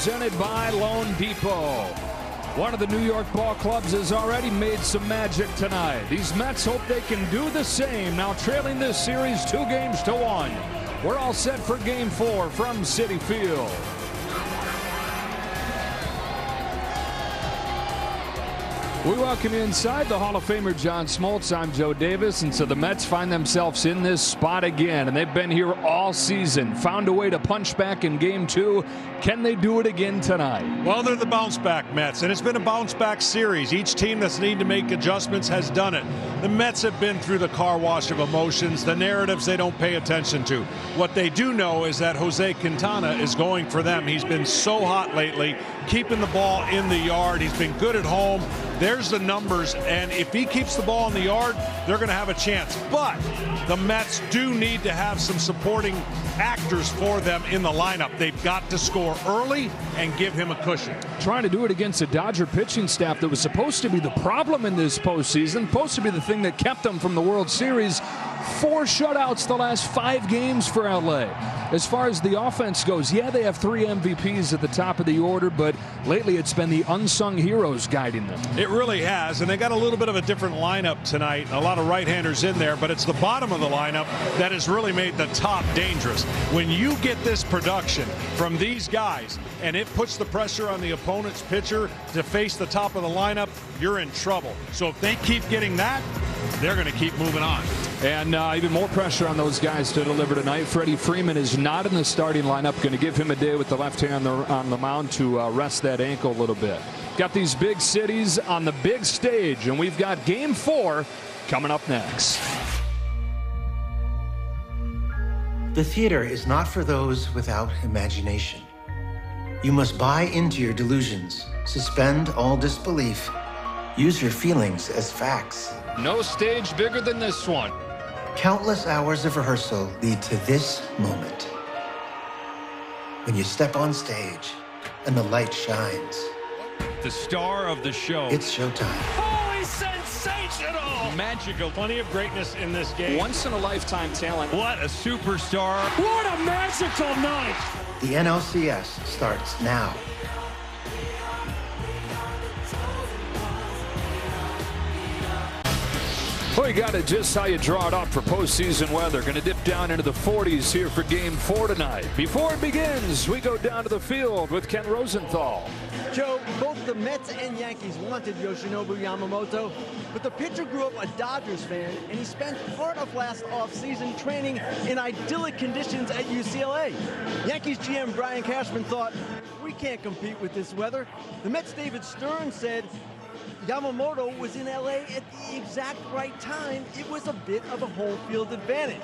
Presented by Loan Depot. One of the New York ball clubs has already made some magic tonight. These Mets hope they can do the same. Now trailing this series 2-1. We're all set for Game 4 from Citi Field. We welcome you inside the Hall of Famer John Smoltz. I'm Joe Davis, and so the Mets find themselves in this spot again, and they've been here all season. Found a way to punch back in Game 2. Can they do it again tonight? Well, they're the bounce-back Mets, and it's been a bounce-back series. Each team that's needed to make adjustments has done it. The Mets have been through the car wash of emotions, the narratives they don't pay attention to. What they do know is that Jose Quintana is going for them. He's been so hot lately, keeping the ball in the yard. He's been good at home. There's the numbers, and if he keeps the ball in the yard, they're going to have a chance. But the Mets do need to have some supporting actors for them in the lineup. They've got to score early and give him a cushion. Trying to do it against a Dodger pitching staff that was supposed to be the problem in this postseason, supposed to be the thing that kept them from the World Series. 4 shutouts the last 5 games for LA. As far as the offense goes, yeah, they have 3 MVPs at the top of the order, but lately it's been the unsung heroes guiding them. It really has, and they got a little bit of a different lineup tonight. A lot of right-handers in there, but it's the bottom of the lineup that has really made the top dangerous. When you get this production from these guys, and it puts the pressure on the opponent's pitcher to face the top of the lineup, you're in trouble. So if they keep getting that, they're going to keep moving on. And even more pressure on those guys to deliver tonight. Freddie Freeman is not in the starting lineup. Going to give him a day with the left hand on the mound to rest that ankle a little bit. Got these big cities on the big stage, and we've got Game 4 coming up next. The theater is not for those without imagination. You must buy into your delusions, suspend all disbelief, use your feelings as facts. No stage bigger than this one. Countless hours of rehearsal lead to this moment. When you step on stage and the light shines. The star of the show. It's showtime. Holy sensational! Magical. Plenty of greatness in this game. Once-in-a-lifetime talent. What a superstar. What a magical night! The NLCS starts now. Well, you got it just how you draw it up for postseason weather. Going to dip down into the 40s here for Game 4 tonight. Before it begins, we go down to the field with Ken Rosenthal. Joe, both the Mets and Yankees wanted Yoshinobu Yamamoto, but the pitcher grew up a Dodgers fan, and he spent part of last offseason training in idyllic conditions at UCLA. Yankees GM Brian Cashman thought, we can't compete with this weather. The Mets' David Stern said, Yamamoto was in LA at the exact right time. It was a bit of a home field advantage.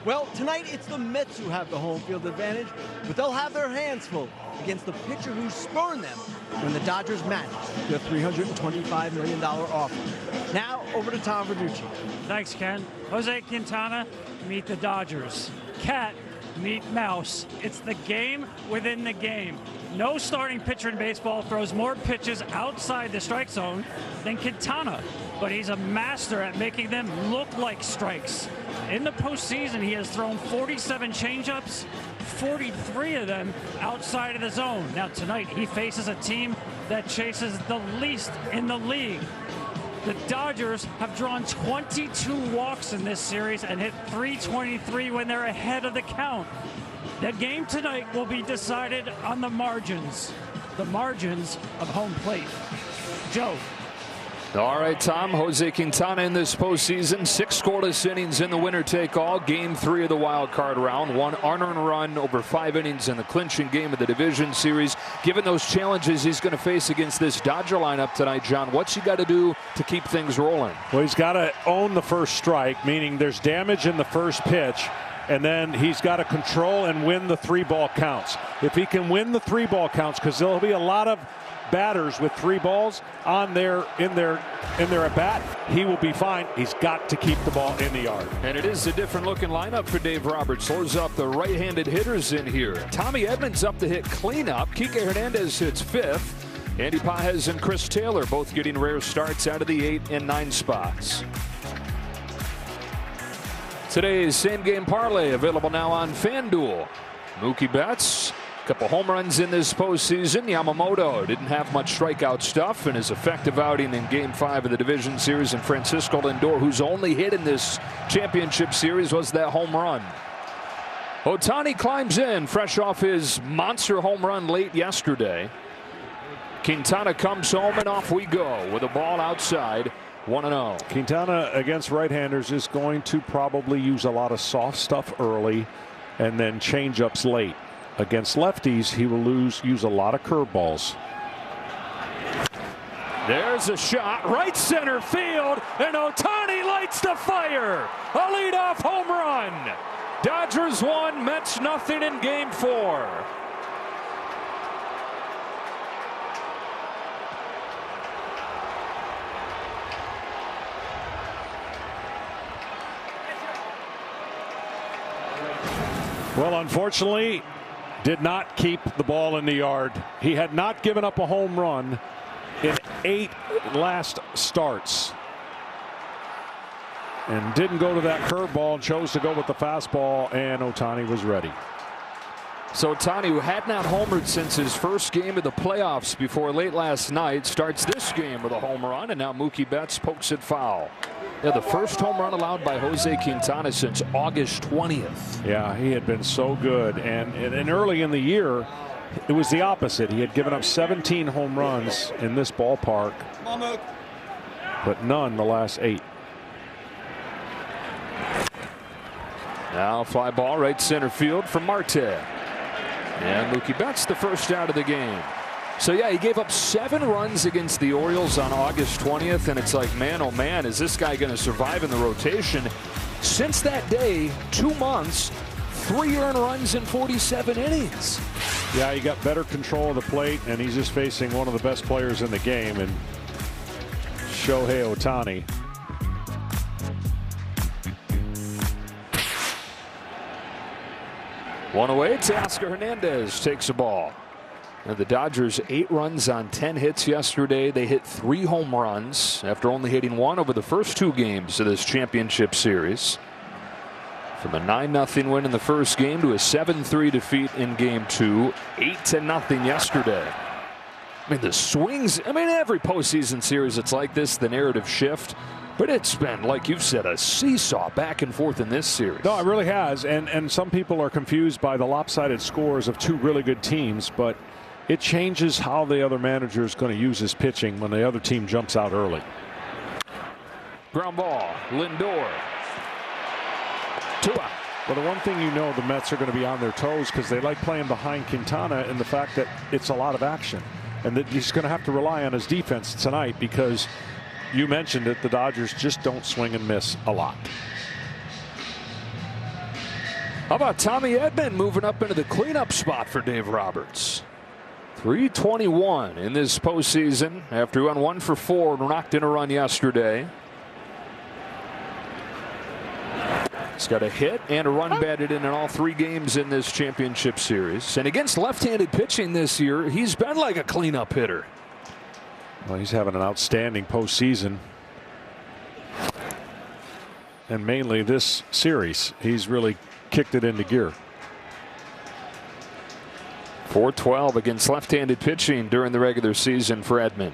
Well, tonight it's the Mets who have the home field advantage, but they'll have their hands full against the pitcher who spurned them when the Dodgers matched their $325 million offer. Now, over to Tom Verducci. Thanks, Ken. Jose Quintana, meet the Dodgers. Cat, meet Mouse. It's the game within the game. No starting pitcher in baseball throws more pitches outside the strike zone than Quintana, but he's a master at making them look like strikes. In the postseason, he has thrown 47 changeups, 43 of them outside of the zone. Now tonight, he faces a team that chases the least in the league. The Dodgers have drawn 22 walks in this series and hit .323 when they're ahead of the count. The game tonight will be decided on the margins of home plate. Joe. All right, Tom. Jose Quintana in this postseason. 6 scoreless innings in the winner-take-all. Game 3 of the wild card round. 1 unearned run over 5 innings in the clinching game of the division series. Given those challenges he's going to face against this Dodger lineup tonight, John, what's he got to do to keep things rolling? Well, he's got to own the first strike, meaning there's damage in the first pitch. And then he's got to control and win the 3-ball counts. If he can win the 3-ball counts, because there'll be a lot of batters with 3 balls on in their at bat, he will be fine. He's got to keep the ball in the yard. And it is a different looking lineup for Dave Roberts. Loads up the right-handed hitters in here. Tommy Edmonds up to hit cleanup. Kike Hernandez hits 5th. Andy Pages and Chris Taylor both getting rare starts out of the 8 and 9 spots. Today's same game parlay available now on FanDuel. Mookie Betts Couple home runs in this postseason. Yamamoto didn't have much strikeout stuff in his effective outing in Game 5 of the Division Series. And Francisco Lindor, whose only hit in this championship series was that home run. Ohtani climbs in, fresh off his monster home run late yesterday. Quintana comes home, and off we go with a ball outside. 1-0. Quintana against right-handers is going to probably use a lot of soft stuff early and then change-ups late. Against lefties, he will use a lot of curveballs. There's a shot, right center field, and Ohtani lights the fire. A leadoff home run. Dodgers 1, Mets nothing in Game 4. Well, unfortunately, did not keep the ball in the yard. He had not given up a home run in 8 last starts. And didn't go to that curveball and chose to go with the fastball, and Ohtani was ready. So Ohtani, who had not homered since his first game of the playoffs before late last night, starts this game with a home run, and now Mookie Betts pokes it foul. Yeah, the first home run allowed by Jose Quintana since August 20th. Yeah, he had been so good, and early in the year, it was the opposite. He had given up 17 home runs in this ballpark, but none the last 8. Now fly ball right center field from Marte. And Mookie Betts the first out of the game. So yeah, he gave up 7 runs against the Orioles on August 20th, and it's like, man, oh man, is this guy going to survive in the rotation? Since that day, 2 months, 3 earned runs in 47 innings. Yeah, he got better control of the plate, and he's just facing one of the best players in the game, and Shohei Ohtani. One away, Teoscar Hernandez takes a ball. Now the Dodgers 8 runs on 10 hits yesterday. They hit 3 home runs after only hitting 1 over the first 2 games of this championship series. From a 9-0 win in the first game to a 7-3 defeat in Game 2, 8-0 yesterday. I mean, the swings, I mean, every postseason series it's like this, the narrative shift. But it's been, like you've said, a seesaw back and forth in this series. No, it really has. And some people are confused by the lopsided scores of 2 really good teams, but it changes how the other manager is going to use his pitching when the other team jumps out early. Ground ball, Lindor. 2 out. Well, the one thing you know, the Mets are going to be on their toes because they like playing behind Quintana, and the fact that it's a lot of action. And that he's going to have to rely on his defense tonight because you mentioned it, the Dodgers just don't swing and miss a lot. How about Tommy Edman moving up into the cleanup spot for Dave Roberts? 321 in this postseason after he went 1 for 4 and knocked in a run yesterday. He's got a hit and a run batted in all 3 games in this championship series. And against left-handed pitching this year, he's been like a cleanup hitter. Well, he's having an outstanding postseason. And mainly this series, he's really kicked it into gear. .412 against left-handed pitching during the regular season for Edman.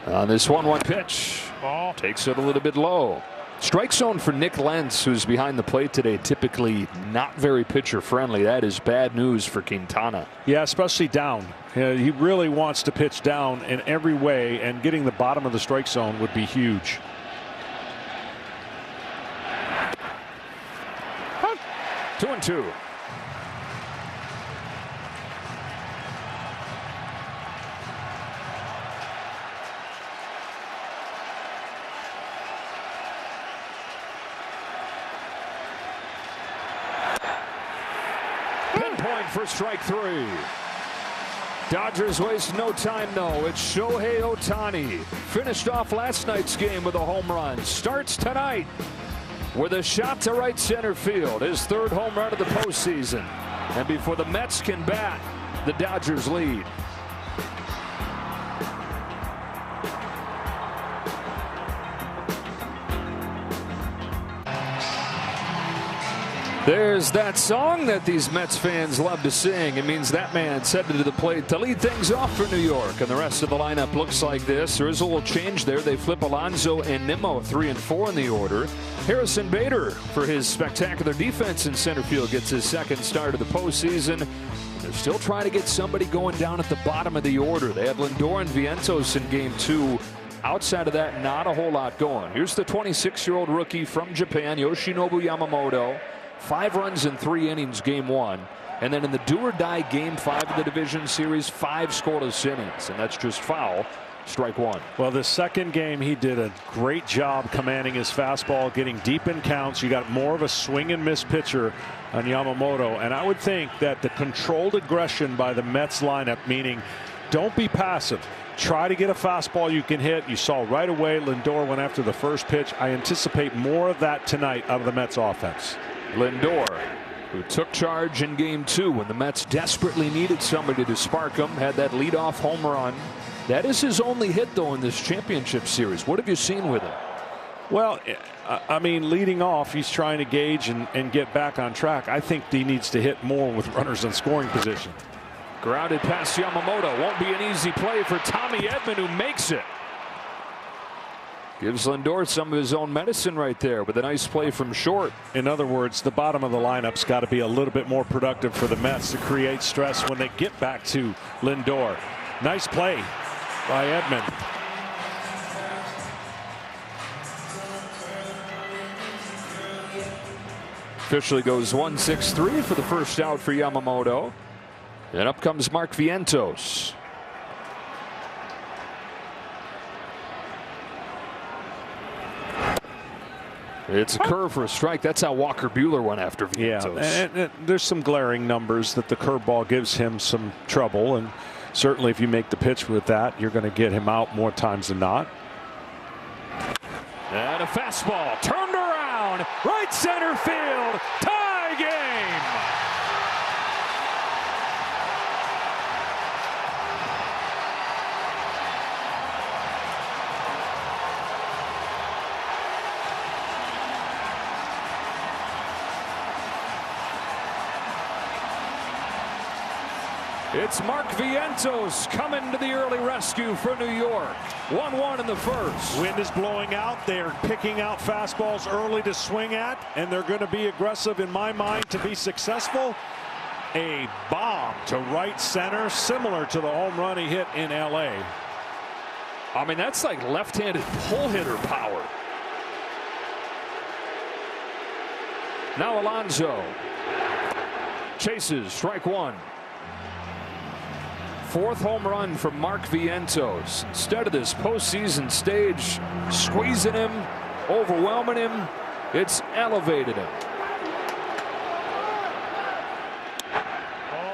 On this 1-1 pitch, ball takes it a little bit low. Strike zone for Nick Lentz, who's behind the plate today, typically not very pitcher friendly. That is bad news for Quintana. Yeah, especially down. He really wants to pitch down in every way, and getting the bottom of the strike zone would be huge. Two and two. Pinpoint for strike 3. Dodgers waste no time, though. It's Shohei Ohtani. Finished off last night's game with a home run. Starts tonight with a shot to right center field. His 3rd home run of the postseason. And before the Mets can bat, the Dodgers lead. There's that song that these Mets fans love to sing. It means that man's headed to the plate to lead things off for New York. And the rest of the lineup looks like this. There is a little change there. They flip Alonso and Nimmo 3 and 4 in the order. Harrison Bader, for his spectacular defense in center field, gets his second start of the postseason. And they're still trying to get somebody going down at the bottom of the order. They had Lindor and Vientos in game 2. Outside of that, not a whole lot going. Here's the 26-year-old rookie from Japan, Yoshinobu Yamamoto. 5 runs in 3 innings game 1. And then in the do-or-die game 5 of the division series, 5 scoreless innings. And that's just foul. Strike 1. Well, the second game, he did a great job commanding his fastball, getting deep in counts. You got more of a swing and miss pitcher on Yamamoto. And I would think that the controlled aggression by the Mets lineup, meaning don't be passive. Try to get a fastball you can hit. You saw right away Lindor went after the first pitch. I anticipate more of that tonight out of the Mets offense. Lindor, who took charge in game 2 when the Mets desperately needed somebody to spark them, had that leadoff home run. That is his only hit, though, in this championship series. What have you seen with him? Well, I mean, leading off, he's trying to gauge and get back on track. I think he needs to hit more with runners in scoring position. Grounded past Yamamoto. Won't be an easy play for Tommy Edman, who makes it. Gives Lindor some of his own medicine right there with a nice play from short. In other words, the bottom of the lineup's got to be a little bit more productive for the Mets to create stress when they get back to Lindor. Nice play by Edman. Officially goes 1-6-3 for the first out for Yamamoto. And up comes Mark Vientos. It's a curve for a strike. That's how Walker Buehler went after Vientos. Yeah, and there's some glaring numbers that the curveball gives him some trouble, and certainly if you make the pitch with that, you're going to get him out more times than not. And a fastball turned around, right center field, tie game. It's Mark Vientos coming to the early rescue for New York. 1-1 in the first. Wind is blowing out. They're picking out fastballs early to swing at, and they're going to be aggressive in my mind to be successful. A bomb to right center, similar to the home run he hit in LA. I mean, that's like left-handed pull hitter power. Now Alonso chases, strike 1. 4th home run from Mark Vientos. Instead of this postseason stage squeezing him, overwhelming him, it's elevated him.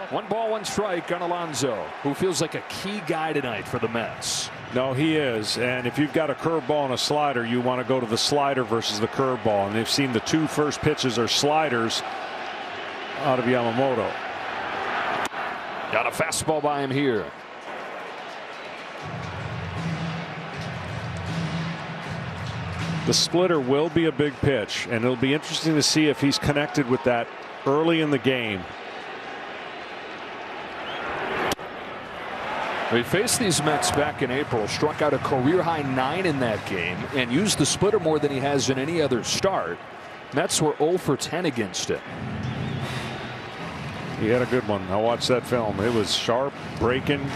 1 ball, 1 strike on Alonso, who feels like a key guy tonight for the Mets. No, he is. And if you've got a curveball and a slider, you want to go to the slider versus the curveball. And they've seen the 2 first pitches are sliders out of Yamamoto. Got a fastball by him here. The splitter will be a big pitch, and it'll be interesting to see if he's connected with that early in the game. We faced these Mets back in April, struck out a career-high 9 in that game, and used the splitter more than he has in any other start. Mets were 0 for 10 against it. He had a good one. I watched that film. It was sharp, breaking,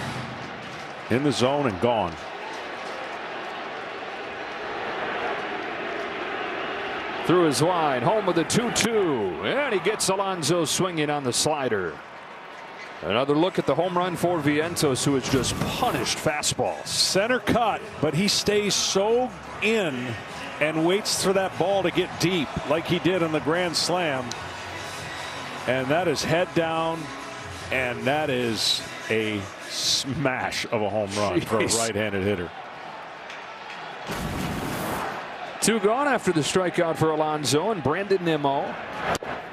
in the zone, and gone. Through his line, home with a 2-2, and he gets Alonso swinging on the slider. Another look at the home run for Vientos, who has just punished fastballs. Center cut, but he stays so in and waits for that ball to get deep like he did on the grand slam. And that is head down, and that is a smash of a home run for a right-handed hitter. 2 gone after the strikeout for Alonso, and Brandon Nimmo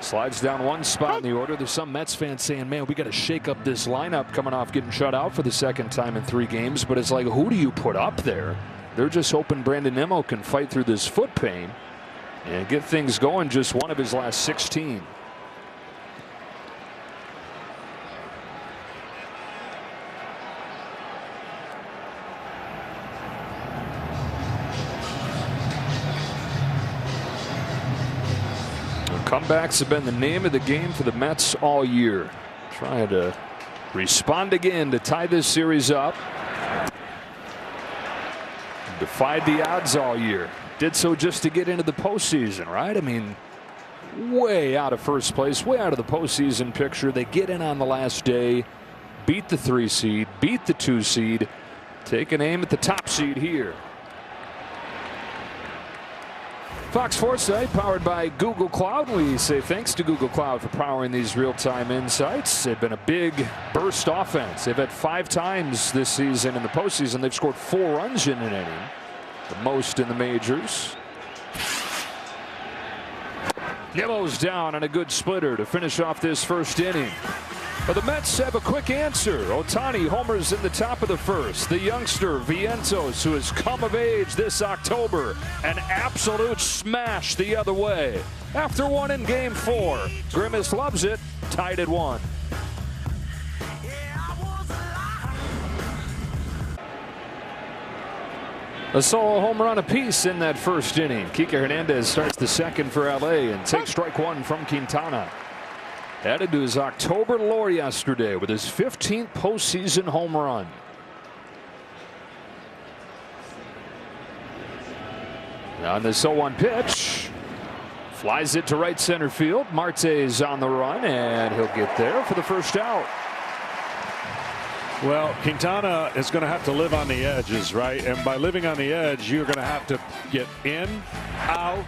slides down 1 spot in the order. There's some Mets fans saying, man, we got to shake up this lineup coming off getting shut out for the 2nd time in 3 games. But it's like, who do you put up there? They're just hoping Brandon Nimmo can fight through this foot pain and get things going. Just 1 of his last 16. Comebacks have been the name of the game for the Mets all year. Trying to respond again to tie this series up. Defied the odds all year. Did so just to get into the postseason, right? I mean, way out of first place, way out of the postseason picture. They get in on the last day, beat the 3 seed, beat the 2 seed, take an aim at the top seed here. Fox Foresight powered by Google Cloud. We say thanks to Google Cloud for powering these real-time insights. They've been a big burst offense. They've had 5 times this season in the postseason they've scored 4 runs in an inning, the most in the majors. Nimmo's down on a good splitter to finish off this first inning. But the Mets have a quick answer. Ohtani homers in the top of the first. The youngster Vientos, who has come of age this October, an absolute smash the other way. After one in Game 4, Grimace loves it, tied at 1. A solo home run apiece in that first inning. Kike Hernandez starts the second for LA and takes strike 1 from Quintana. Added to his October lore yesterday with his 15th postseason home run. On this 0-1 pitch, flies it to right center field. Marte's on the run, and he'll get there for the first out. Well, Quintana is going to have to live on the edges, right? And by living on the edge, you're going to have to get in, out,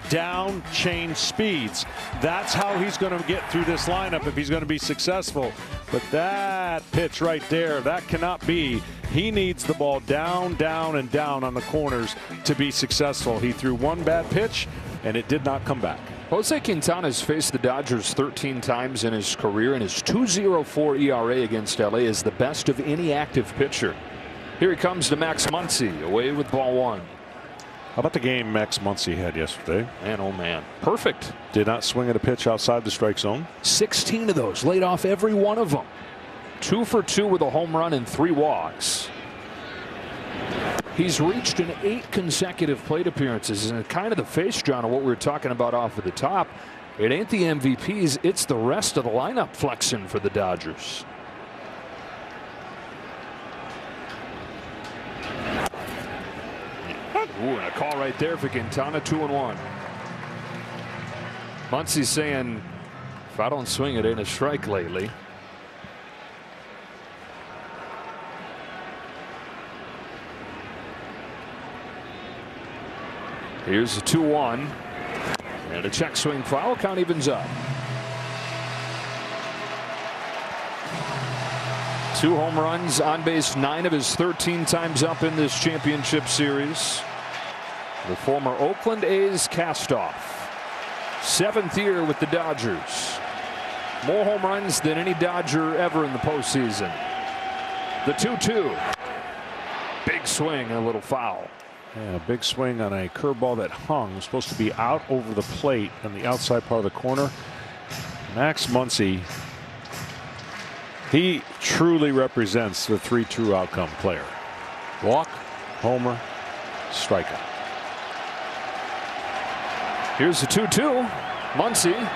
down, change speeds. That's how he's going to get through this lineup if he's going to be successful. But that pitch right there, that cannot be. He needs the ball down, down, and down on the corners to be successful. He threw one bad pitch, and it did not come back. Jose Quintana has faced the Dodgers 13 times in his career, and his 2.04 ERA against LA is the best of any active pitcher. Here he comes to Max Muncy, away with ball 1. How about the game Max Muncy had yesterday? Man, oh man. Perfect. Did not swing at a pitch outside the strike zone. 16 of those, laid off every one of them. 2 for 2 with a home run and 3 walks. He's reached in 8 consecutive plate appearances, and kind of the face, John, of what we were talking about off of the top. It ain't the MVPs, it's the rest of the lineup flexing for the Dodgers. Ooh, and a call right there for Quintana, 2-1. Muncy's saying, if I don't swing, it ain't a strike lately. Here's a 2-1. And a check swing foul. Count evens up. 2 home runs, on base 9 of his 13 times up in this championship series. The former Oakland A's castoff. 7th year with the Dodgers. More home runs than any Dodger ever in the postseason. The 2-2. Big swing and a little foul. Yeah, a big swing on a curveball that hung. It was supposed to be out over the plate on the outside part of the corner. Max Muncy, he truly represents the 3 true outcome player. Walk, homer, strikeout. Here's the 2-2. Muncy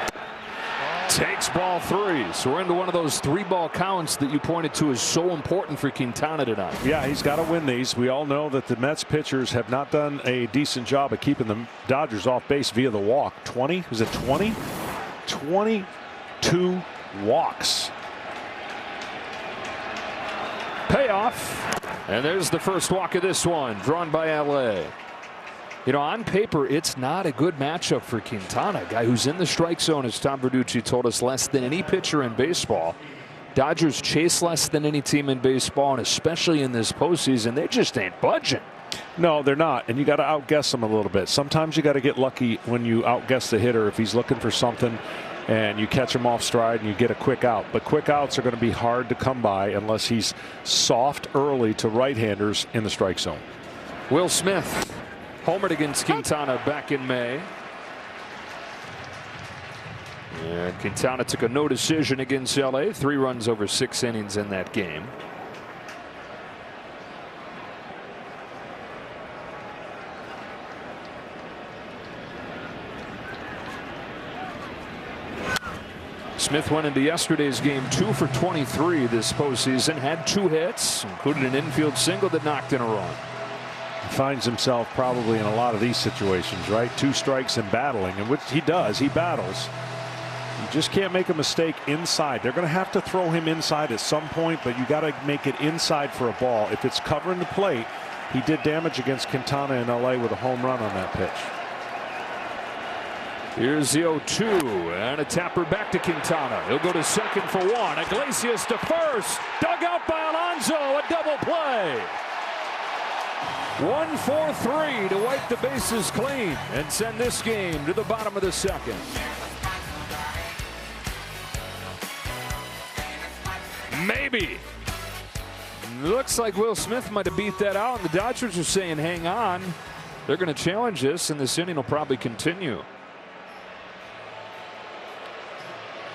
takes ball 3. So we're into one of those 3-ball counts that you pointed to as so important for Quintana tonight. Yeah, he's got to win these. We all know that the Mets pitchers have not done a decent job of keeping the Dodgers off base via the walk. 20? Was it 20? 22 walks. Payoff. And there's the first walk of this one, drawn by LA. You know, on paper, it's not a good matchup for Quintana, a guy who's in the strike zone, as Tom Verducci told us, less than any pitcher in baseball. Dodgers chase less than any team in baseball, and especially in this postseason, they just ain't budging. No, they're not, and you got to outguess them a little bit. Sometimes you got to get lucky when you outguess the hitter if he's looking for something, and you catch him off stride and you get a quick out. But quick outs are going to be hard to come by unless he's soft early to right-handers in the strike zone. Will Smith homered against Quintana back in May. And Quintana took a no decision against LA. 3 runs over 6 innings in that game. Smith went into yesterday's game 2 for 23 this postseason, had 2 hits, including an infield single that knocked in a run. He finds himself probably in a lot of these situations, right? 2 strikes and battling, and which he does. He battles. You just can't make a mistake inside. They're going to have to throw him inside at some point, but you got to make it inside for a ball. If it's covering the plate, he did damage against Quintana in LA with a home run on that pitch. Here's the 0-2 and a tapper back to Quintana. He'll go to second for 1. Iglesias to first. Dug out by Alonso. A double play. 1-4-3 to wipe the bases clean and send this game to the bottom of the second. Maybe. Looks like Will Smith might have beat that out, and the Dodgers are saying hang on. They're going to challenge this, and this inning will probably continue.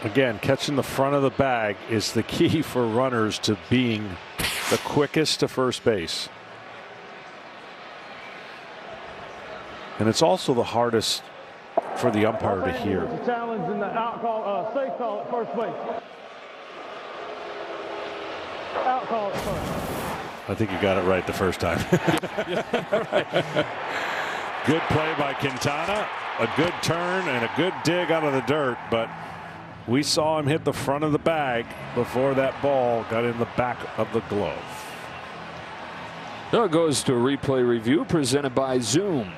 Again, catching the front of the bag is the key for runners to being the quickest to first base. And it's also the hardest for the umpire to hear. Challenge in the out call, safe call at first base. Out call at first. I think you got it right the first time. Good play by Quintana, a good turn and a good dig out of the dirt, but we saw him hit the front of the bag before that ball got in the back of the glove. Now it goes to a replay review presented by Zoom.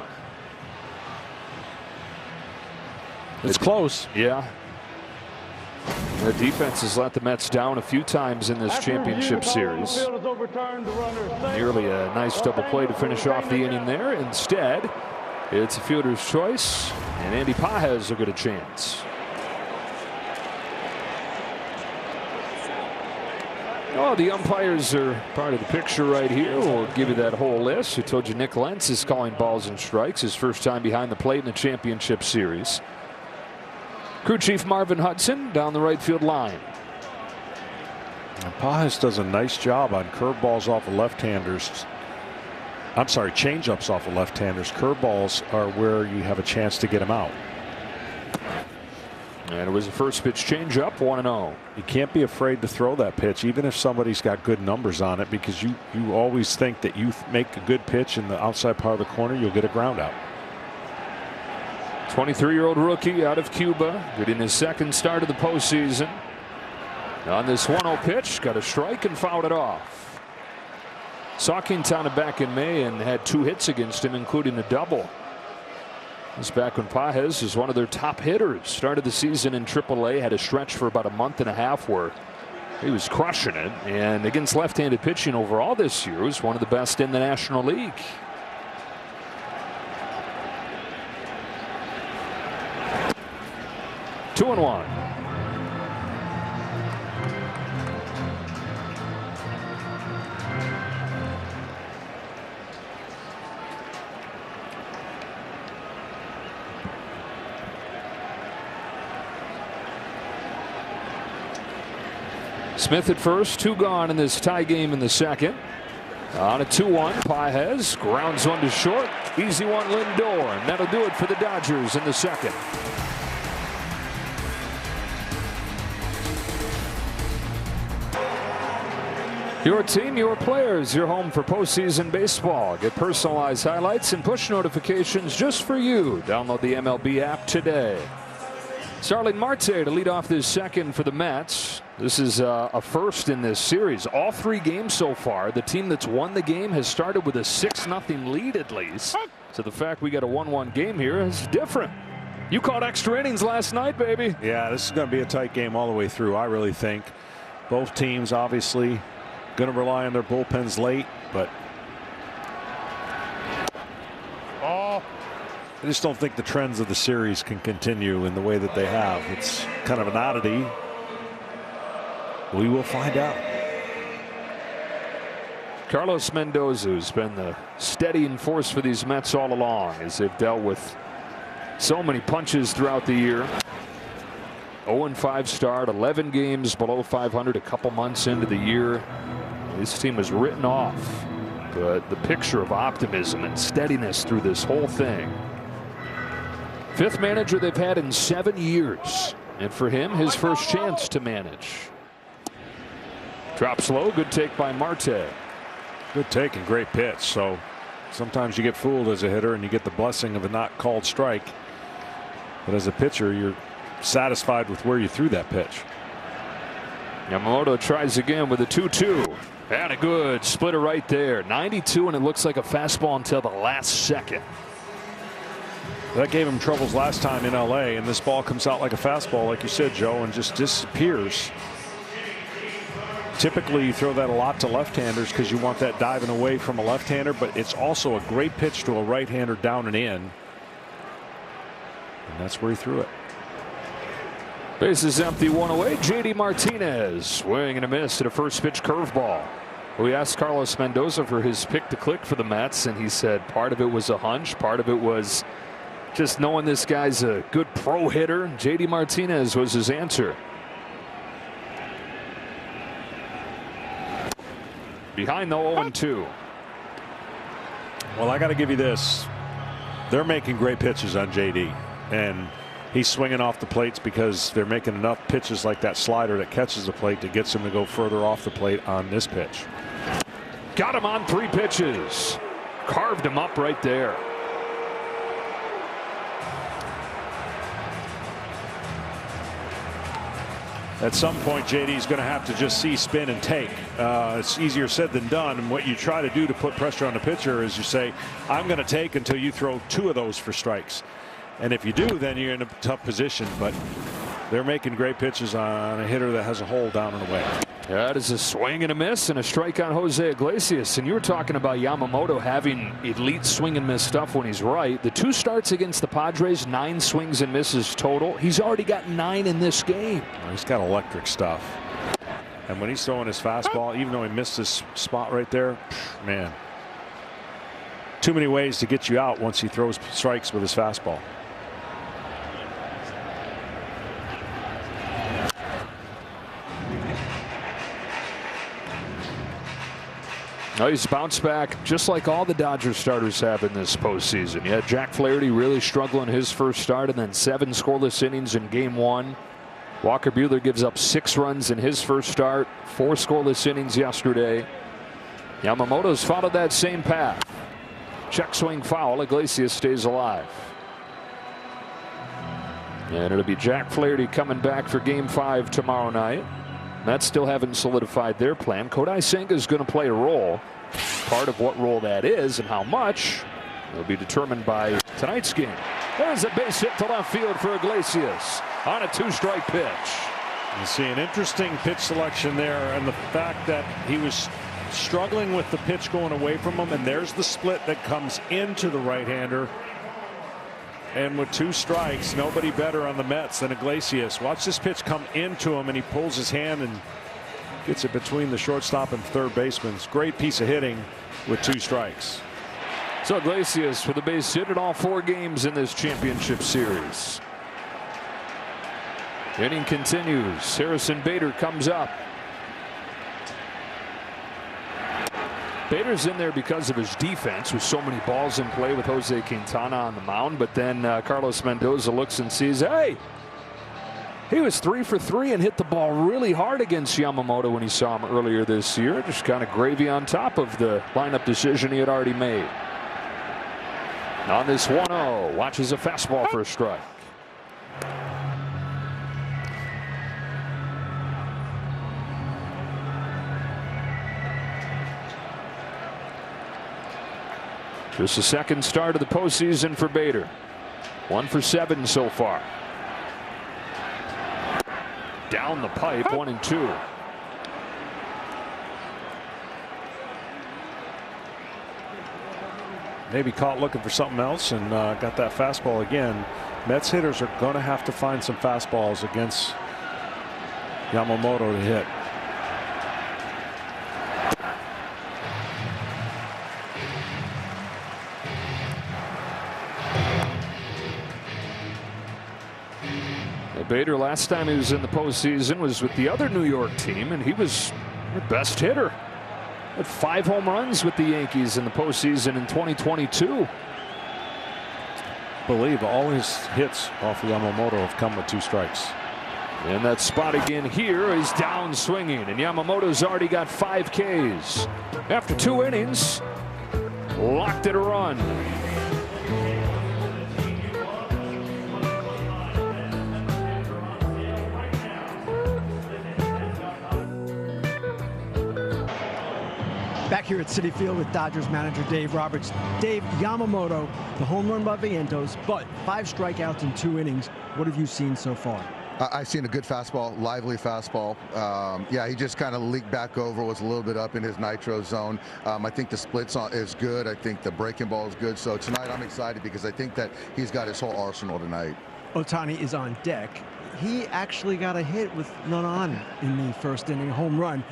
It's close. Yeah. The defense has let the Mets down a few times in this championship series. Nearly a nice double play to finish off the inning there. Instead, it's a fielder's choice, and Andy Pages will get a chance. Oh, the umpires are part of the picture right here. We'll give you that whole list. I told you Nick Lentz is calling balls and strikes. His first time behind the plate in the championship series. Crew chief Marvin Hudson down the right field line. Pages does a nice job on curveballs off of left-handers. I'm sorry, changeups off of left-handers. Curveballs are where you have a chance to get them out. And it was a first pitch changeup, 1-0. You can't be afraid to throw that pitch, even if somebody's got good numbers on it, because you always think that you make a good pitch in the outside part of the corner, you'll get a ground out. 23-year-old rookie out of Cuba, getting his second start of the postseason. On this 1-0 pitch, got a strike and fouled it off. Saw Quintana back in May and had 2 hits against him, including a double. This back when Pages is one of their top hitters. Started the season in AAA, had a stretch for about a month and a half where he was crushing it. And against left-handed pitching overall this year, was one of the best in the National League. Two and one. Smith at first, 2 gone in this tie game in the second. On a 2-1, Pages grounds one to short. Easy one, Lindor, and that'll do it for the Dodgers in the second. Your team, your players, your home for postseason baseball. Get personalized highlights and push notifications just for you. Download the MLB app today. Starling Marte to lead off this second for the Mets. This is a first in this series. All 3 games so far, the team that's won the game has started with a 6-0 lead at least. So the fact we got a 1-1 game here is different. You called extra innings last night, baby. Yeah, this is going to be a tight game all the way through, I really think. Both teams obviously going to rely on their bullpens late, but I just don't think the trends of the series can continue in the way that they have. It's kind of an oddity. We will find out. Carlos Mendoza, who's been the steadying force for these Mets all along as they've dealt with so many punches throughout the year. 0-5 start, 11 games below 500 a couple months into the year. This team was written off, but the picture of optimism and steadiness through this whole thing. 5th manager they've had in 7 years. And for him, his first chance to manage. Drops low. Good take by Marte. Good take and great pitch. So sometimes you get fooled as a hitter and you get the blessing of a not called strike. But as a pitcher, you're satisfied with where you threw that pitch. Yamamoto tries again with a 2-2. And a good splitter right there. 92, and it looks like a fastball until the last second. That gave him troubles last time in LA, and this ball comes out like a fastball, like you said, Joe, and just disappears. Typically, you throw that a lot to left-handers because you want that diving away from a left-hander, but it's also a great pitch to a right-hander down and in. And that's where he threw it. Base is empty, one away. JD Martinez swing and a miss at a first pitch curveball. We asked Carlos Mendoza for his pick to click for the Mets, and he said part of it was a hunch, part of it was just knowing this guy's a good pro hitter. JD Martinez was his answer. Behind the 0-2. Well, I got to give you this. They're making great pitches on JD, and he's swinging off the plates because they're making enough pitches like that slider that catches the plate that gets him to go further off the plate on this pitch. Got him on 3 pitches. Carved him up right there. At some point, JD's going to have to just see spin and take. It's easier said than done. And what you try to do to put pressure on the pitcher is you say, I'm going to take until you throw 2 of those for strikes. And if you do, then you're in a tough position. But they're making great pitches on a hitter that has a hole down and away. That is a swing and a miss and a strike on Jose Iglesias. And you were talking about Yamamoto having elite swing and miss stuff when he's right. The 2 starts against the Padres, 9 swings and misses total. He's already got 9 in this game. He's got electric stuff. And when he's throwing his fastball, even though he missed this spot right there, man, too many ways to get you out once he throws strikes with his fastball. Oh, he's bounced back just like all the Dodgers starters have in this postseason. Yeah, Jack Flaherty really struggling his first start, and then 7 scoreless innings in game 1. Walker Buehler gives up 6 runs in his first start, 4 scoreless innings yesterday. Yamamoto's followed that same path. Check swing foul. Iglesias stays alive. And it'll be Jack Flaherty coming back for game 5 tomorrow night. Mets still haven't solidified their plan. Kodai Senga is going to play a role. Part of what role that is and how much will be determined by tonight's game. There's a base hit to left field for Iglesias on a 2-strike pitch. You see an interesting pitch selection there, and the fact that he was struggling with the pitch going away from him, and there's the split that comes into the right-hander. And with 2 strikes, nobody better on the Mets than Iglesias. Watch this pitch come into him, and he pulls his hand and gets it between the shortstop and third baseman. It's a great piece of hitting with 2 strikes. So Iglesias with a base hit in all 4 games in this championship series. Inning continues. Harrison Bader comes up. Bader's in there because of his defense with so many balls in play with Jose Quintana on the mound. But then Carlos Mendoza looks and sees, hey, he was 3 for 3 and hit the ball really hard against Yamamoto when he saw him earlier this year. Just kind of gravy on top of the lineup decision he had already made. On this 1-0, watches a fastball for a strike. Just the second start of the postseason for Bader. 1 for 7 so far. Down the pipe, 1-2. Maybe caught looking for something else and got that fastball again. Mets hitters are going to have to find some fastballs against Yamamoto to hit. Bader, last time he was in the postseason, was with the other New York team, and he was their best hitter. Had 5 home runs with the Yankees in the postseason in 2022. I believe all his hits off of Yamamoto have come with 2 strikes. And that spot again here is down swinging, and Yamamoto's already got 5 Ks. After 2 innings, locked it a run. Back here at Citi Field with Dodgers manager Dave Roberts. Dave, Yamamoto, the home run by Vientos, but 5 strikeouts in 2 innings. What have you seen so far? I've seen a good fastball, lively fastball. Yeah, he just kind of leaked back over, was a little bit up in his nitro zone. I think the splits is good. I think the breaking ball is good. So tonight I'm excited because I think that he's got his whole arsenal tonight. Ohtani is on deck. He actually got a hit with none on in the first inning, home run.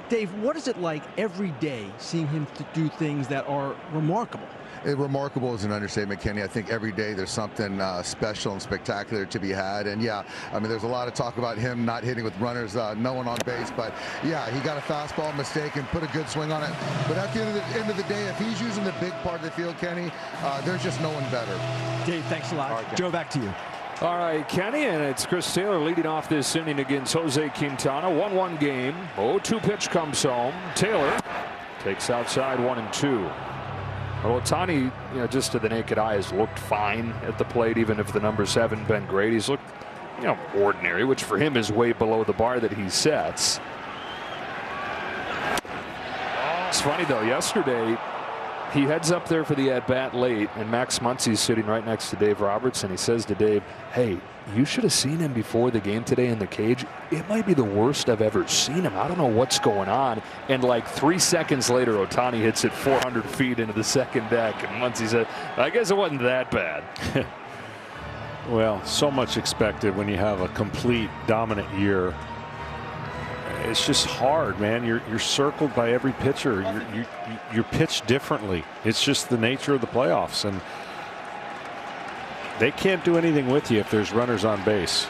Dave, what is it like every day seeing him do things that are remarkable? Remarkable is an understatement, Kenny. I think every day there's something special and spectacular to be had. And yeah, I mean, there's a lot of talk about him not hitting with runners, no one on base. But yeah, he got a fastball mistake and put a good swing on it. But at the end of the day, if he's using the big part of the field, Kenny, there's just no one better. Dave, thanks a lot. Right, Joe, back to you. All right, Kenny, and it's Chris Taylor leading off this inning against Jose Quintana. 1-1 game. 0-2 pitch comes home. Taylor takes outside 1-2. Ohtani, just to the naked eye, has looked fine at the plate, even if the numbers haven't been great. He's looked, ordinary, which for him is way below the bar that he sets. It's funny, though, yesterday, he heads up there for the at-bat late, and Max Muncy's sitting right next to Dave Roberts, and he says to Dave, hey, you should have seen him before the game today in the cage. It might be the worst I've ever seen him. I don't know what's going on. And like 3 seconds later, Ohtani hits it 400 feet into the second deck, and Muncy said, I guess it wasn't that bad. Well, so much expected when you have a complete dominant year. It's just hard, man. You're circled by every pitcher. You're pitched differently. It's just the nature of the playoffs, and they can't do anything with you if there's runners on base.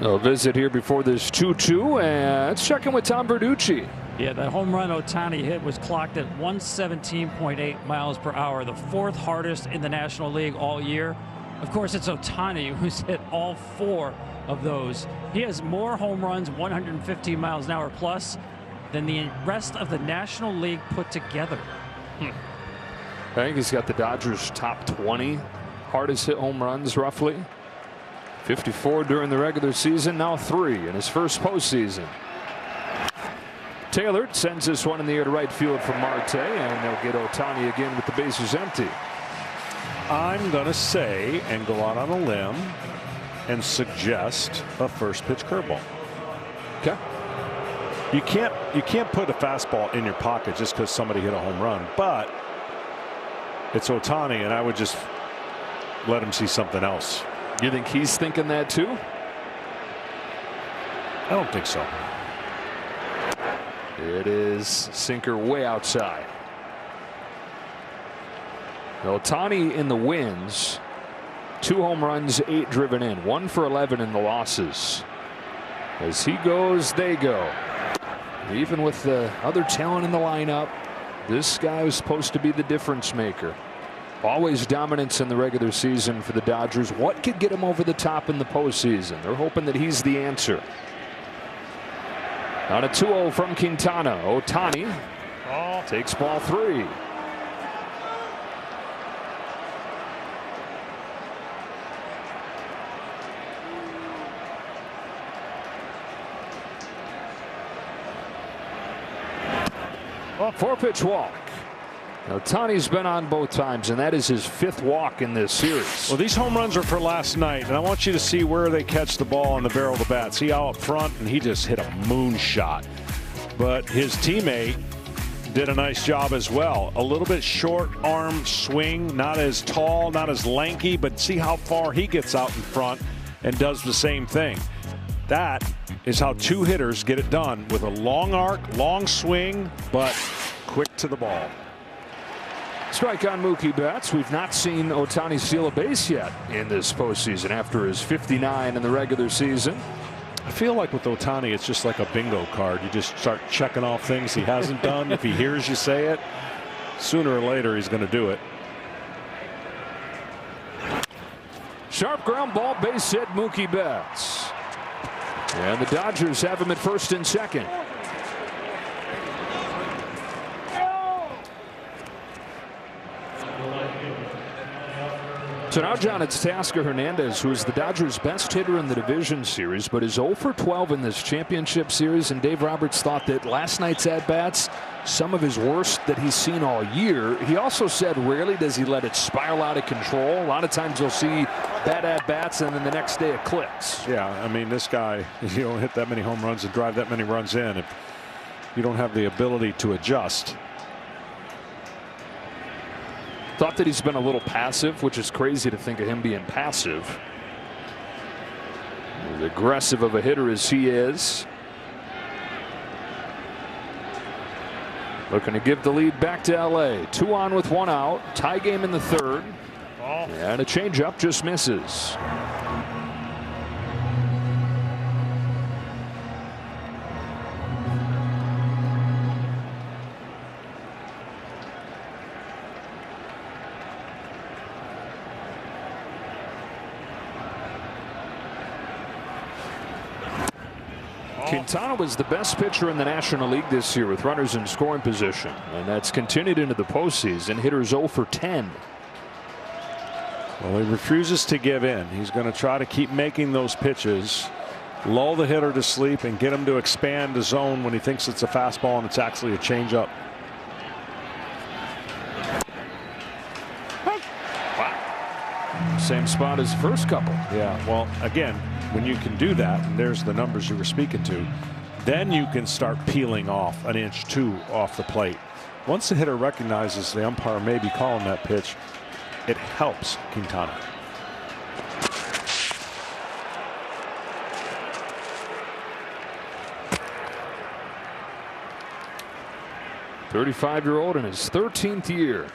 A visit here before this 2-2, and let's check in with Tom Verducci. Yeah, that home run Ohtani hit was clocked at 117.8 miles per hour, the 4th hardest in the National League all year. Of course, it's Ohtani who's hit all 4 of those. He has more home runs, 115 miles an hour plus, than the rest of the National League put together. I think he's got the Dodgers top 20 hardest hit home runs, roughly. 54 during the regular season, now 3 in his first postseason. Taylor sends this one in the air to right field for Marte, and they'll get Ohtani again with the bases empty. I'm going to say and go out on a limb and suggest a first pitch curveball. Okay. You can't put a fastball in your pocket just because somebody hit a home run, but it's Ohtani, and I would just let him see something else. You think he's thinking that too? I don't think so. It is sinker way outside. Ohtani in the wins, 2 home runs, 8 driven in, 1 for 11 in the losses. As he goes, they go. Even with the other talent in the lineup, this guy was supposed to be the difference maker. Always dominance in the regular season for the Dodgers. What could get him over the top in the postseason? They're hoping that he's the answer. On a 2-0 from Quintana, Ohtani takes ball 3. A 4-pitch walk. Ohtani's been on both times, and that is his 5th walk in this series. Well, these home runs are for last night, and I want you to see where they catch the ball on the barrel of the bat. See how up front, and he just hit a moonshot. But his teammate did a nice job as well. A little bit short arm swing, not as tall, not as lanky, but see how far he gets out in front and does the same thing. That is how 2 hitters get it done, with a long arc, long swing, but quick to the ball. Strike on Mookie Betts. We've not seen Ohtani steal a base yet in this postseason after his 59 in the regular season. I feel like with Ohtani, it's just like a bingo card. You just start checking off things he hasn't done. If he hears you say it, sooner or later he's going to do it. Sharp ground ball, base hit, Mookie Betts. And the Dodgers have him at first and second. So now, John, it's Teoscar Hernandez, who is the Dodgers' best hitter in the division series, but is 0 for 12 in this championship series. And Dave Roberts thought that last night's at-bats, some of his worst that he's seen all year. He also said rarely does he let it spiral out of control. A lot of times you'll see bad at-bats, and then the next day it clicks. Yeah, I mean, this guy, you don't hit that many home runs and drive that many runs in if you don't have the ability to adjust. Thought that he's been a little passive, which is crazy to think of him being passive. As aggressive of a hitter as he is. Looking to give the lead back to LA. 2 on with 1 out. Tie game in the third. And a changeup just misses. Quintana was the best pitcher in the National League this year with runners in scoring position, and that's continued into the postseason. Hitters 0 for 10. Well, he refuses to give in. He's going to try to keep making those pitches, lull the hitter to sleep, and get him to expand the zone when he thinks it's a fastball and it's actually a changeup. Wow. Same spot as the first couple. Yeah, well, again, when you can do that, and there's the numbers you were speaking to, then you can start peeling off an inch, 2 off the plate. Once the hitter recognizes the umpire may be calling that pitch, it helps Quintana. .35-year-old in his 13th year.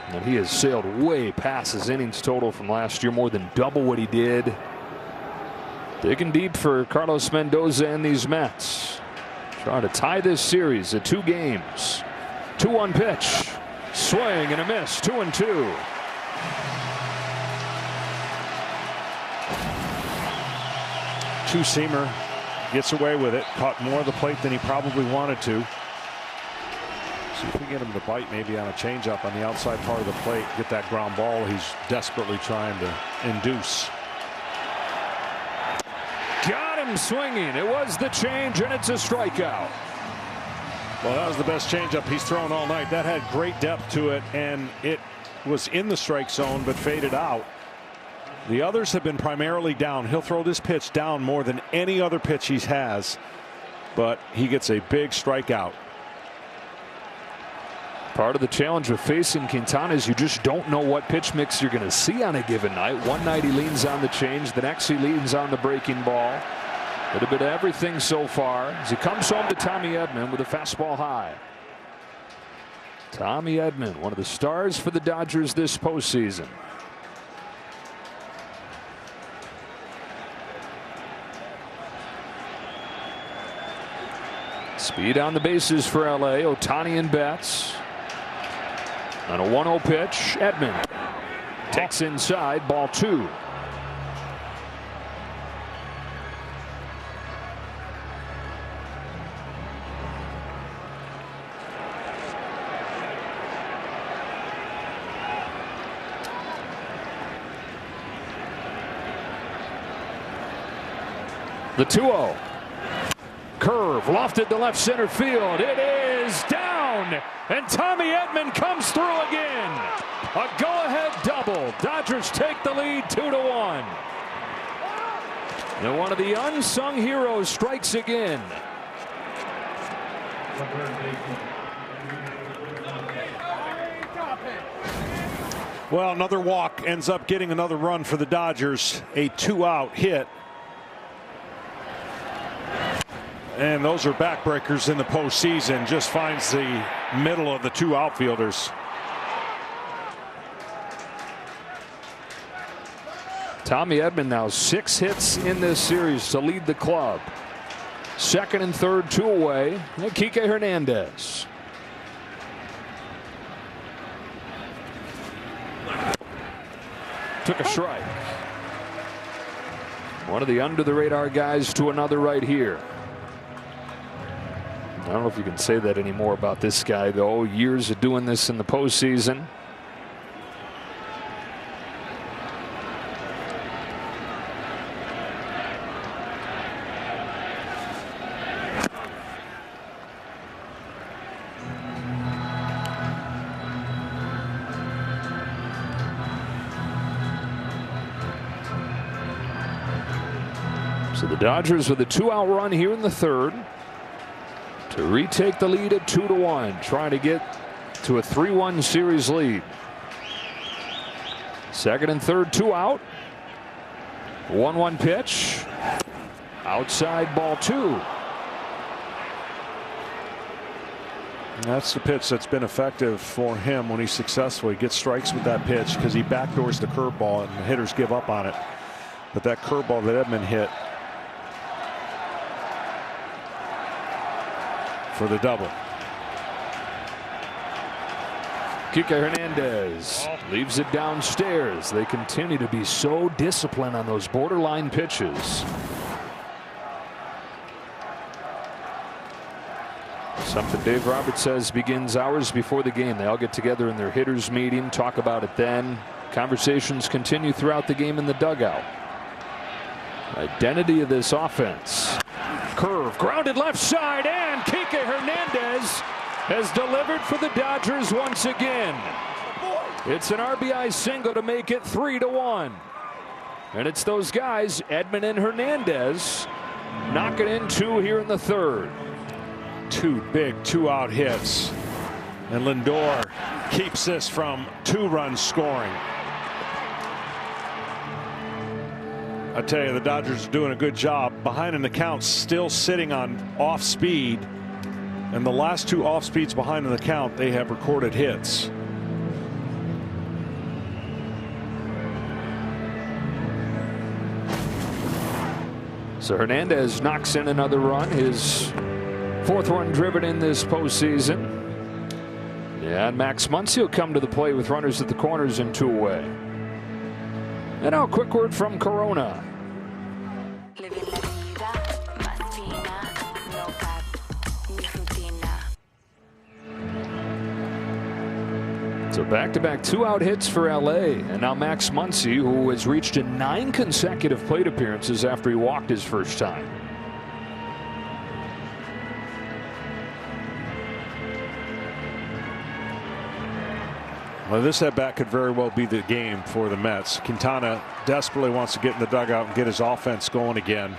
And he has sailed way past his innings total from last year, more than double what he did. Digging deep for Carlos Mendoza and these Mets. Trying to tie this series at 2 games. 2-1 pitch. Swing and a miss. 2-2. Two-seamer gets away with it. Caught more of the plate than he probably wanted to. See if we get him to bite maybe on a changeup on the outside part of the plate. Get that ground ball he's desperately trying to induce. Got him swinging. It was the change, and it's a strikeout. Well, that was the best changeup he's thrown all night. That had great depth to it, and it was in the strike zone but faded out. The others have been primarily down. He'll throw this pitch down more than any other pitch he has, but he gets a big strikeout. Part of the challenge with facing Quintana is you just don't know what pitch mix you're going to see on a given night. One night he leans on the change, the next he leans on the breaking ball. A little bit of everything so far as he comes home to Tommy Edman with a fastball high. Tommy Edman, one of the stars for the Dodgers this postseason. Speed on the bases for LA. Ohtani and Betts. On a 1-0 pitch, Edman takes inside, ball 2. The 2-0. Curve lofted to left center field. It is down, and Tommy Edman comes through again. A go-ahead double. Dodgers take the lead 2-1. And one of the unsung heroes strikes again. Well, another walk ends up getting another run for the Dodgers. A 2-out hit. And those are backbreakers in the postseason. Just finds the middle of the 2 outfielders. Tommy Edman now 6 hits in this series to lead the club. Second and third, 2 away. And Kike Hernandez. took a strike. One of the under-the-radar guys to another right here. I don't know if you can say that anymore about this guy, though. Years of doing this in the postseason. So the Dodgers with a 2-out run here in the third to retake the lead at 2-1, trying to get to a 3-1 series lead. Second and third, 2 out. 1-1 pitch. Outside, ball 2. And that's the pitch that's been effective for him when he's successful. He gets strikes with that pitch because he backdoors the curveball and the hitters give up on it. But that curveball that Edman hit for the double. Kike Hernandez leaves it downstairs. They continue to be so disciplined on those borderline pitches. Something Dave Roberts says begins hours before the game. They all get together in their hitters meeting, talk about it then. Conversations continue throughout the game in the dugout. Identity of this offense. Curve grounded left side, and Kike Hernandez has delivered for the Dodgers once again. It's an RBI single to make it 3-1. And it's those guys, Edman and Hernandez, knocking in 2 here in the third. 2 big 2-out hits. And Lindor keeps this from 2-run scoring. I tell you, the Dodgers are doing a good job. Behind in the count, still sitting on off speed. And the last 2 off speeds behind in the count, they have recorded hits. So Hernandez knocks in another run, his 4th run driven in this postseason. Yeah, and Max Muncy will come to the plate with runners at the corners and 2 away. And now a quick word from Corona. So back-to-back 2-out hits for LA, and now Max Muncy, who has reached in 9 consecutive plate appearances after he walked his first time. Well, this at-bat could very well be the game for the Mets. Quintana desperately wants to get in the dugout and get his offense going again.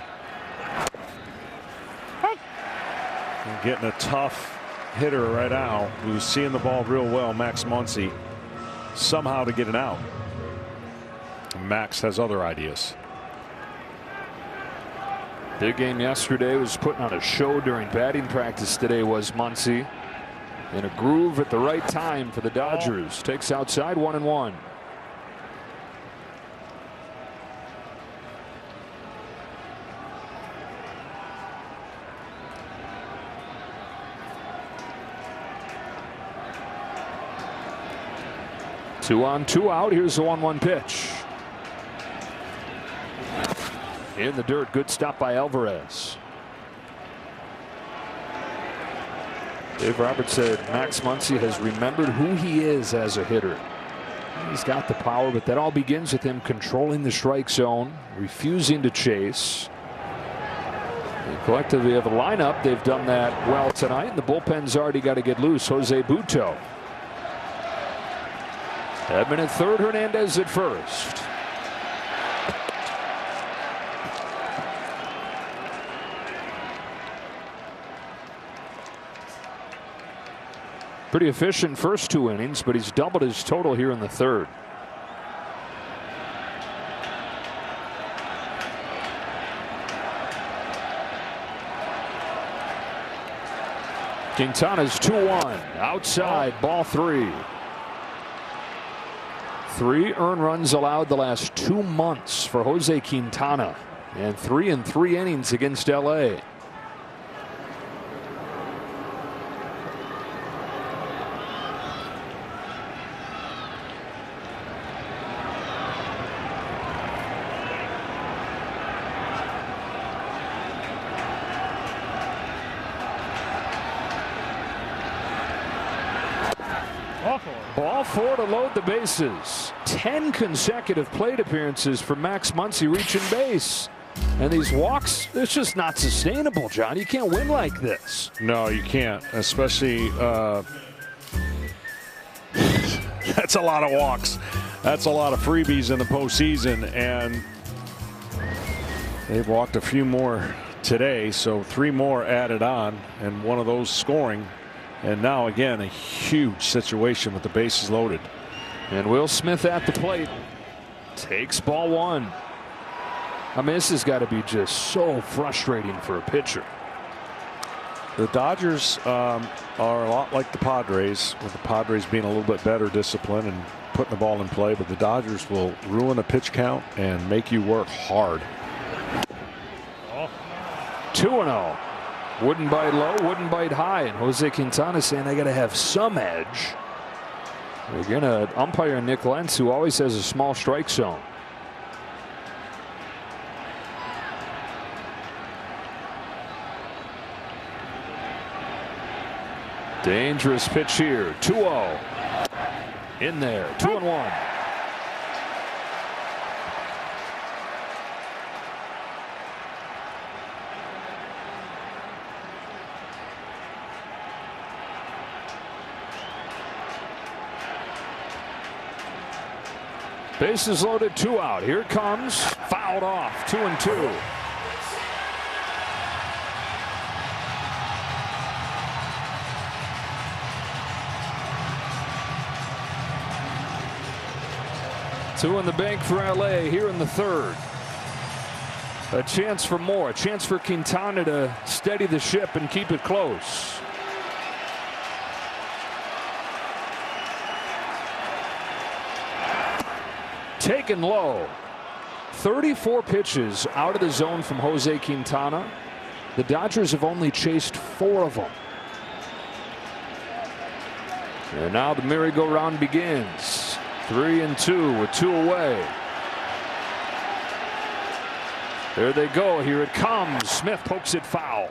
And getting a tough hitter right now who's seeing the ball real well, Max Muncy, somehow to get it out. Max has other ideas. Big game yesterday, was putting on a show during batting practice today, was Muncy. In a groove at the right time for the Dodgers. Takes outside, 1-1. Two on, 2 out. Here's the 1-1 pitch. In the dirt. Good stop by Alvarez. Dave Roberts said Max Muncy has remembered who he is as a hitter. He's got the power, but that all begins with him controlling the strike zone, refusing to chase. They collectively have a lineup. They've done that well tonight, and the bullpen's already got to get loose. Jose Butto. Edman at third, Hernandez at first. Pretty efficient first 2 innings, but he's doubled his total here in the third. Quintana's 2-1 outside, ball 3. 3 earned runs allowed the last 2 months for Jose Quintana, and 3 in 3 innings against LA. Ball 4 to load the bases. 10 consecutive plate appearances for Max Muncy reaching base. And these walks, it's just not sustainable, John. You can't win like this. No, you can't, especially that's a lot of walks. That's a lot of freebies in the postseason, and they've walked a few more today, so 3 more added on, and one of those scoring. And now again, a huge situation with the bases loaded. And Will Smith at the plate takes ball 1. I mean, this has got to be just so frustrating for a pitcher. The Dodgers are a lot like the Padres, with the Padres being a little bit better disciplined and putting the ball in play, but the Dodgers will ruin a pitch count and make you work hard. 2-0. Wouldn't bite low, wouldn't bite high, and Jose Quintana saying they got to have some edge. They're going to umpire Nick Lentz, who always has a small strike zone. Dangerous pitch here. 2-0. In there. 2-1. Bases loaded, 2 out. Here it comes. Fouled off. 2-2. Two in the bank for LA here in the 3rd. A chance for more. A chance for Quintana to steady the ship and keep it close. Taken low. 34 pitches out of the zone from Jose Quintana. The Dodgers have only chased 4 of them. And now the merry-go-round begins. 3-2 with 2 away. There they go. Here it comes. Smith pokes it foul.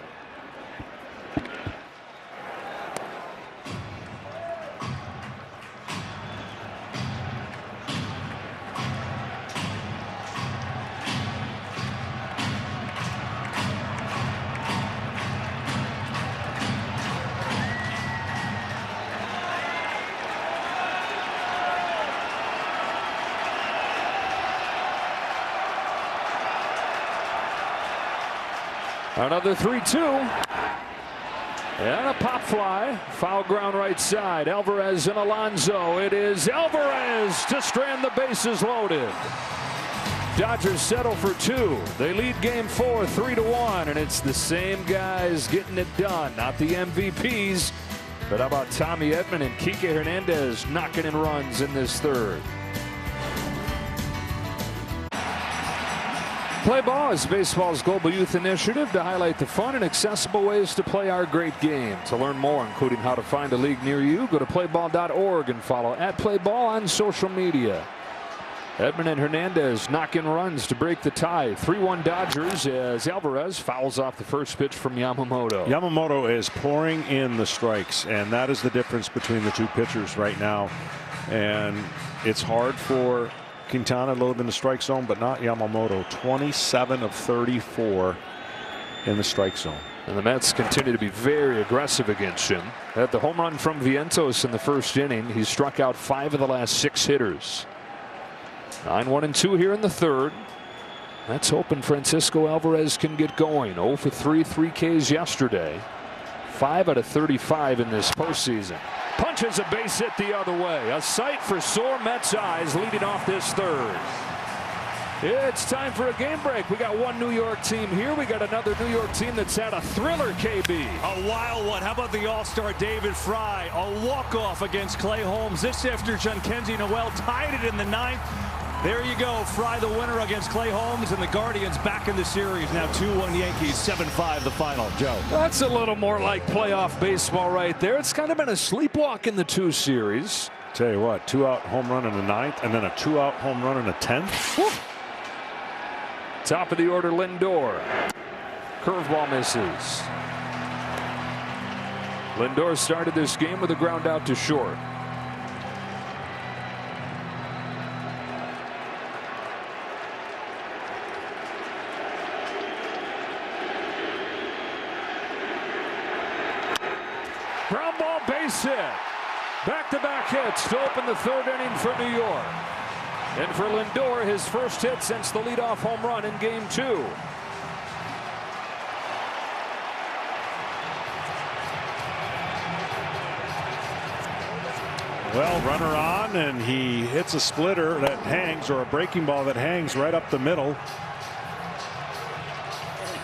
Another 3-2. And a pop fly. Foul ground right side. Alvarez and Alonso. It is Alvarez to strand the bases loaded. Dodgers settle for 2. They lead game 4 3-1. And it's the same guys getting it done. Not the MVPs. But how about Tommy Edman and Kike Hernandez knocking in runs in this 3rd? Play Ball is baseball's global youth initiative to highlight the fun and accessible ways to play our great game. To learn more, including how to find a league near you, go to playball.org and follow @playball on social media. Edman and Hernandez knock in runs to break the tie. 3-1 Dodgers as Alvarez fouls off the first pitch from Yamamoto. Yamamoto is pouring in the strikes, and that is the difference between the 2 pitchers right now. And it's hard for Quintana loaded in the strike zone, but not Yamamoto. 27 of 34 in the strike zone. And the Mets continue to be very aggressive against him. Had the home run from Vientos in the 1st inning. He's struck out 5 of the last 6 hitters. 9-1-2 here in the 3rd. Let's hoping Francisco Alvarez can get going. 0 for 3, 3 Ks yesterday. 5 out of 35 in this postseason. Punches a base hit the other way. A sight for sore Mets eyes leading off this 3rd. It's time for a game break. We got one New York team here. We got another New York team that's had a thriller, KB. A wild one. How about the All-Star David Fry? A walk-off against Clay Holmes. This after Jhonkensy Noel tied it in the 9th. There you go. Fry the winner against Clay Holmes, and the Guardians back in the series. Now 2-1 Yankees, 7-5 the final. Joe. That's a little more like playoff baseball right there. It's kind of been a sleepwalk in the 2 series. Tell you what, 2-out home run in the 9th, and then a 2-out home run in the 10th. Woo. Top of the order, Lindor. Curveball misses. Lindor started this game with a ground out to short. Ground ball, base hit. Back-to-back hits to open the third inning for New York. And for Lindor, his first hit since the leadoff home run in Game 2. Well, runner on, and he hits a splitter that hangs, or a breaking ball that hangs right up the middle.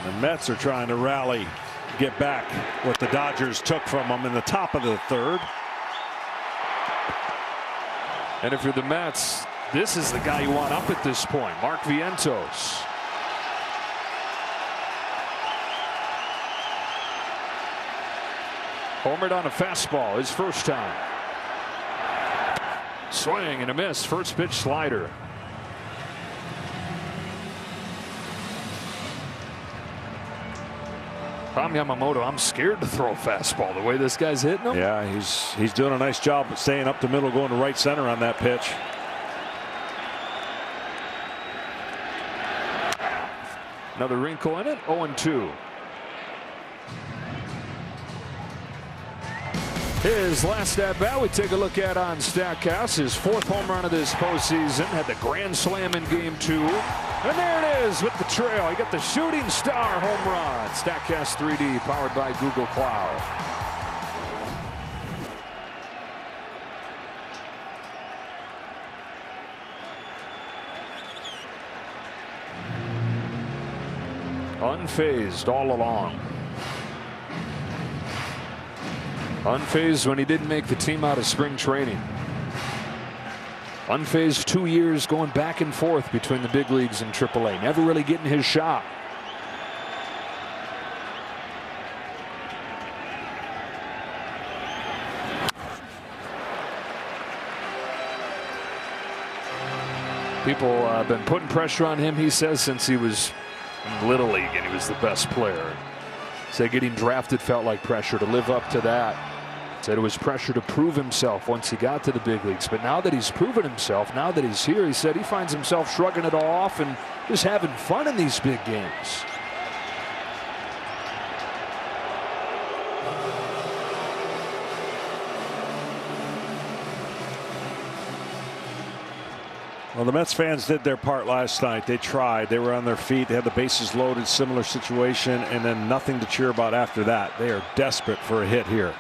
The Mets are trying to rally, get back what the Dodgers took from them in the top of the third. And if you're the Mets, this is the guy you want up at this point, Mark Vientos. Homered on a fastball, his first time. Swing and a miss, first pitch slider. Tom Yamamoto, I'm scared to throw a fastball the way this guy's hitting him. Yeah, he's doing a nice job of staying up the middle, going to right center on that pitch. Another wrinkle in it, 0-2. His last at bat we take a look at on StatCast. His fourth home run of this postseason. Had the grand slam in Game 2. And there it is with the trail. He got the shooting star home run. StatCast 3D powered by Google Cloud. Unfazed all along. Unfazed when he didn't make the team out of spring training. Unfazed 2 years going back and forth between the big leagues and AAA. Never really getting his shot. People have been putting pressure on him, he says, since he was in Little League and he was the best player. Said getting drafted felt like pressure to live up to that. Said it was pressure to prove himself once he got to the big leagues. But now that he's proven himself, now that he's here, he said he finds himself shrugging it all off and just having fun in these big games. Well, the Mets fans did their part last night. They tried. They were on their feet. They had the bases loaded, similar situation, and then nothing to cheer about after that. They are desperate for a hit here.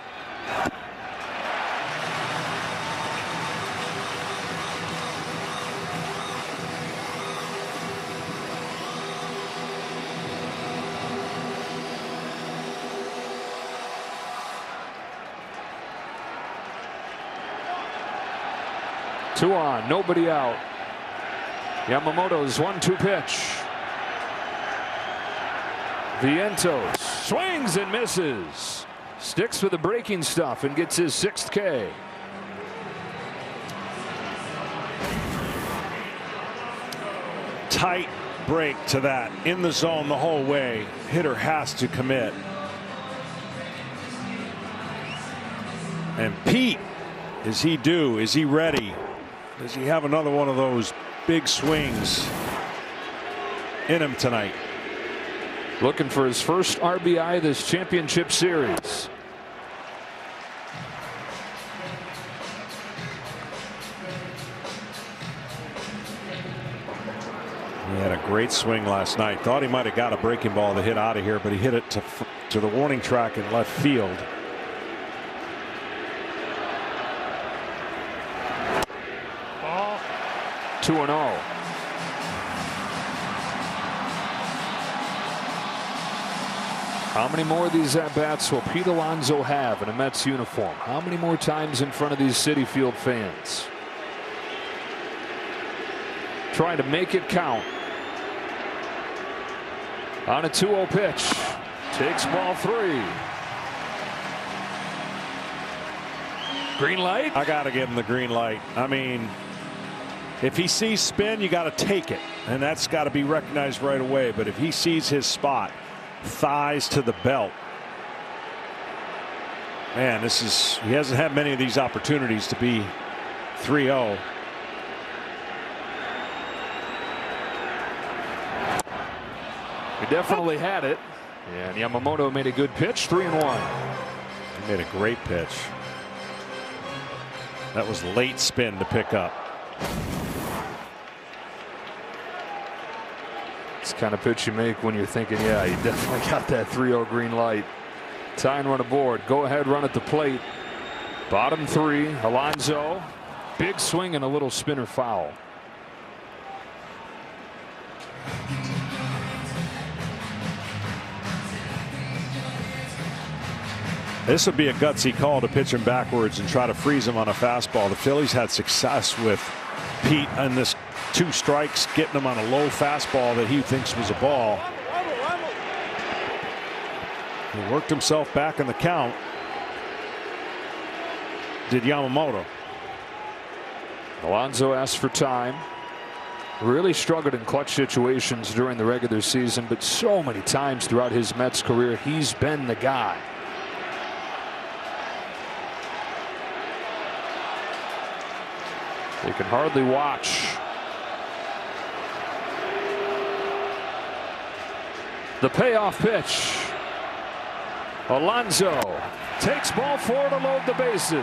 Two on, nobody out. Yamamoto's 1-2 pitch. Vientos swings and misses. Sticks with the breaking stuff and gets his 6th K. Tight break to that. In the zone the whole way. Hitter has to commit. And Pete, is he due? Is he ready? Does he have another one of those big swings in him tonight? Looking for his first RBI this championship series. He had a great swing last night. Thought he might have got a breaking ball to hit out of here, but he hit it to the warning track in left field. Ball. 2-0. How many more of these at-bats will Pete Alonso have in a Mets uniform? How many more times in front of these Citi Field fans? Trying to make it count. On a 2-0 pitch. Takes ball 3. Green light? I got to give him the green light. I mean, if he sees spin, you got to take it. And that's got to be recognized right away. But if he sees his spot, thighs to the belt. Man, he hasn't had many of these opportunities to be 3-0. He definitely had it. And Yamamoto made a good pitch, 3-1. He made a great pitch. That was late spin to pick up. It's the kind of pitch you make when you're thinking, yeah, you definitely got that 3-0 green light. Tie and run aboard. Go ahead, run at the plate. Bottom 3, Alonso. Big swing and a little spinner foul. This would be a gutsy call to pitch him backwards and try to freeze him on a fastball. The Phillies had success with Pete on this 2 strikes, getting him on a low fastball that he thinks was a ball. He worked himself back in the count. Did Yamamoto. Alonso asked for time. Really struggled in clutch situations during the regular season, but so many times throughout his Mets career, he's been the guy. You can hardly watch. The payoff pitch. Alonso takes ball 4 to load the bases.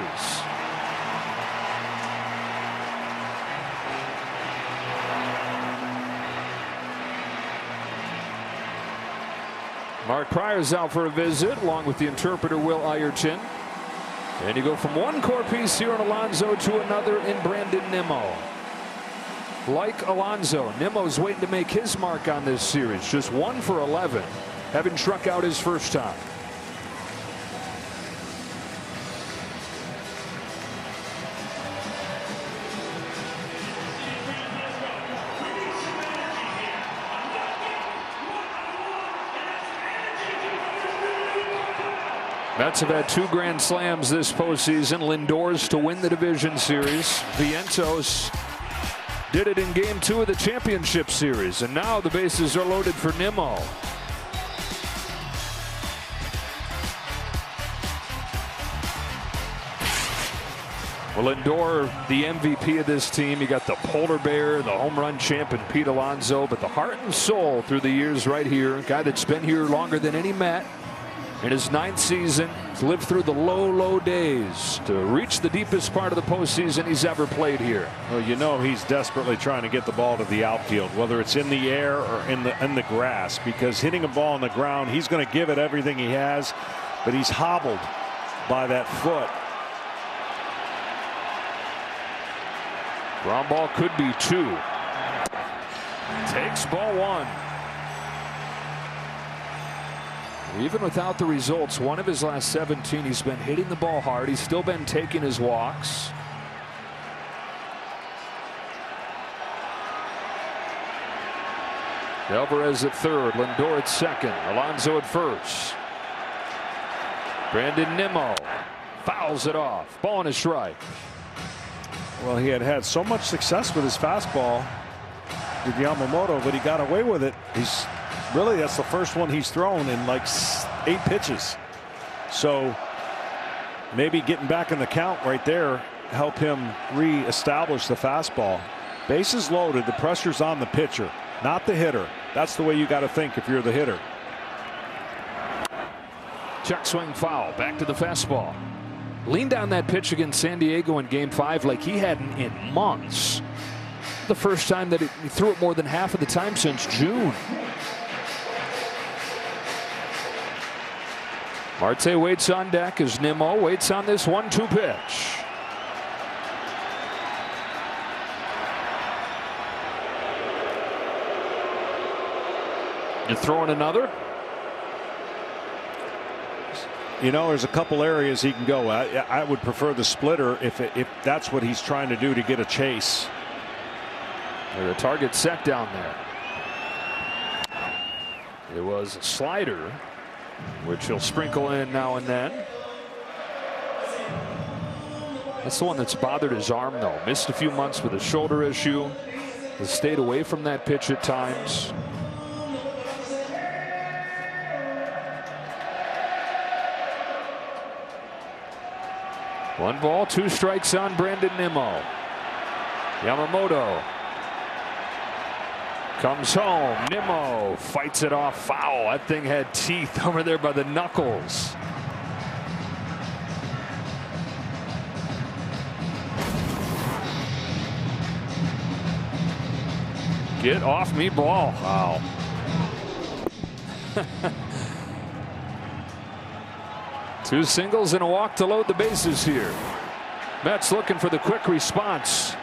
Mark Pryor's out for a visit along with the interpreter Will Ireton. And you go from one core piece here in Alonso to another in Brandon Nimmo. Like Alonso, Nimmo's waiting to make his mark on this series. Just 1 for 11, having struck out his first time. Mets have had 2 grand slams this postseason. Lindor's to win the division series. Vientos did it in game 2 of the championship series. And now the bases are loaded for Nimmo. Well, Lindor, the MVP of this team. You got the polar bear, the home run champ, and Pete Alonso. But the heart and soul through the years right here. A guy that's been here longer than any Met. In his 9th season, he's lived through the low days to reach the deepest part of the postseason he's ever played here. Well, you know he's desperately trying to get the ball to the outfield, whether it's in the air or in the grass, because hitting a ball on the ground, he's going to give it everything he has, but he's hobbled by that foot. Ground ball could be 2. Takes ball 1. Even without the results, 1 of his last 17, he's been hitting the ball hard. He's still been taking his walks. Alvarez at third, Lindor at second, Alonso at first. Brandon Nimmo fouls it off. Ball and a strike. Well, he had so much success with his fastball with Yamamoto, but he got away with it. Really, that's the first one he's thrown in like 8 pitches. So maybe getting back in the count right there help him re-establish the fastball. Bases loaded, the pressure's on the pitcher, not the hitter. That's the way you got to think if you're the hitter. Check swing foul. Back to the fastball. Leaned down that pitch against San Diego in game 5 like he hadn't in months. The first time that he threw it more than half of the time since June. Marte waits on deck as Nimmo waits on this 1-2 pitch. You're throwing another? You know, there's a couple areas he can go. I would prefer the splitter if that's what he's trying to do to get a chase. The target set down there. It was a slider, which he'll sprinkle in now and then. That's the one that's bothered his arm, though. Missed a few months with a shoulder issue. Has stayed away from that pitch at times. One ball, 2 strikes on Brandon Nimmo. Yamamoto comes home. Nimmo fights it off foul. That thing had teeth over there by the knuckles. Get off me ball. Wow. Two singles and a walk to load the bases here. Mets looking for the quick response.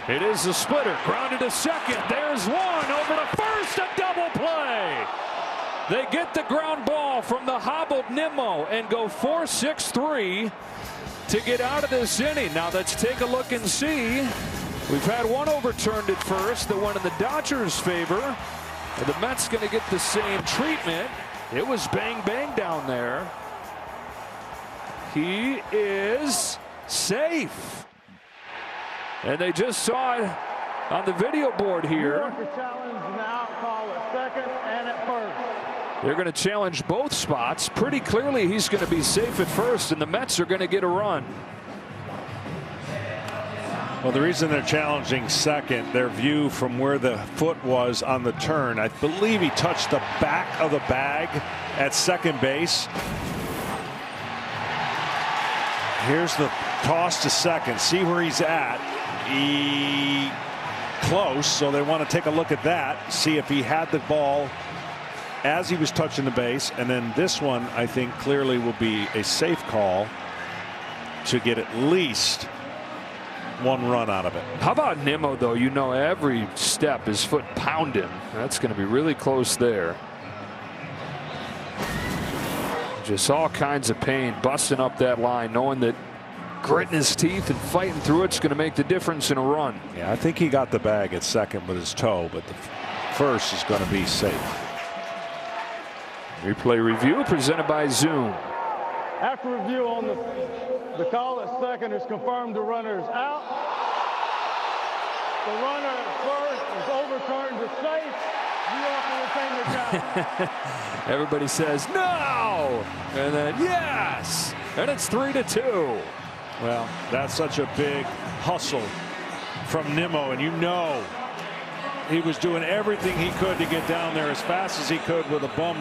It is a splitter, grounded to second. There's one over to first, a double play. They get the ground ball from the hobbled Nimmo and go 4-6-3 to get out of this inning. Now let's take a look and see. We've had one overturned at first that went in the Dodgers' favor. And the Mets going to get the same treatment. It was bang bang down there. He is safe. And they just saw it on the video board here. They're going to challenge both spots. Pretty clearly he's going to be safe at first, and the Mets are going to get a run. Well, the reason they're challenging second, their view from where the foot was on the turn, I believe he touched the back of the bag at second base. Here's the toss to second. See where he's at. Close, so they want to take a look at that, see if he had the ball as he was touching the base. And then this one, I think, clearly will be a safe call to get at least one run out of it. How about Nimmo, though? You know, every step his foot pounding. That's going to be really close there. Just all kinds of pain, busting up that line, knowing that gritting his teeth and fighting through it's going to make the difference in a run. Yeah, I think he got the bag at second with his toe, but the first is going to be safe. Replay review presented by Zoom. After review on the call at second is confirmed the runner is out. The runner at first is overturned to safe. You have to retain your count. Everybody says no, and then yes, and it's 3-2. Well, that's such a big hustle from Nimmo, and you know he was doing everything he could to get down there as fast as he could with a bum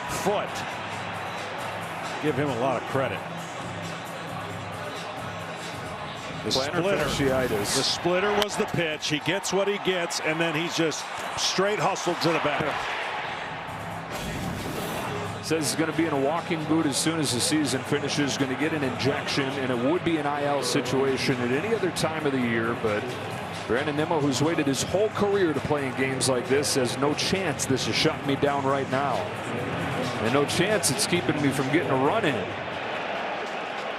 foot. Give him a lot of credit. The splitter was the pitch. He gets what he gets, and then he's just straight hustled to the back. Says he's going to be in a walking boot as soon as the season finishes. Going to get an injection, and it would be an IL situation at any other time of the year. But Brandon Nimmo, who's waited his whole career to play in games like this, says no chance this is shutting me down right now. And no chance it's keeping me from getting a run in.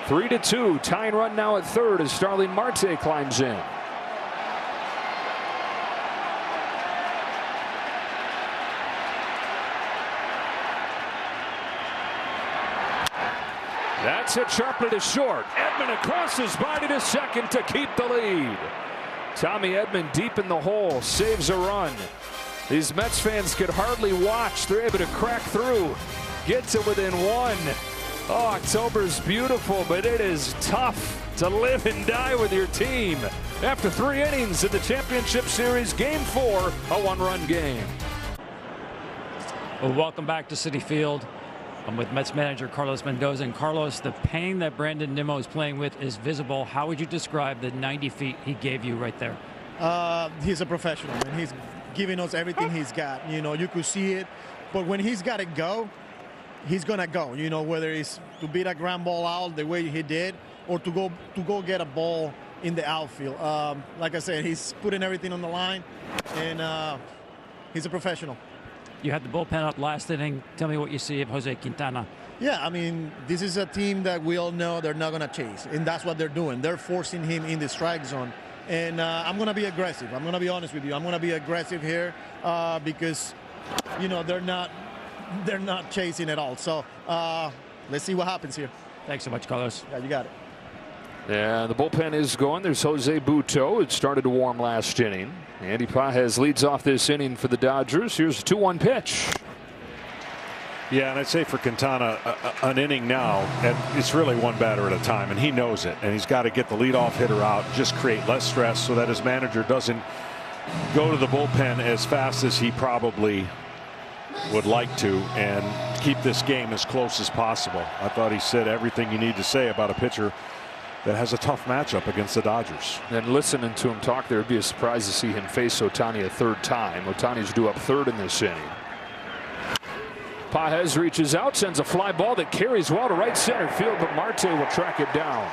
3-2, tying run now at third as Starling Marte climbs in. That's hit sharply to short. Edman across his body to second to keep the lead. Tommy Edman deep in the hole, saves a run. These Mets fans could hardly watch. They're able to crack through, get to within one. Oh, October's beautiful, but it is tough to live and die with your team. After 3 innings in the championship series, game 4, a one-run game. Well, welcome back to Citi Field. I'm with Mets manager Carlos Mendoza. And Carlos, the pain that Brandon Nimmo is playing with is visible. How would you describe the 90 feet he gave you right there? He's a professional, and he's giving us everything he's got. You know, you could see it, but when he's got to go, he's gonna go. You know, whether it's to beat a ground ball out the way he did, or to go get a ball in the outfield. Like I said, he's putting everything on the line, and he's a professional. You had the bullpen up last inning. Tell me what you see of Jose Quintana. Yeah, I mean, this is a team that we all know they're not going to chase, and that's what they're doing. They're forcing him in the strike zone, and I'm going to be aggressive. I'm going to be honest with you. I'm going to be aggressive here because, you know, they're not chasing at all. So let's see what happens here. Thanks so much, Carlos. Yeah, you got it. Yeah, the bullpen is going. There's Jose Butto. It started to warm last inning. Andy Pages leads off this inning for the Dodgers. Here's a 2-1 pitch. Yeah, and I'd say for Quintana, an inning now, and it's really one batter at a time, and he knows it. And he's got to get the leadoff hitter out, just create less stress so that his manager doesn't go to the bullpen as fast as he probably would like to, and keep this game as close as possible. I thought he said everything you need to say about a pitcher that has a tough matchup against the Dodgers. And listening to him talk there, it'd be a surprise to see him face Ohtani a third time. Ohtani's due up third in this inning. Pages reaches out, sends a fly ball that carries well to right center field, but Marte will track it down.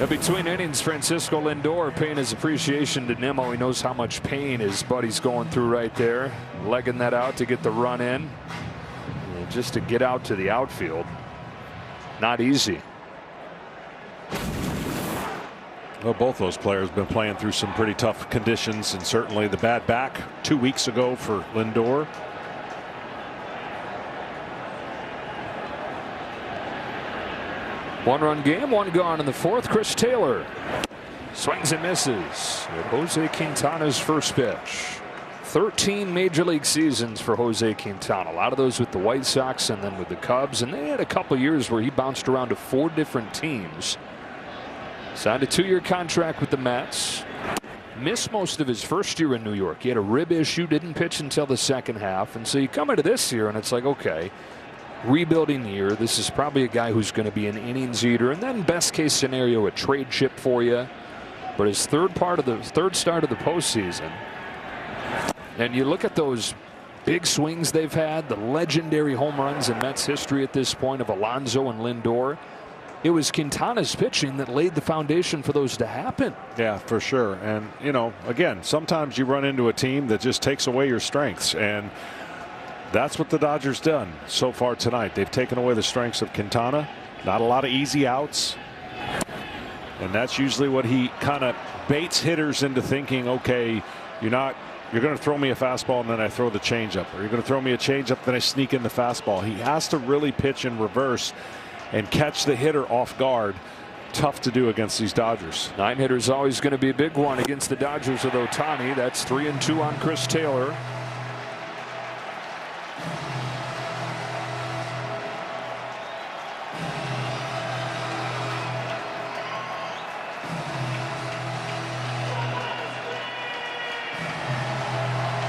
And between innings, Francisco Lindor paying his appreciation to Nimmo. He knows how much pain his buddy's going through right there, legging that out to get the run in, and just to get out to the outfield. Not easy. Well, both those players have been playing through some pretty tough conditions, and certainly the bad back 2 weeks ago for Lindor. One-run game, one gone in the fourth. Chris Taylor swings and misses at Jose Quintana's first pitch. 13 major league seasons for Jose Quintana. A lot of those with the White Sox and then with the Cubs, and they had a couple years where he bounced around to 4 different teams. Signed a 2-year contract with the Mets. Missed most of his first year in New York. He had a rib issue, didn't pitch until the second half, and so you come into this year and it's like, okay, rebuilding year. This is probably a guy who's going to be an innings eater, and then best case scenario, a trade chip for you. But his third start of the postseason, and you look at those big swings they've had, the legendary home runs in Mets history at this point of Alonso and Lindor. It was Quintana's pitching that laid the foundation for those to happen. Yeah, for sure. And, you know, again, sometimes you run into a team that just takes away your strengths, and that's what the Dodgers done so far tonight. They've taken away the strengths of Quintana. Not a lot of easy outs. And that's usually what he kind of baits hitters into thinking, okay, you're going to throw me a fastball and then I throw the changeup, or you're going to throw me a changeup, then I sneak in the fastball. He has to really pitch in reverse and catch the hitter off guard. Tough to do against these Dodgers. 9-hitter is always going to be a big one against the Dodgers with Ohtani. That's 3-2 on Chris Taylor.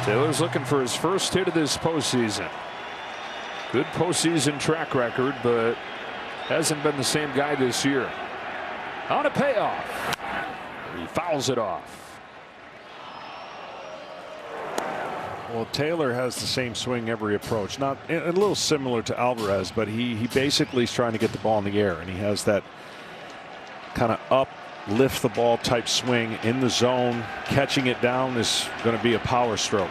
Taylor's looking for his first hit of this postseason. Good postseason track record, but hasn't been the same guy this year. On a payoff. He fouls it off. Well, Taylor has the same swing every approach. Not a little similar to Alvarez, but he basically is trying to get the ball in the air, and he has that kind of up, lift the ball type swing in the zone. Catching it down is going to be a power stroke.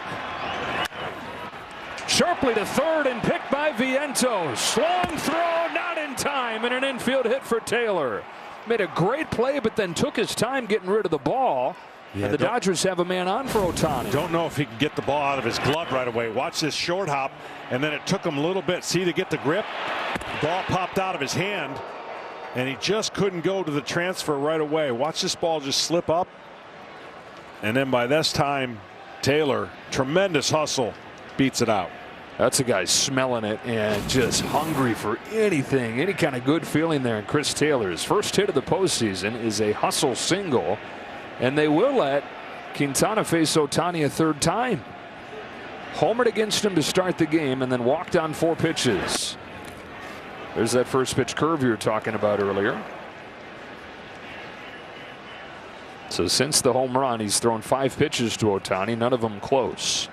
Sharply to third and picked by Vientos. Long throw, not in time, and an infield hit for Taylor. Made a great play, but then took his time getting rid of the ball. Yeah, and the Dodgers have a man on for Ohtani. Don't know if he can get the ball out of his glove right away. Watch this short hop, and then it took him a little bit. See, to get the grip, ball popped out of his hand, and he just couldn't go to the transfer right away. Watch this ball just slip up, and then by this time, Taylor, tremendous hustle, beats it out. That's a guy smelling it and just hungry for anything, any kind of good feeling there. And Chris Taylor's first hit of the postseason is a hustle single, and they will let Quintana face Ohtani a third time. Homered against him to start the game and then walked on 4 pitches. There's that first pitch curve you were talking about earlier. So since the home run, he's thrown 5 pitches to Ohtani, none of them close.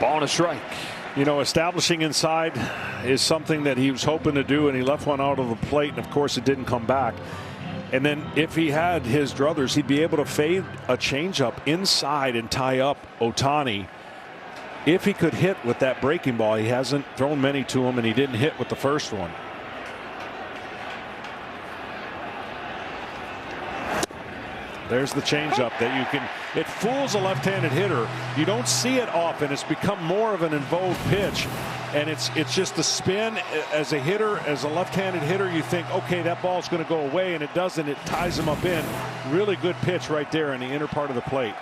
Ball and a strike. You know, establishing inside is something that he was hoping to do, and he left one out of the plate, and of course it didn't come back. And then if he had his druthers, he'd be able to fade a changeup inside and tie up Ohtani. If he could hit with that breaking ball, he hasn't thrown many to him, and he didn't hit with the first one. There's the changeup that you can. It fools a left-handed hitter. You don't see it often. It's become more of an in vogue pitch, and it's just the spin. As a hitter, as a left-handed hitter, you think, okay, that ball's going to go away, and it doesn't. It ties him up in. Really good pitch right there in the inner part of the plate.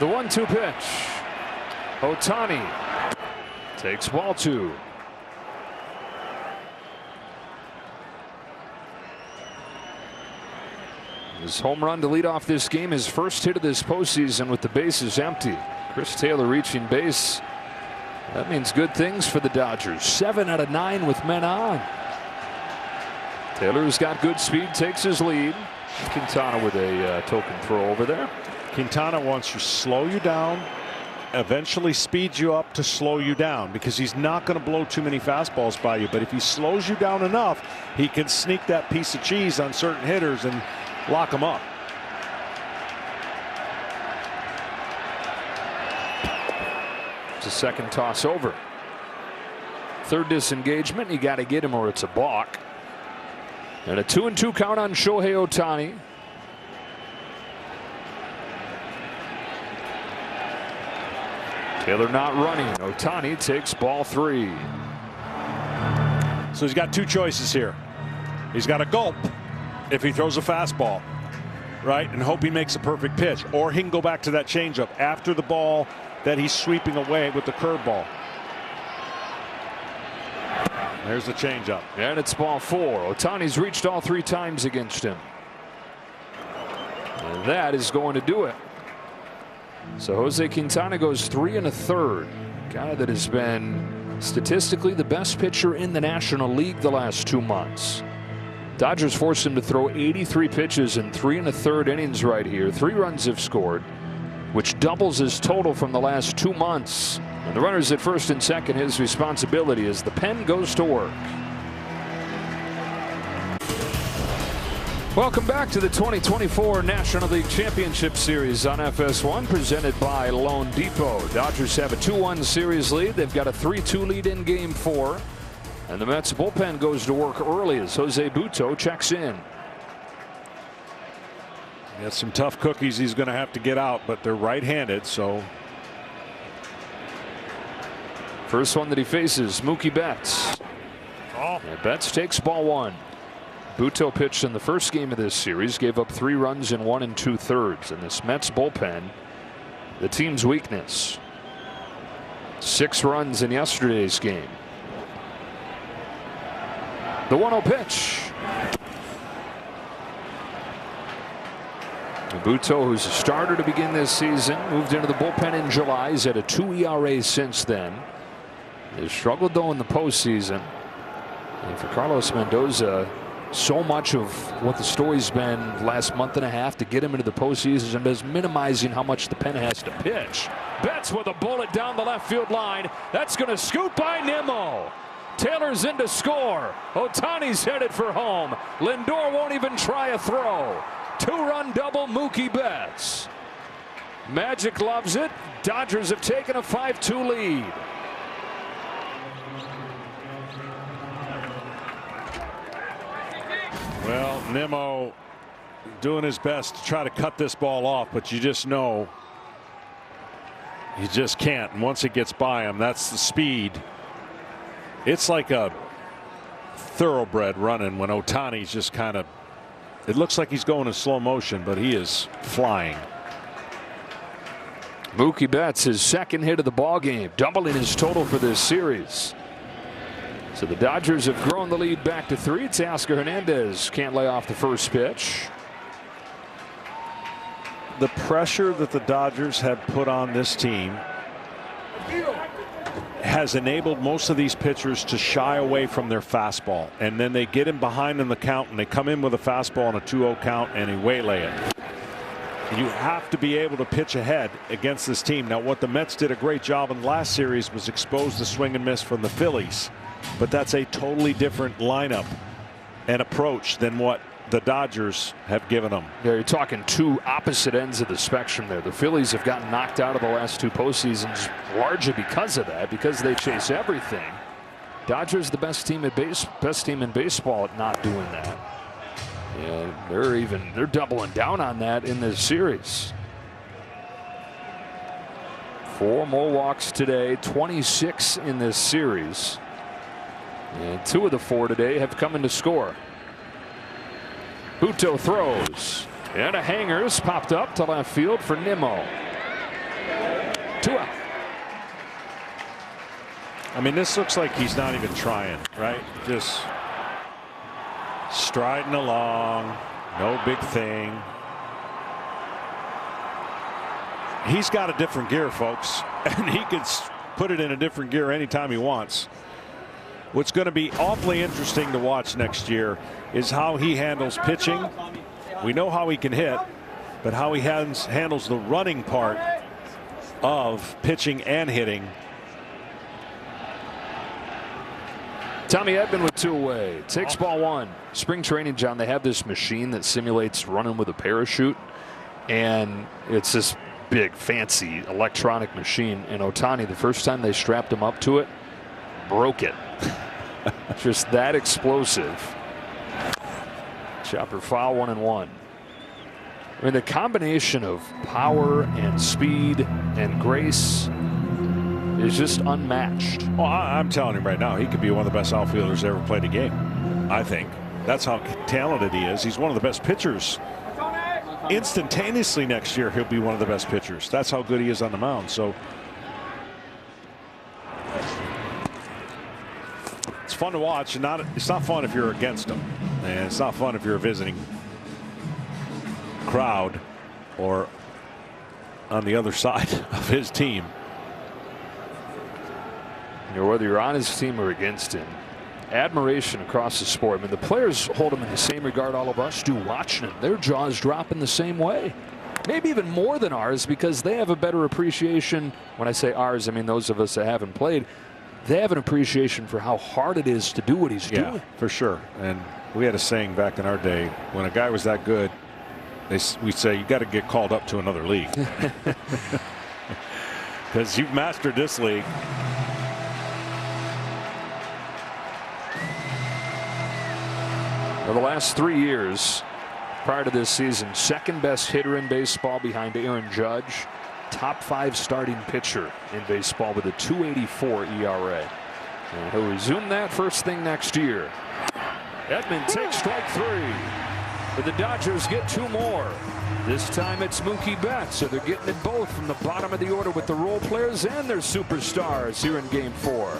The 1-2 pitch. Ohtani takes ball 2. His home run to lead off this game, his first hit of this postseason with the bases empty. Chris Taylor reaching base. That means good things for the Dodgers. 7 out of 9 with men on. Taylor's got good speed, takes his lead. Quintana with a token throw over there. Quintana wants to slow you down, eventually speed you up to slow you down, because he's not going to blow too many fastballs by you. But if he slows you down enough, he can sneak that piece of cheese on certain hitters and lock them up. It's a second toss over. Third disengagement. You got to get him or it's a balk. And a 2-2 count on Shohei Ohtani. Taylor not running. Ohtani takes ball 3. So he's got two choices here. He's got a gulp if he throws a fastball, right, and hope he makes a perfect pitch, or he can go back to that changeup after the ball that he's sweeping away with the curveball. There's the changeup. And it's ball 4. Ohtani's reached all 3 times against him. And that is going to do it. So Jose Quintana goes 3 1/3. Guy that has been statistically the best pitcher in the National League the last 2 months. Dodgers forced him to throw 83 pitches in 3 1/3 innings right here. 3 runs have scored, which doubles his total from the last 2 months. And the runners at first and second, his responsibility as the pen goes to work. Welcome back to the 2024 National League Championship Series on FS1, presented by Loan Depot. Dodgers have a 2-1 series lead. They've got a 3-2 lead in Game 4. And the Mets bullpen goes to work early as Jose Butto checks in. He has some tough cookies he's going to have to get out, but they're right-handed, so. First one that he faces, Mookie Betts. And Betts takes ball 1. Butto pitched in the first game of this series, gave up 3 runs in 1 2/3. And this Mets bullpen, the team's weakness. 6 runs in yesterday's game. The 1-0 pitch. Butto, who's a starter to begin this season, moved into the bullpen in July. He's had a 2 ERA since then. He's struggled though in the postseason. And for Carlos Mendoza, so much of what the story's been last month and a half to get him into the postseason is minimizing how much the pen has to pitch. Betts with a bullet down the left field line. That's going to scoop by Nimmo. Taylor's in to score. Ohtani's headed for home. Lindor won't even try a throw. 2-run double, Mookie Betts. Magic loves it. Dodgers have taken a 5-2 lead. Well, Nimmo doing his best to try to cut this ball off, but you just know you just can't. And once it gets by him, that's the speed. It's like a thoroughbred running when Ohtani's just kind of, it looks like he's going in slow motion, but he is flying. Mookie Betts, his second hit of the ball game, doubling his total for this series. So the Dodgers have grown the lead back to 3. Teoscar Hernandez can't lay off the first pitch. The pressure that the Dodgers have put on this team has enabled most of these pitchers to shy away from their fastball, and then they get him behind in the count and they come in with a fastball on a 2-0 count and he waylay it. You have to be able to pitch ahead against this team. Now, what the Mets did a great job in the last series was expose the swing and miss from the Phillies. But that's a totally different lineup and approach than what the Dodgers have given them. Yeah, you're talking 2 opposite ends of the spectrum there. The Phillies have gotten knocked out of the last 2 postseasons largely because of that, because they chase everything. Dodgers the best team in baseball at not doing that. Yeah, they're doubling down on that in this series. 4 more walks today, 26 in this series. And 2 of the 4 today have come in to score. Butto throws. And a hanger's popped up to left field for Nimmo. 2 out. I mean, this looks like he's not even trying, right? Just striding along. No big thing. He's got a different gear, folks, and he can put it in a different gear anytime he wants. What's going to be awfully interesting to watch next year is how he handles pitching. We know how he can hit, but how he handles the running part of pitching and hitting. Tommy Edman with 2 away. Takes ball 1. Spring training, John, they have this machine that simulates running with a parachute, and it's this big, fancy electronic machine. And Ohtani, the first time they strapped him up to it, broke it. Just that explosive. Chopper foul, 1-1. I mean, the combination of power and speed and grace is just unmatched. Well, I'm telling you right now, he could be one of the best outfielders that ever played a game. I think that's how talented he is. He's one of the best pitchers. Instantaneously next year, he'll be one of the best pitchers. That's how good he is on the mound. So it's fun to watch, and it's not fun if you're against him, and it's not fun if you're a visiting crowd or on the other side of his team. You know, whether you're on his team or against him, admiration across the sport. I mean, the players hold him in the same regard all of us do watching him. Their jaws drop in the same way. Maybe even more than ours, because they have a better appreciation. When I say ours, I mean those of us that haven't played. They have an appreciation for how hard it is to do what he's doing. For sure. And we had a saying back in our day, when a guy was that good, we'd say, you got to get called up to another league. Because you've mastered this league. For the last 3 years prior to this season, second best hitter in baseball behind Aaron Judge, top 5 starting pitcher in baseball with a 2.84 ERA. And he'll resume that first thing next year. Edman takes strike 3, but the Dodgers get 2 more. This time it's Mookie Betts, so they're getting it both from the bottom of the order with the role players and their superstars here in Game 4.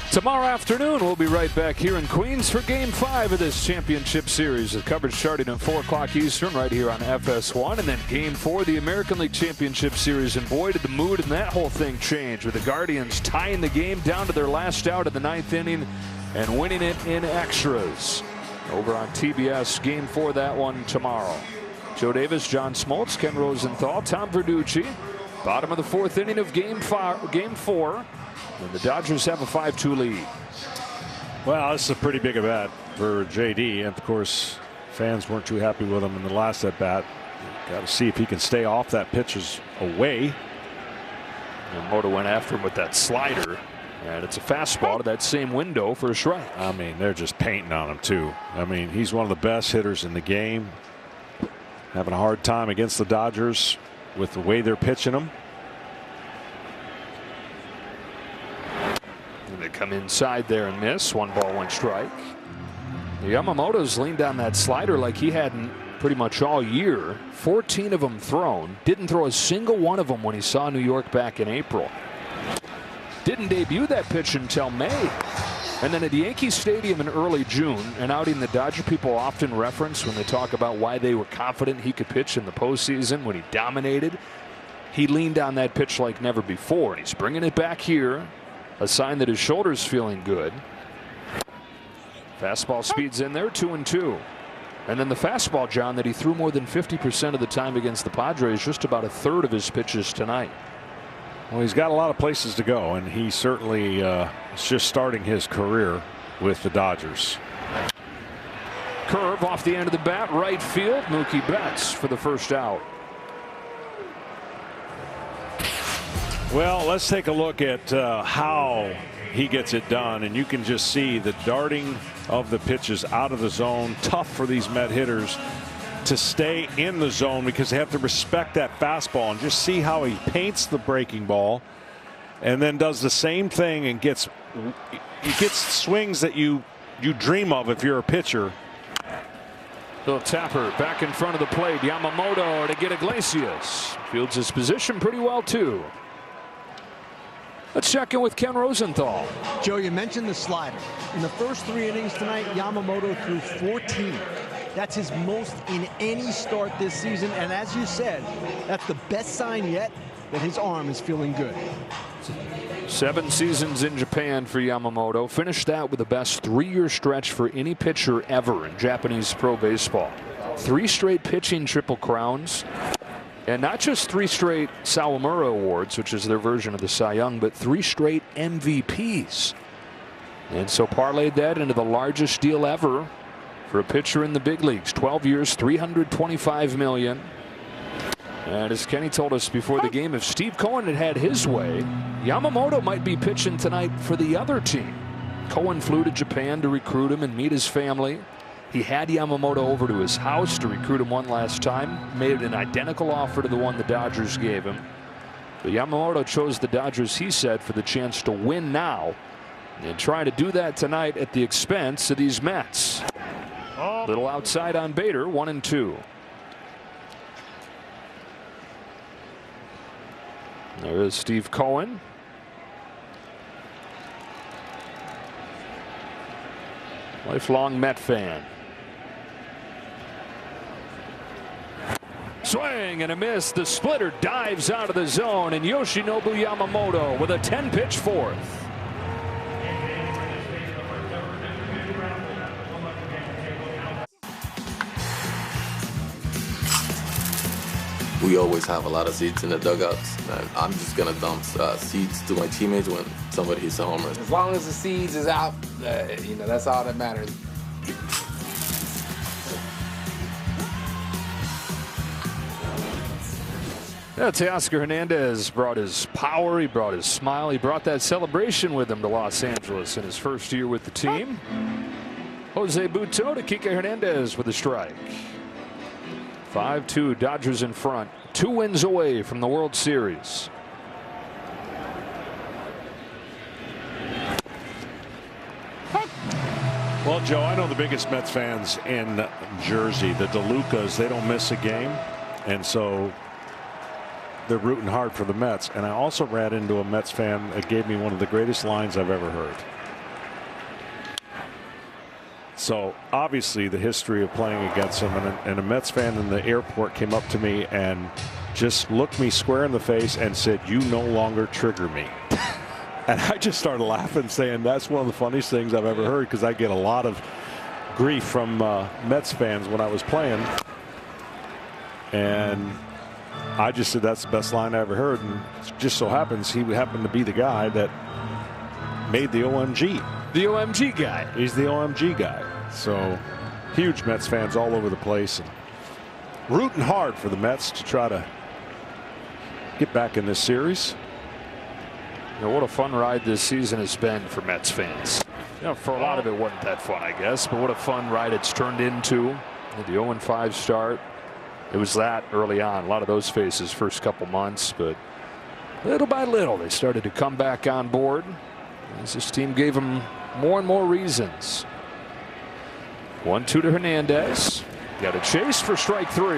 Tomorrow afternoon, we'll be right back here in Queens for Game 5 of this championship series. The coverage starting at 4 o'clock Eastern right here on FS1. And then Game 4, the American League Championship Series. And boy, did the mood in that whole thing change, with the Guardians tying the game down to their last out of the 9th inning and winning it in extras. Over on TBS, Game 4, that one tomorrow. Joe Davis, John Smoltz, Ken Rosenthal, Tom Verducci. Bottom of the 4th inning of Game 4. And the Dodgers have a 5-2 lead. Well, this is a pretty big at bat for JD. And of course, fans weren't too happy with him in the last at bat. Got to see if he can stay off that pitches away. And Moto went after him with that slider. And it's a fastball to that same window for a strike. I mean, they're just painting on him, too. I mean, he's one of the best hitters in the game. Having a hard time against the Dodgers with the way they're pitching him. They come inside there and miss. 1 ball, 1 strike. Yamamoto's leaned on that slider like he hadn't pretty much all year. 14 of them thrown. Didn't throw a single one of them when he saw New York back in April. Didn't debut that pitch until May. And then at Yankee Stadium in early June, an outing the Dodger people often reference when they talk about why they were confident he could pitch in the postseason when he dominated. He leaned on that pitch like never before, and he's bringing it back here. A sign that his shoulder's feeling good. Fastball speeds in there, 2-2. And then the fastball, John, that he threw more than 50% of the time against the Padres, just about a third of his pitches tonight. Well, he's got a lot of places to go, and he certainly is just starting his career with the Dodgers. Curve off the end of the bat, right field. Mookie Betts for the first out. Well, let's take a look at how he gets it done, and you can just see the darting of the pitches out of the zone. Tough for these Met hitters to stay in the zone because they have to respect that fastball, and just see how he paints the breaking ball and then does the same thing and gets swings that you dream of if you're a pitcher. Little tapper back in front of the plate. Yamamoto to get Iglesias. Fields his position pretty well too. Let's check in with Ken Rosenthal. Joe, you mentioned the slider. In the first 3 innings tonight, Yamamoto threw 14. That's his most in any start this season. And as you said, that's the best sign yet that his arm is feeling good. 7 seasons in Japan for Yamamoto. Finished that with the best 3-year stretch for any pitcher ever in Japanese pro baseball. 3 straight pitching triple crowns. And not just 3 straight Sawamura Awards, which is their version of the Cy Young, but 3 straight MVPs. And so parlayed that into the largest deal ever for a pitcher in the big leagues. 12 years, $325 million. And as Kenny told us before the game, if Steve Cohen had had his way, Yamamoto might be pitching tonight for the other team. Cohen flew to Japan to recruit him and meet his family. He had Yamamoto over to his house to recruit him one last time. Made an identical offer to the one the Dodgers gave him. But Yamamoto chose the Dodgers, he said, for the chance to win now. And trying to do that tonight at the expense of these Mets. Little outside on Bader, 1-2. There is Steve Cohen. Lifelong Met fan. Swing and a miss. The splitter dives out of the zone, and Yoshinobu Yamamoto with a 10-pitch fourth. We always have a lot of seeds in the dugouts, and I'm just gonna dump seeds to my teammates when somebody hits a home run. As long as the seeds is out, that's all that matters. Yeah, Teoscar Hernandez brought his power, he brought his smile, he brought that celebration with him to Los Angeles in his first year with the team. Jose Butto to Kike Hernandez with a strike. 5-2, Dodgers in front. 2 wins away from the World Series. Well, Joe, I know the biggest Mets fans in Jersey, the DeLucas, they don't miss a game. And so they're rooting hard for the Mets. And I also ran into a Mets fan that gave me one of the greatest lines I've ever heard. So obviously the history of playing against him, and a Mets fan in the airport came up to me and just looked me square in the face and said, "You no longer trigger me." And I just started laughing, saying that's one of the funniest things I've ever heard, because I get a lot of grief from Mets fans when I was playing. And I just said that's the best line I ever heard, and it just so happens he happened to be the guy that made the OMG. The OMG guy. He's the OMG guy. So huge Mets fans all over the place, and rooting hard for the Mets to try to get back in this series. You know, what a fun ride this season has been for Mets fans. You know, for a lot of it wasn't that fun, I guess, but what a fun ride it's turned into. The 0-5 start. It was that early on. A lot of those faces first couple months, but little by little they started to come back on board as this team gave them more and more reasons. 1-2 to Hernandez. Got a chase for strike 3.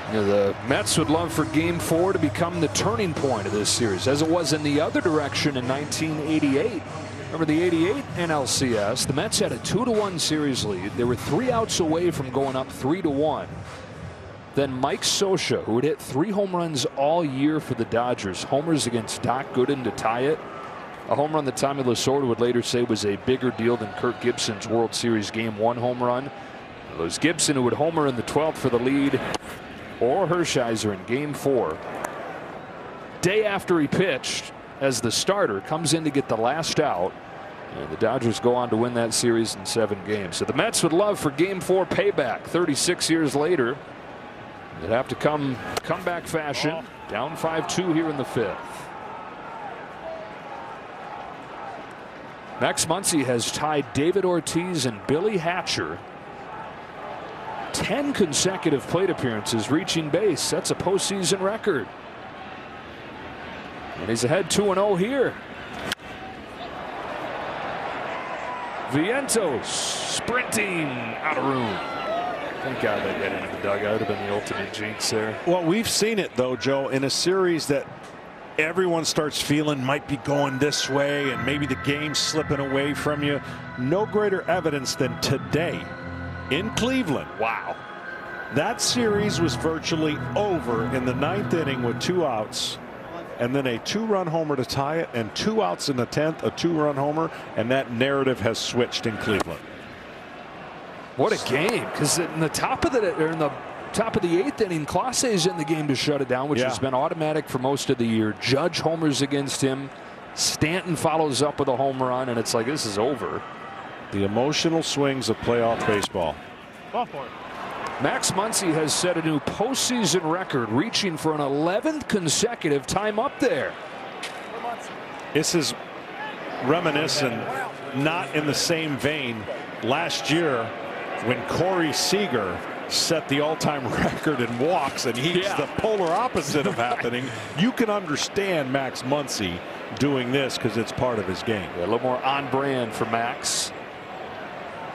You know, the Mets would love for Game 4 to become the turning point of this series, as it was in the other direction in 1988. Remember the '88 NLCS? The Mets had a 2-1 series lead. They were 3 outs away from going up 3-1. Then Mike Scioscia, who had hit 3 home runs all year for the Dodgers, homers against Doc Gooden to tie it. A home run that Tommy Lasorda would later say was a bigger deal than Kirk Gibson's World Series Game 1 home run. It was Gibson who would homer in the 12th for the lead, or Hershiser in Game 4. Day after he pitched as the starter, comes in to get the last out, and the Dodgers go on to win that series in 7 games. So the Mets would love for Game 4 payback 36 years later. They'd have to come back fashion. Down 5-2 here in the 5th. Max Muncy has tied David Ortiz and Billy Hatcher. 10 consecutive plate appearances reaching base. That's a postseason record. And he's ahead 2-0 here. Vientos sprinting out of room. Thank God they got into the dugout. Would have been the ultimate jinx there. Well, we've seen it, though, Joe, in a series that everyone starts feeling might be going this way and maybe the game's slipping away from you. No greater evidence than today in Cleveland. Wow. That series was virtually over in the 9th inning with 2 outs, and then a 2-run homer to tie it, and 2 outs in the 10th, a 2-run homer, and that narrative has switched in Cleveland. What a game! Because in the top of the 8th inning, Clase's in the game to shut it down, which has been automatic for most of the year. Judge homers against him. Stanton follows up with a home run, and it's like this is over. The emotional swings of playoff baseball. Go for it. Max Muncy has set a new postseason record, reaching for an 11th consecutive time up there. This is reminiscent, not in the same vein, last year when Corey Seager set the all-time record in walks, and he's the polar opposite of happening. You can understand Max Muncy doing this because it's part of his game. A little more on brand for Max.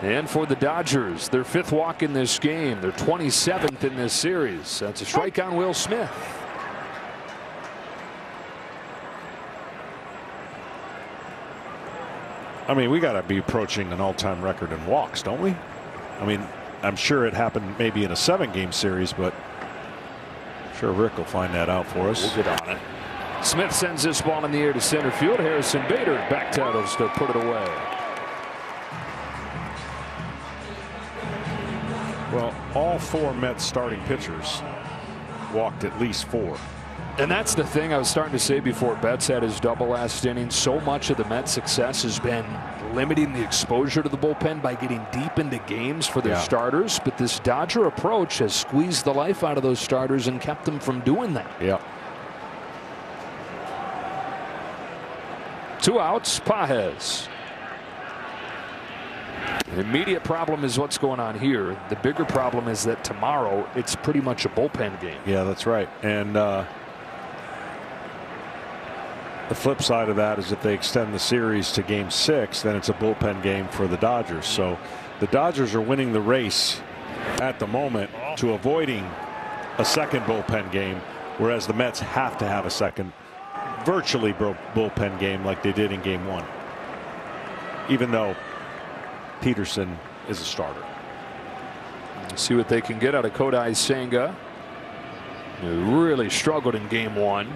And for the Dodgers, their 5th walk in this game, their 27th in this series. That's a strike on Will Smith. I mean, we got to be approaching an all-time record in walks, don't we? I mean, I'm sure it happened maybe in a 7-game series, but I'm sure Rick will find that out for us. We'll get on it. Smith sends this ball in the air to center field. Harrison Bader backtails to put it away. Well, all 4 Mets starting pitchers walked at least 4. And that's the thing I was starting to say before Betts had his double last inning. So much of the Mets' success has been limiting the exposure to the bullpen by getting deep into games for their starters. But this Dodger approach has squeezed the life out of those starters and kept them from doing that. Yeah. 2 outs, Pages. The immediate problem is what's going on here. The bigger problem is that tomorrow it's pretty much a bullpen game. Yeah, that's right. And the flip side of that is if they extend the series to game 6, then it's a bullpen game for the Dodgers. So the Dodgers are winning the race at the moment to avoiding a second bullpen game, whereas the Mets have to have a second virtually bullpen game like they did in game 1, even though Peterson is a starter. See what they can get out of Kodai Senga, who really struggled in game 1.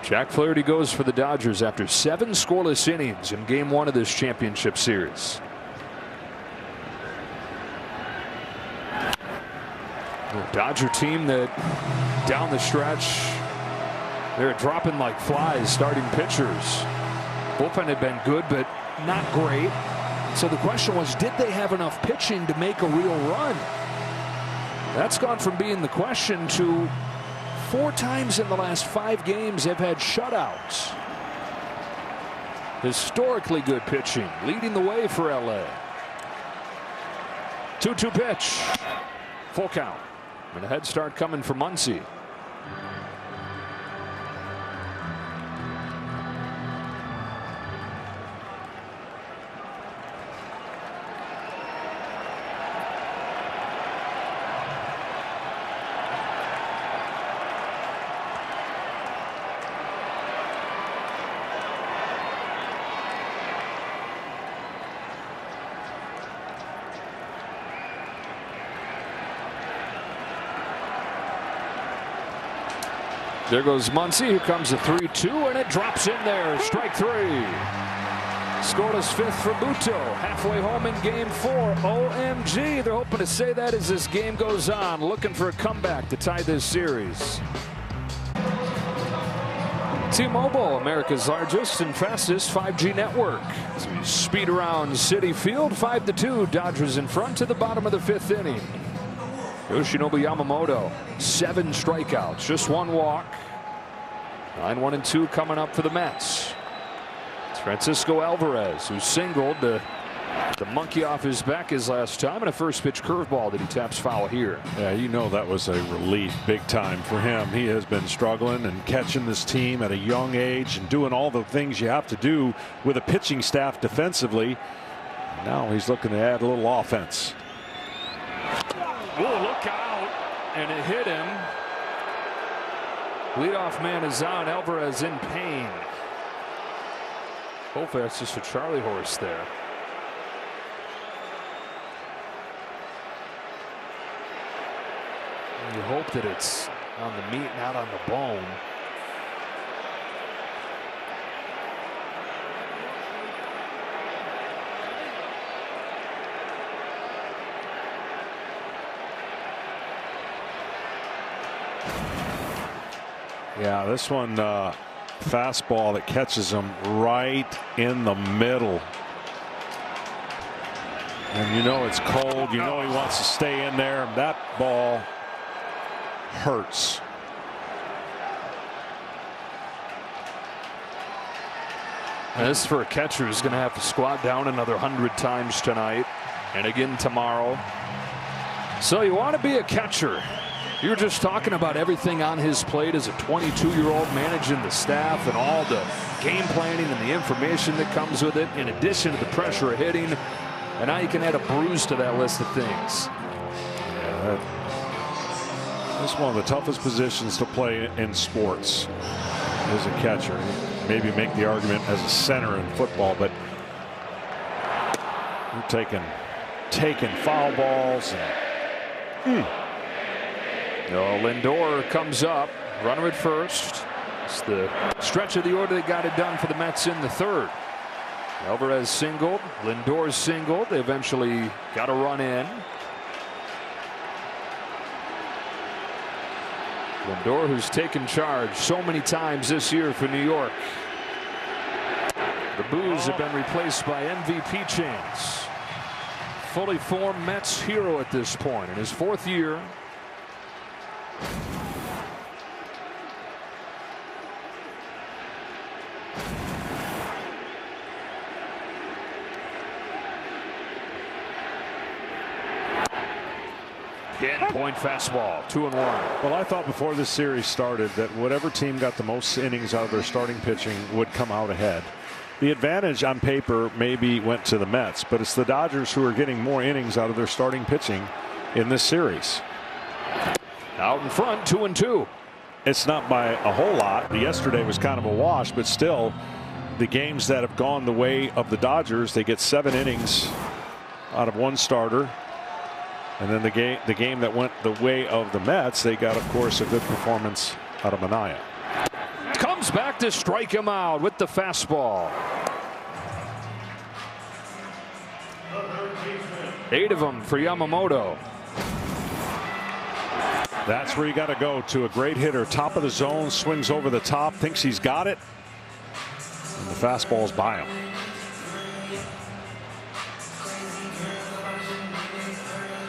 Jack Flaherty goes for the Dodgers after 7 scoreless innings in game 1 of this championship series. The Dodger team that down the stretch they're dropping like flies, starting pitchers. Bullpen had been good but not great. So the question was, did they have enough pitching to make a real run? That's gone from being the question to 4 times in the last 5 games they've had shutouts. Historically good pitching leading the way for LA. 2-2 pitch. Full count. And a head start coming for Muncy. There goes Muncy. Here comes a 3-2, and it drops in there. Strike 3. Scoreless 5th for Buto. Halfway home in game 4. OMG. They're hoping to say that as this game goes on. Looking for a comeback to tie this series. T-Mobile, America's largest and fastest 5G network. As we speed around Citi Field, 5-2. Dodgers in front to the bottom of the 5th inning. Yoshinobu Yamamoto, 7 strikeouts, just 1 walk. 9-1-2 coming up for the Mets. It's Francisco Alvarez, who singled the monkey off his back his last time, and a first pitch curveball that he taps foul here. Yeah, you know that was a relief big time for him. He has been struggling and catching this team at a young age and doing all the things you have to do with a pitching staff defensively. Now he's looking to add a little offense. Oh, look out. And it hit him. Leadoff man is out. Alvarez in pain. Hopefully that's just a Charlie horse there. You hope that it's on the meat, not on the bone. Yeah, this one fastball that catches him right in the middle. And you know it's cold. You know he wants to stay in there. That ball hurts. And this for a catcher who's going to have to squat down another 100 times tonight and again tomorrow. So you want to be a catcher. You're just talking about everything on his plate as a 22-year-old, managing the staff and all the game planning and the information that comes with it, in addition to the pressure of hitting. And now you can add a bruise to that list of things. Yeah, this is one of the toughest positions to play in sports as a catcher. Maybe make the argument as a center in football, but you're taking foul balls. Lindor comes up, runner at first. It's the stretch of the order that got it done for the Mets in the third. Alvarez singled, Lindor singled. They eventually got a run in. Lindor, who's taken charge so many times this year for New York. The boos have been replaced by MVP chants. Fully formed Mets hero at this point in his fourth year. Point fastball, 2-1. Well, I thought before this series started that whatever team got the most innings out of their starting pitching would come out ahead. The advantage on paper maybe went to the Mets, but it's the Dodgers who are getting more innings out of their starting pitching in this series. Out in front, 2-2. It's not by a whole lot. Yesterday was kind of a wash, but still, the games that have gone the way of the Dodgers, they get 7 innings out of one starter. And then the game that went the way of the Mets, they got, of course, a good performance out of Minaya. Comes back to strike him out with the fastball. 8 of them for Yamamoto. That's where you got to go, to a great hitter. Top of the zone, swings over the top, thinks he's got it. And the fastball's by him.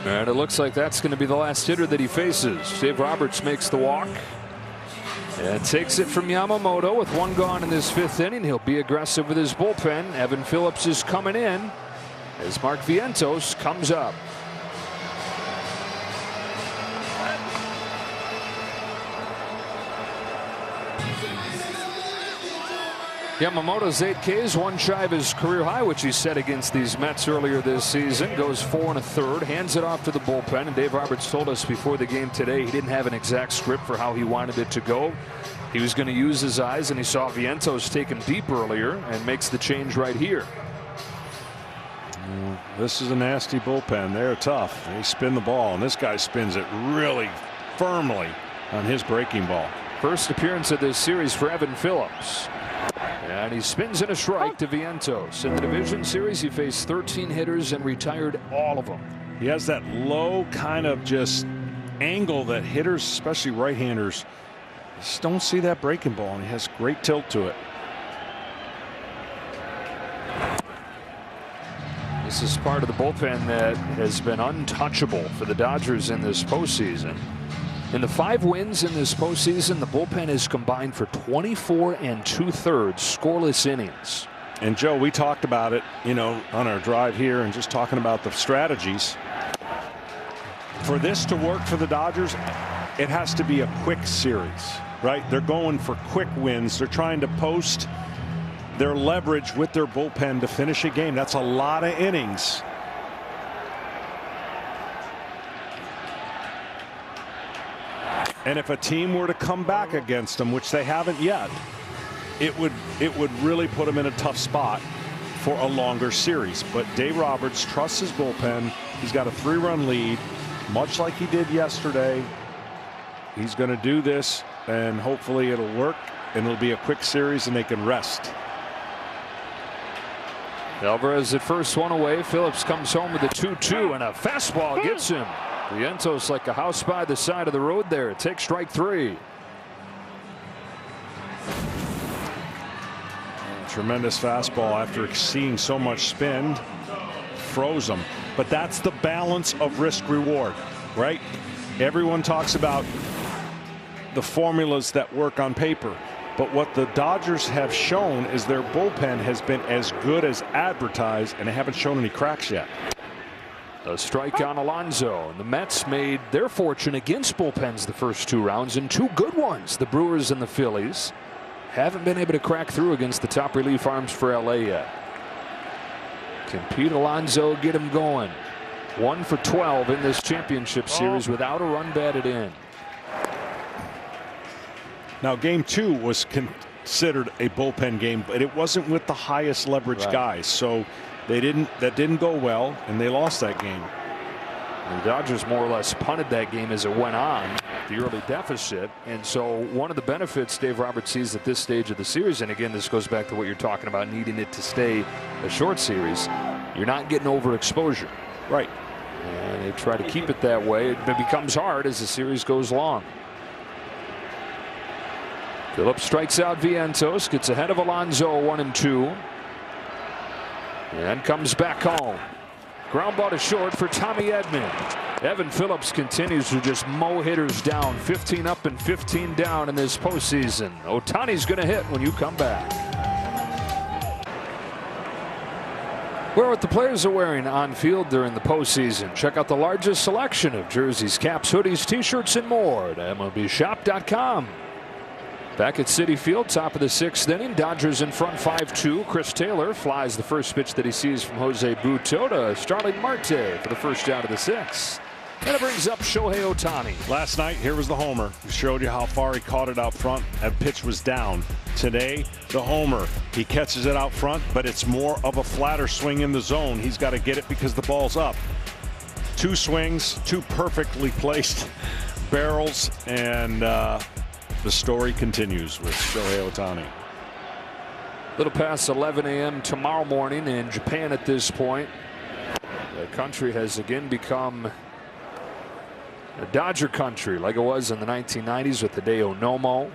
And it looks like that's going to be the last hitter that he faces. Dave Roberts makes the walk and takes it from Yamamoto with 1 gone in this 5th inning. He'll be aggressive with his bullpen. Evan Phillips is coming in as Mark Vientos comes up. Yamamoto's 8 Ks, 1 shy of his career high, which he set against these Mets earlier this season. Goes 4 1/3, hands it off to the bullpen. And Dave Roberts told us before the game today he didn't have an exact script for how he wanted it to go. He was going to use his eyes, and he saw Vientos taken deep earlier and makes the change right here. This is a nasty bullpen. They're tough. They spin the ball, and this guy spins it really firmly on his breaking ball. First appearance of this series for Evan Phillips. And he spins in a strike to Vientos. In the division series, he faced 13 hitters and retired all of them. He has that low kind of just angle that hitters, especially right-handers, just don't see that breaking ball, and he has great tilt to it. This is part of the bullpen that has been untouchable for the Dodgers in this postseason. In the 5 wins in this postseason, the bullpen has combined for 24 2/3 scoreless innings. And Joe, we talked about it, you know, on our drive here and just talking about the strategies. For this to work for the Dodgers, it has to be a quick series, right? They're going for quick wins. They're trying to post their leverage with their bullpen to finish a game. That's a lot of innings. And if a team were to come back against them, which they haven't yet, it would really put them in a tough spot for a longer series. But Dave Roberts trusts his bullpen. He's got a 3-run lead, much like he did yesterday. He's going to do this, and hopefully it'll work, and it'll be a quick series, and they can rest. Alvarez at first, one away. Phillips comes home with a 2-2, and a fastball gets him. Vientos like a house by the side of the road there. It takes strike 3. Tremendous fastball after seeing so much spin. Froze him. But that's the balance of risk reward, right? Everyone talks about the formulas that work on paper. But what the Dodgers have shown is their bullpen has been as good as advertised, and they haven't shown any cracks yet. A strike on Alonso, and the Mets made their fortune against bullpens the first 2 rounds, and 2 good ones. The Brewers and the Phillies haven't been able to crack through against the top relief arms for LA yet. Can Pete Alonso get him going? 1 for 12 in this championship series without a run batted in. Now, game 2 was considered a bullpen game, but it wasn't with the highest leverage guys, so that didn't go well, and they lost that game. The Dodgers more or less punted that game as it went on, the early deficit. And so one of the benefits Dave Roberts sees at this stage of the series, and again, this goes back to what you're talking about, needing it to stay a short series, you're not getting overexposure. Right. And they try to keep it that way. It becomes hard as the series goes long. Phillips strikes out Vientos, gets ahead of Alonso 1-2, and comes back home. Ground ball to short for Tommy Edman. Evan Phillips continues to just mow hitters down, 15 up and 15 down in this postseason. Ohtani's going to hit when you come back. Wear what the players are wearing on field during the postseason. Check out the largest selection of jerseys, caps, hoodies, t-shirts, and more at MLBshop.com. Back at Citi Field, top of the 6th inning. Dodgers in front 5-2. Chris Taylor flies the first pitch that he sees from Jose Butto to Starling Marte for the first out of the 6th. And it brings up Shohei Ohtani. Last night, here was the homer. He showed you how far he caught it out front. That pitch was down. Today, the homer. He catches it out front, but it's more of a flatter swing in the zone. He's got to get it because the ball's up. 2 swings, 2 perfectly placed barrels, and the story continues with Shohei Ohtani. Little past 11 a.m. tomorrow morning in Japan at this point. The country has again become a Dodger country like it was in the 1990s with Hideo Nomo.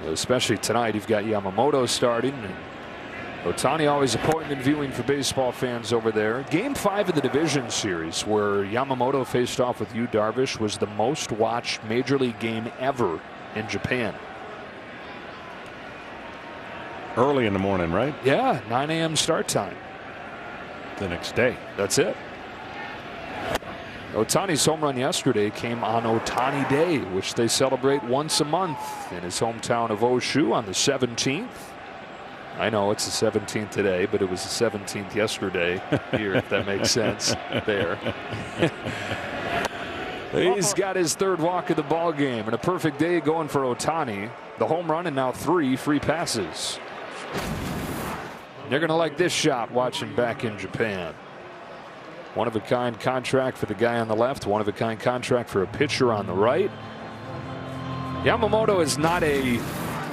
Especially tonight, you've got Yamamoto starting. And Ohtani always appointment viewing for baseball fans over there. Game 5 of the division series, where Yamamoto faced off with Yu Darvish, was the most watched major league game ever in Japan. Early in the morning, right? Yeah, 9 a.m. start time. The next day. That's it. Ohtani's home run yesterday came on Ohtani Day, which they celebrate once a month in his hometown of Oshu on the 17th. I know it's the 17th today, but it was the 17th yesterday here, if that makes sense. There. He's got his 3rd walk of the ball game, and a perfect day going for Ohtani. The home run and now 3 free passes. You're going to like this shot watching back in Japan. One-of-a-kind contract for the guy on the left, one-of-a-kind contract for a pitcher on the right. Yamamoto is not a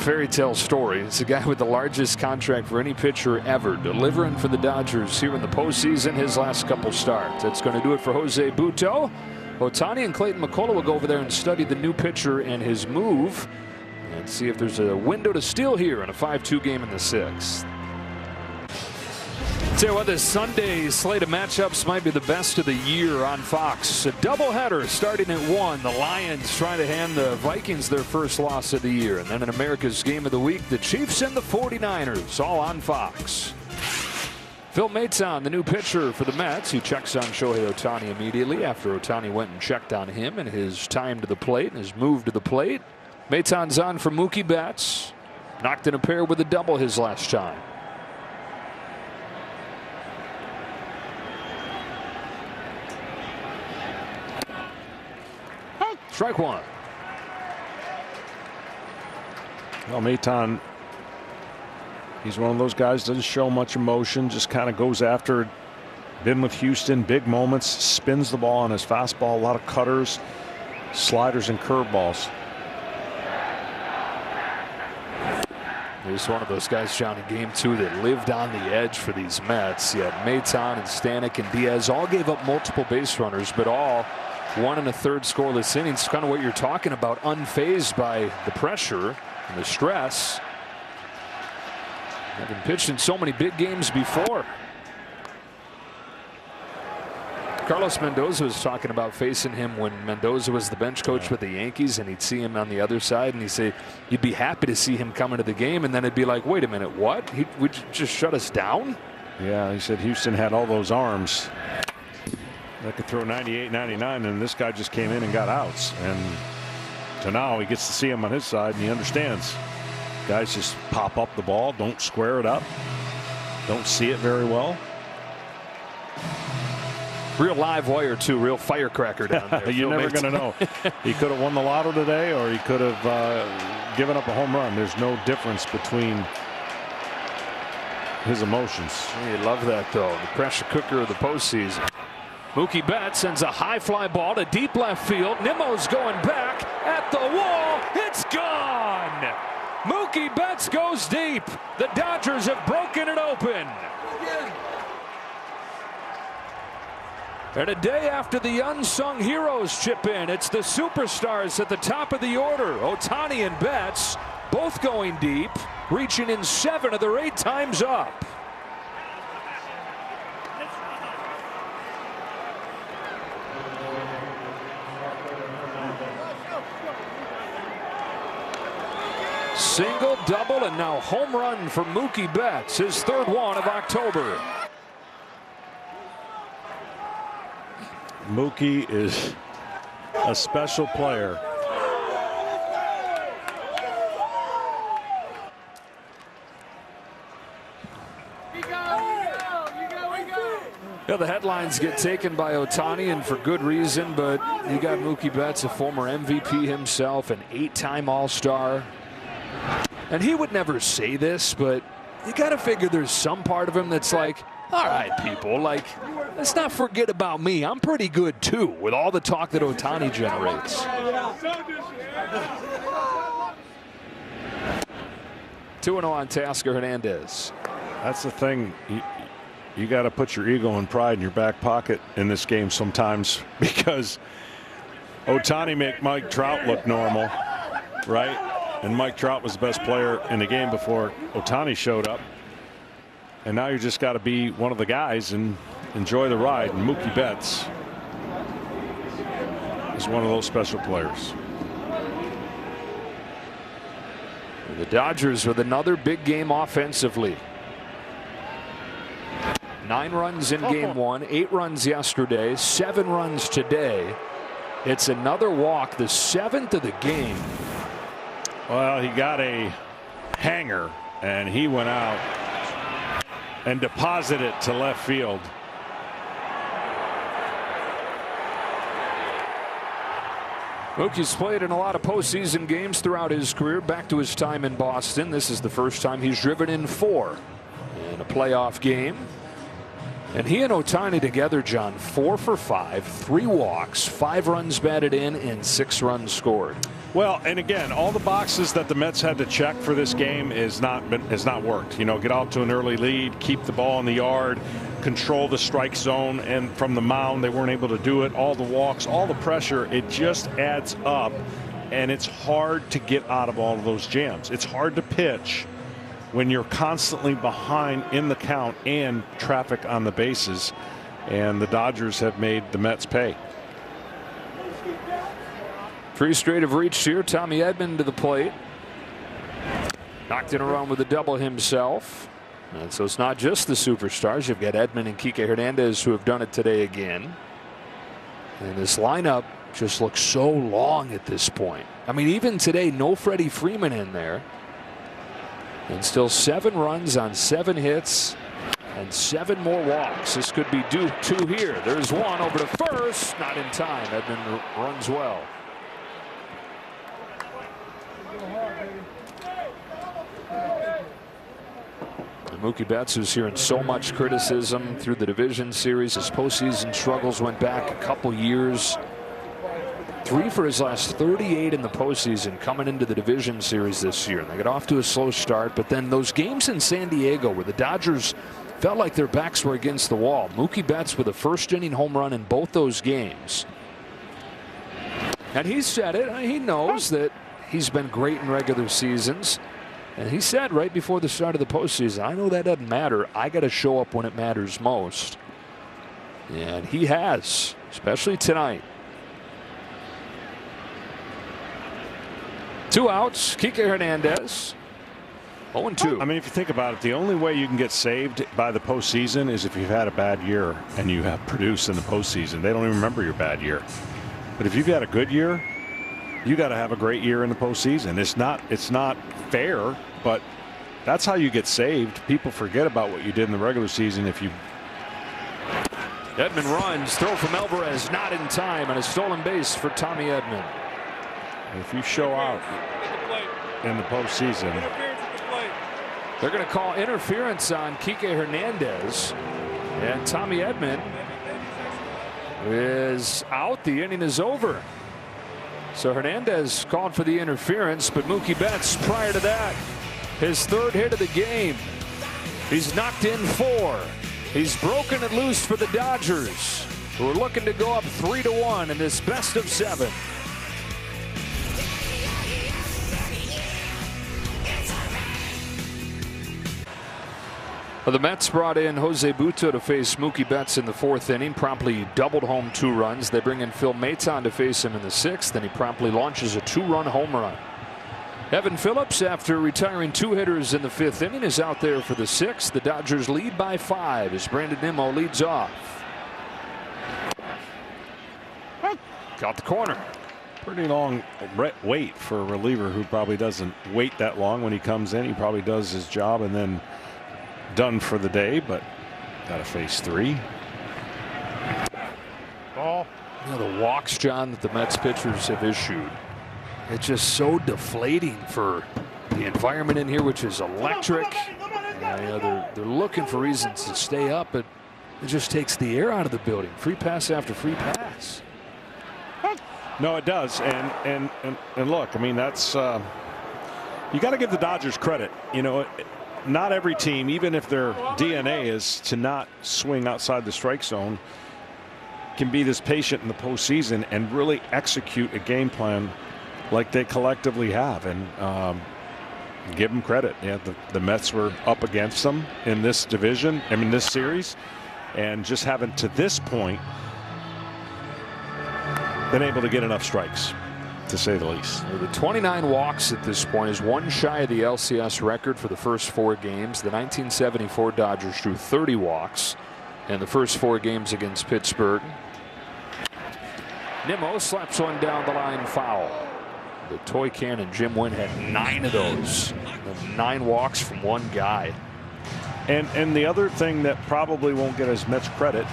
fairy tale story. It's a guy with the largest contract for any pitcher ever, delivering for the Dodgers here in the postseason his last couple starts. That's going to do it for Jose Butto. Ohtani and Clayton McCullough will go over there and study the new pitcher and his move and see if there's a window to steal here in a 5-2 game in the 6th. Tell you what, this Sunday slate of matchups might be the best of the year on Fox. A doubleheader starting at 1. The Lions trying to hand the Vikings their first loss of the year. And then in America's Game of the Week, the Chiefs and the 49ers, all on Fox. Phil Maton, the new pitcher for the Mets. He checks on Shohei Ohtani immediately after Ohtani went and checked on him and his time to the plate and his move to the plate. Maton's on for Mookie Betts. Knocked in a pair with a double his last time. Strike one. Well, Maton, he's one of those guys, doesn't show much emotion, just kind of goes after it. Been with Houston, big moments, spins the ball on his fastball, a lot of cutters, sliders, and curveballs. He's one of those guys, John, in game 2 that lived on the edge for these Mets. Yet Maton and Stanek and Diaz all gave up multiple base runners, but all 1 1/3 scoreless innings. Kind of what you're talking about, unfazed by the pressure and the stress. Having pitched in so many big games before. Carlos Mendoza was talking about facing him when Mendoza was the bench coach with the Yankees, and he'd see him on the other side, and he'd say you'd be happy to see him come into the game, and then it'd be like, wait a minute, what? Would just shut us down? Yeah, he said Houston had all those arms that could throw 98, 99, and this guy just came in and got outs. And to now he gets to see him on his side, and he understands. Guys just pop up the ball, don't square it up, don't see it very well. Real live wire, too. Real firecracker down there. You're never going to know. He could have won the lotto today, or he could have given up a home run. There's no difference between his emotions. You love that, though. The pressure cooker of the postseason. Mookie Betts sends a high fly ball to deep left field. Nimmo's going back at the wall. It's gone. Mookie Betts goes deep. The Dodgers have broken it open. And a day after the unsung heroes chip in, it's the superstars at the top of the order. Ohtani and Betts both going deep, reaching in 7 of their 8 times up. Single, double, and now home run for Mookie Betts, his 3rd one of October. Mookie is a special player. Yeah, the headlines get taken by Ohtani, and for good reason, but you got Mookie Betts, a former MVP himself, an 8-time All-Star. And he would never say this, but you got to figure there's some part of him that's like, all right, people, like, let's not forget about me. I'm pretty good, too, with all the talk that Ohtani generates. 2-0 on Teoscar Hernandez. That's the thing. You got to put your ego and pride in your back pocket in this game sometimes, because Ohtani make Mike Trout look normal, right? And Mike Trout was the best player in the game before Ohtani showed up. And now you just got to be one of the guys and enjoy the ride. And Mookie Betts is one of those special players. The Dodgers with another big game offensively. 9 runs in game 1, 8 runs yesterday, 7 runs today. It's another walk, the 7th of the game. Well, he got a hanger, and he went out and deposited it to left field. Mookie's played in a lot of postseason games throughout his career. Back to his time in Boston, this is the first time he's driven in 4 in a playoff game. And he and Ohtani together, John, 4 for 5, 3 walks, 5 runs batted in, and 6 runs scored. Well, and again, all the boxes that the Mets had to check for this game has not worked. You know, get out to an early lead, keep the ball in the yard, control the strike zone, and from the mound they weren't able to do it. All the walks, all the pressure, it just adds up, and it's hard to get out of all of those jams. It's hard to pitch when you're constantly behind in the count and traffic on the bases, and the Dodgers have made the Mets pay. 3 straight have reached here. Tommy Edman to the plate. Knocked it around with a double himself. And so it's not just the superstars. You've got Edman and Kike Hernandez who have done it today again. And this lineup just looks so long at this point. I mean, even today, no Freddie Freeman in there. And still 7 runs on 7 hits and 7 more walks. This could be due 2 here. There's one over to first. Not in time. Edman runs well. Mookie Betts, who's hearing so much criticism through the division series. His postseason struggles went back a couple years. 3 for his last 38 in the postseason coming into the division series this year. They got off to a slow start, but then those games in San Diego where the Dodgers felt like their backs were against the wall. Mookie Betts with a first-inning home run in both those games. And he said it. He knows that he's been great in regular seasons. And he said right before the start of the postseason, I know that doesn't matter. I got to show up when it matters most. And he has, especially tonight. 2 outs. Kike Hernandez. 0-2. I mean, if you think about it, the only way you can get saved by the postseason is if you've had a bad year and you have produced in the postseason. They don't even remember your bad year. But if you've had a good year, you got to have a great year in the postseason. It's not fair, but that's how you get saved. People forget about what you did in the regular season. If you Edman runs, throw from Alvarez, not in time, and a stolen base for Tommy Edman. If you show out in the postseason, they're going to call interference on Kike Hernandez, and Tommy Edman is out. The inning is over. So Hernandez called for the interference, but Mookie Betts, prior to that, his 3rd hit of the game. He's knocked in 4. He's broken it loose for the Dodgers, who are looking to go up 3-1 in this best of 7. Well, the Mets brought in Jose Butto to face Mookie Betts in the 4th inning. Promptly doubled home 2 runs. They bring in Phil Maton to face him in the 6th, and he promptly launches a 2-run home run. Evan Phillips, after retiring 2 hitters in the 5th inning, is out there for the 6th. The Dodgers lead by 5 as Brandon Nimmo leads off. Got the corner. pretty long wait for a reliever who probably doesn't wait that long when he comes in. He probably does his job and then done for the day, but got to face 3. Ball. You know, the walks, John, that the Mets pitchers have issued, it's just so deflating for the environment in here, which is electric. You know, they're looking for reasons to stay up, but it just takes the air out of the building. Free pass after free pass. No, it does, and look, I mean, that's you got to give the Dodgers credit. You know, not every team, even if their DNA is to not swing outside the strike zone, can be this patient in the postseason and really execute a game plan like they collectively have, and give them credit. Yeah, the Mets were up against them in this division, I mean this series, and just haven't to this point been able to get enough strikes, to say the least. The 29 walks at this point is one shy of the LCS record for the first 4 games. The 1974 Dodgers drew 30 walks in the first 4 games against Pittsburgh. Nimmo slaps one down the line, foul. The toy cannon Jim Wynn had 9 of those. 9 walks from one guy. And the other thing that probably won't get as much credit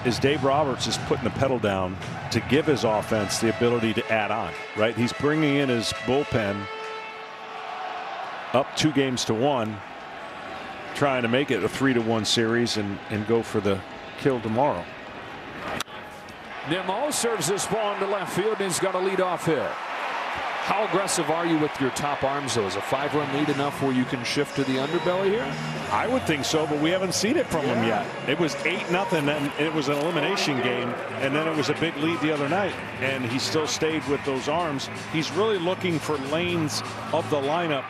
is Dave Roberts is putting the pedal down to give his offense the ability to add on, right? He's bringing in his bullpen up 2-1, trying to make it a 3-1 series and go for the kill tomorrow. Nimmo serves this ball into left field, and he's got a leadoff hit. How aggressive are you with your top arms, though? Is a 5-run lead enough where you can shift to the underbelly here? I would think so, but we haven't seen it from him yet. It was 8-0, and it was an elimination game, and then it was a big lead the other night, and he still stayed with those arms. He's really looking for lanes of the lineup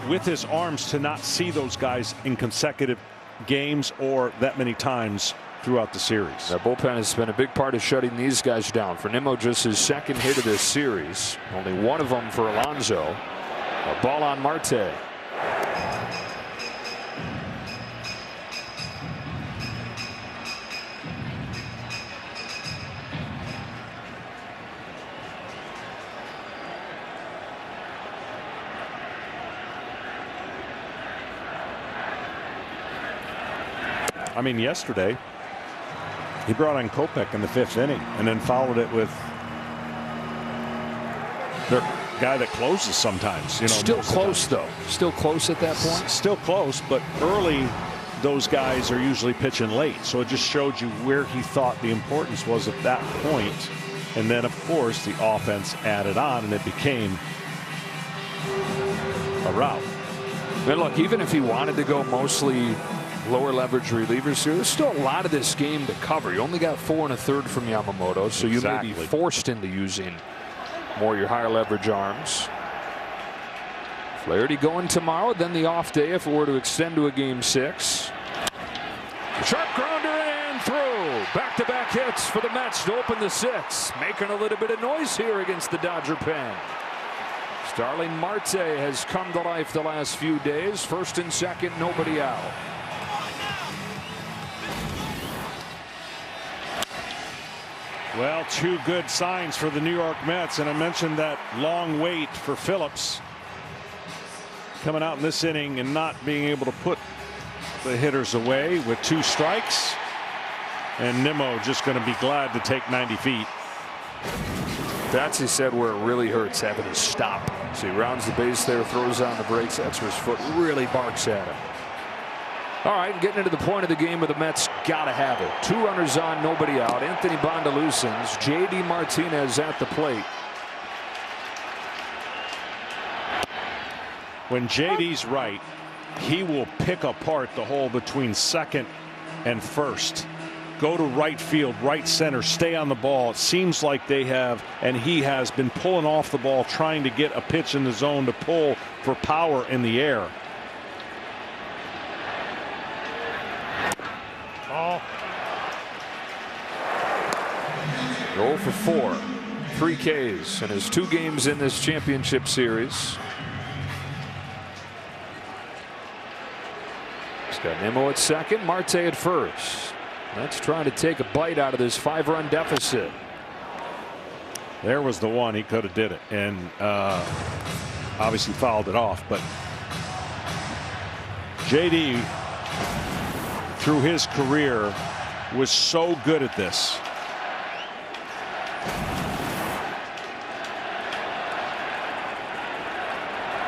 with his arms to not see those guys in consecutive games or that many times throughout the series. The bullpen has been a big part of shutting these guys down. For Nimmo, just his 2nd hit of this series. Only one of them for Alonso. A ball on Marte. I mean, yesterday he brought on Kopech in the 5th inning and then followed it with the guy that closes sometimes. You know, still close though. Still close at that point. Still close, but early those guys are usually pitching late. So it just showed you where he thought the importance was at that point. And then, of course, the offense added on, and it became a rout. But look, even if he wanted to go mostly lower leverage relievers here, there's still a lot of this game to cover. You only got 4 1/3 from Yamamoto, so you may be forced into using more of your higher leverage arms. Flaherty going tomorrow, then the off day if it were to extend to a game 6. Sharp grounder and through. Back-to-back hits for the Mets to open the 6th. Making a little bit of noise here against the Dodger pen. Starling Marte has come to life the last few days. First and second, nobody out. Well, 2 good signs for the New York Mets, and I mentioned that long wait for Phillips coming out in this inning and not being able to put the hitters away with 2 strikes, and Nimmo just going to be glad to take 90 feet. That's, he said, where it really hurts, having to stop. So he rounds the base there, throws on the brakes. That's where his foot really barks at him. All right, getting into the point of the game where the Mets got to have it. 2 runners on, nobody out. Anthony Bondalusens, J.D. Martinez at the plate. When J.D.'s right, he will pick apart the hole between second and first. Go to right field, right center, stay on the ball. It seems like they have, and he has been pulling off the ball, trying to get a pitch in the zone to pull for power in the air. Oh. 0 for 4. 3 Ks in his 2 games in this championship series. He's got Nimmo at second, Marte at first. Let's try to take a bite out of this 5-run deficit. There was the one he could have did it, and obviously fouled it off. But JD, through his career, was so good at this.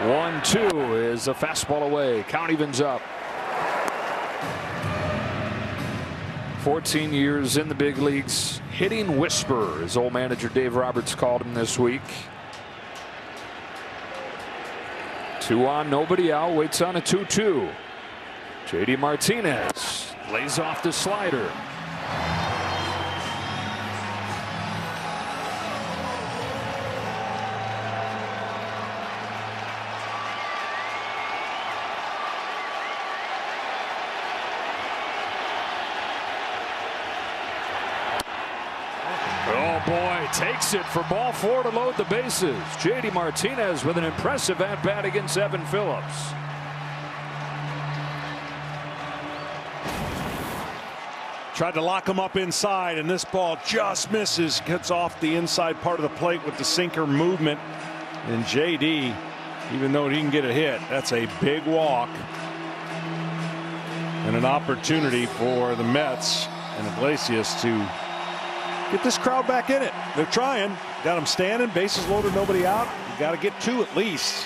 One, 2 is a fastball away. Count evens up. 14 years in the big leagues. Hitting whisperer, as old manager Dave Roberts called him this week. 2 on, nobody out. Waits on a 2-2. J.D. Martinez lays off the slider. Takes it for ball 4 to load the bases. J.D. Martinez with an impressive at-bat against Evan Phillips. Tried to lock him up inside, and this ball just misses. Gets off the inside part of the plate with the sinker movement. And J.D., even though he didn't get a hit, that's a big walk. And an opportunity for the Mets and Iglesias to get this crowd back in it. They're trying. Got them standing, bases loaded, nobody out. You got to get 2 at least.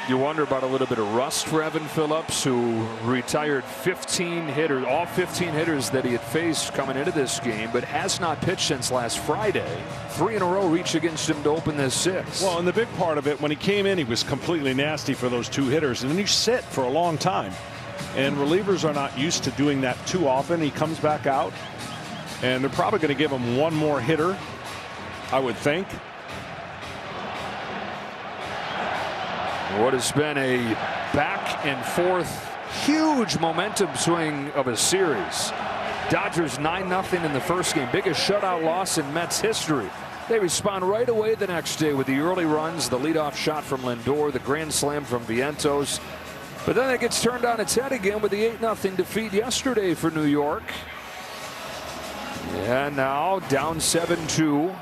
You wonder about a little bit of rust for Evan Phillips, who retired 15 hitters, all 15 hitters that he had faced coming into this game, but has not pitched since last Friday. 3 in a row reach against him to open this 6. Well, and the big part of it, when he came in, he was completely nasty for those 2 hitters, and then you sit for a long time. And relievers are not used to doing that too often. He comes back out, and they're probably going to give him 1 more hitter, I would think. What has been a back and forth huge momentum swing of a series. Dodgers 9-0 in the first game, biggest shutout loss in Mets history. They respond right away the next day with the early runs, the leadoff shot from Lindor, the grand slam from Vientos. But then it gets turned on its head again with the 8-0 defeat yesterday for New York. And now down 7-2.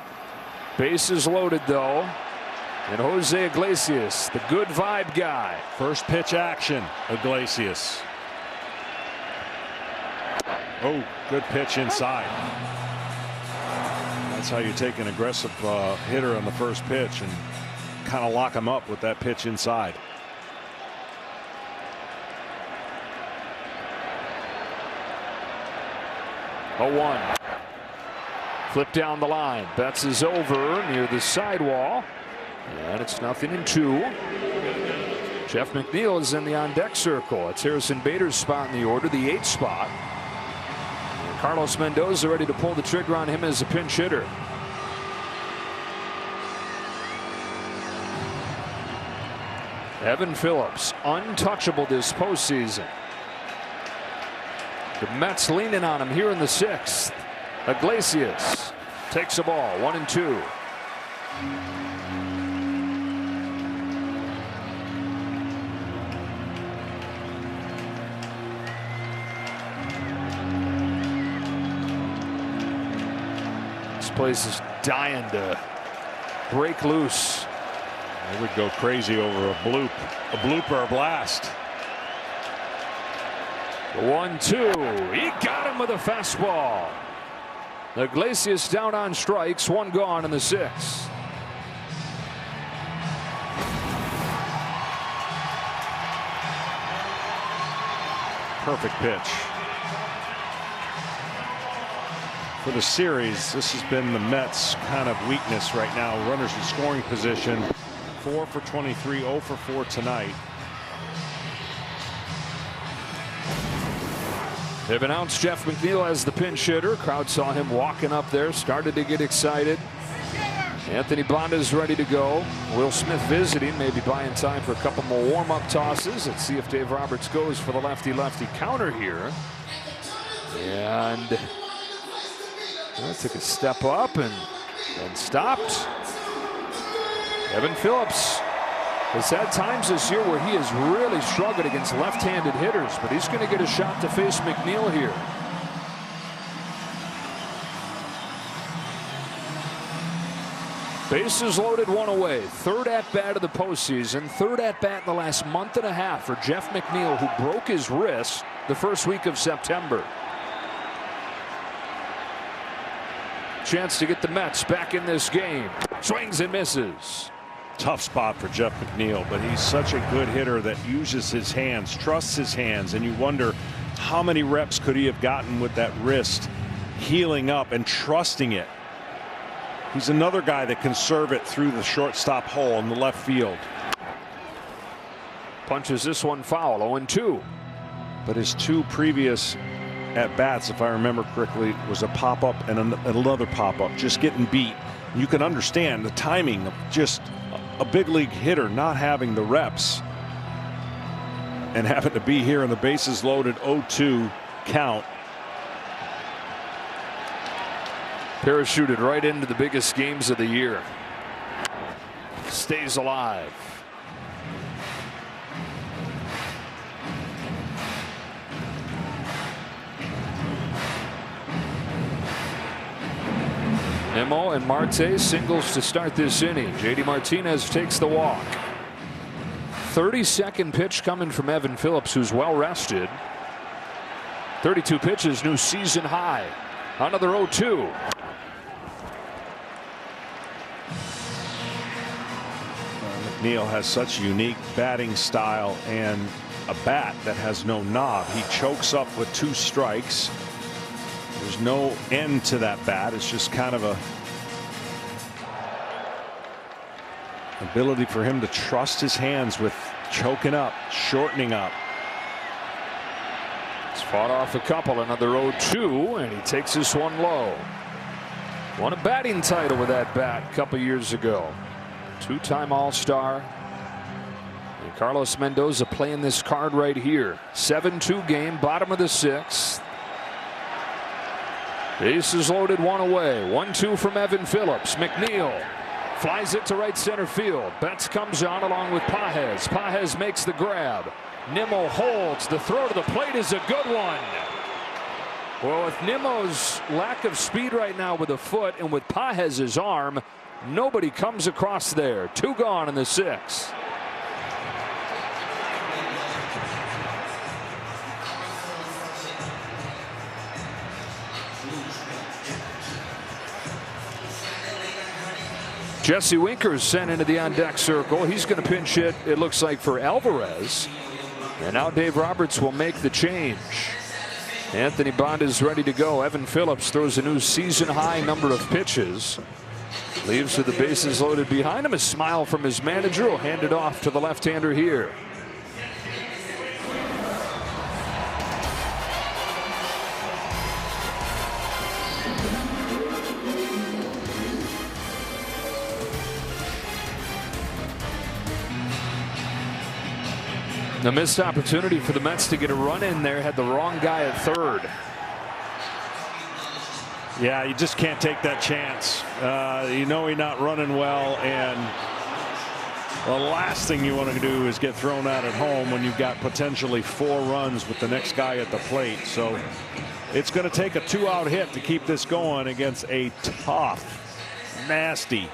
Bases loaded though. And Jose Iglesias, the good vibe guy. First pitch action, Iglesias. Oh, good pitch inside. That's how you take an aggressive hitter on the first pitch and kind of lock him up with that pitch inside. A 1. Flip down the line. Betts is over near the sidewall. And it's 0-2. Jeff McNeil is in the on-deck circle. It's Harrison Bader's spot in the order, the 8th spot. And Carlos Mendoza ready to pull the trigger on him as a pinch hitter. Evan Phillips, untouchable this postseason. The Mets leaning on him here in the 6th. Iglesias takes the ball, 1-2. This place is dying to break loose. They would go crazy over a bloop or a blast. 1-2. He got him with a fastball. Iglesias down on strikes, 1 gone in the 6th. Perfect pitch. For the series, this has been the Mets' kind of weakness right now. Runners in scoring position. 4 for 23, 0 for 4 tonight. They've announced Jeff McNeil as the pinch hitter. Crowd saw him walking up there, started to get excited. Anthony Bonda's ready to go. Will Smith visiting, maybe buying time for a couple more warm-up tosses. Let's see if Dave Roberts goes for the lefty-lefty counter here. And that took a step up and stopped. Evan Phillips has had times this year where he has really struggled against left-handed hitters, but he's going to get a shot to face McNeil here. Bases loaded, 1 away. 3rd at-bat of the postseason. 3rd at-bat in the last month and a half for Jeff McNeil, who broke his wrist the first week of September. Chance to get the Mets back in this game. Swings and misses. Tough spot for Jeff McNeil, but he's such a good hitter that uses his hands, trusts his hands, and you wonder how many reps could he have gotten with that wrist healing up and trusting it. He's another guy that can serve it through the shortstop hole in the left field. Punches this one foul, 0-2. But his 2 previous at-bats, if I remember correctly, was a pop-up and another pop-up, just getting beat. You can understand the timing of just a big league hitter not having the reps and having to be here in the bases loaded 0-2 count. Parachuted right into the biggest games of the year. Stays alive. Nimmo and Marte singles to start this inning. JD Martinez takes the walk. 32nd pitch coming from Evan Phillips, who's well rested. 32 pitches, new season high. Another 0-2. McNeil has such unique batting style and a bat that has no knob. He chokes up with 2 strikes. There's no end to that bat. It's just kind of a ability for him to trust his hands with choking up, shortening up. He's fought off a couple, another 0-2, and he takes this one low. Won a batting title with that bat a couple years ago. 2-time All-Star. And Carlos Mendoza playing this card right here. 7-2 game, bottom of the 6th. Bases loaded, 1 away. 1-2 from Evan Phillips. McNeil flies it to right center field. Betts comes on along with Pages. Pages makes the grab. Nimmo holds. The throw to the plate is a good one. Well, with Nimmo's lack of speed right now with the foot and with Pages' arm, nobody comes across there. 2 gone in the 6th. Jesse Winker is sent into the on-deck circle. He's going to pinch hit, it looks like, for Alvarez. And now Dave Roberts will make the change. Anthony Bond is ready to go. Evan Phillips throws a new season-high number of pitches. Leaves with the bases loaded behind him. A smile from his manager. Will hand it off to the left-hander here. A missed opportunity for the Mets to get a run in there. Had the wrong guy at third. Yeah, you just can't take that chance. You know he's not running well, and the last thing you want to do is get thrown out at home when you've got potentially 4 runs with the next guy at the plate. So it's going to take a 2-out hit to keep this going against a tough, nasty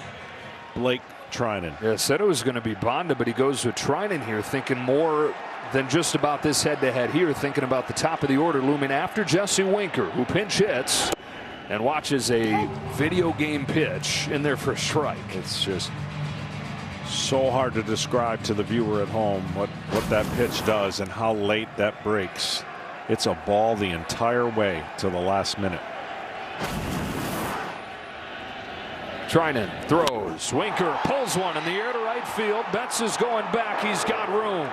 Blake Trinan. Yeah, said it was going to be Bonda, but he goes with Trinan here, thinking more than just about this head-to-head here, thinking about the top of the order looming after Jesse Winker, who pinch hits and watches a video game pitch in there for a strike. It's just so hard to describe to the viewer at home what that pitch does and how late that breaks. It's a ball the entire way to the last minute. Trinan throws. Winker pulls one in the air to right field. Betts is going back. He's got room.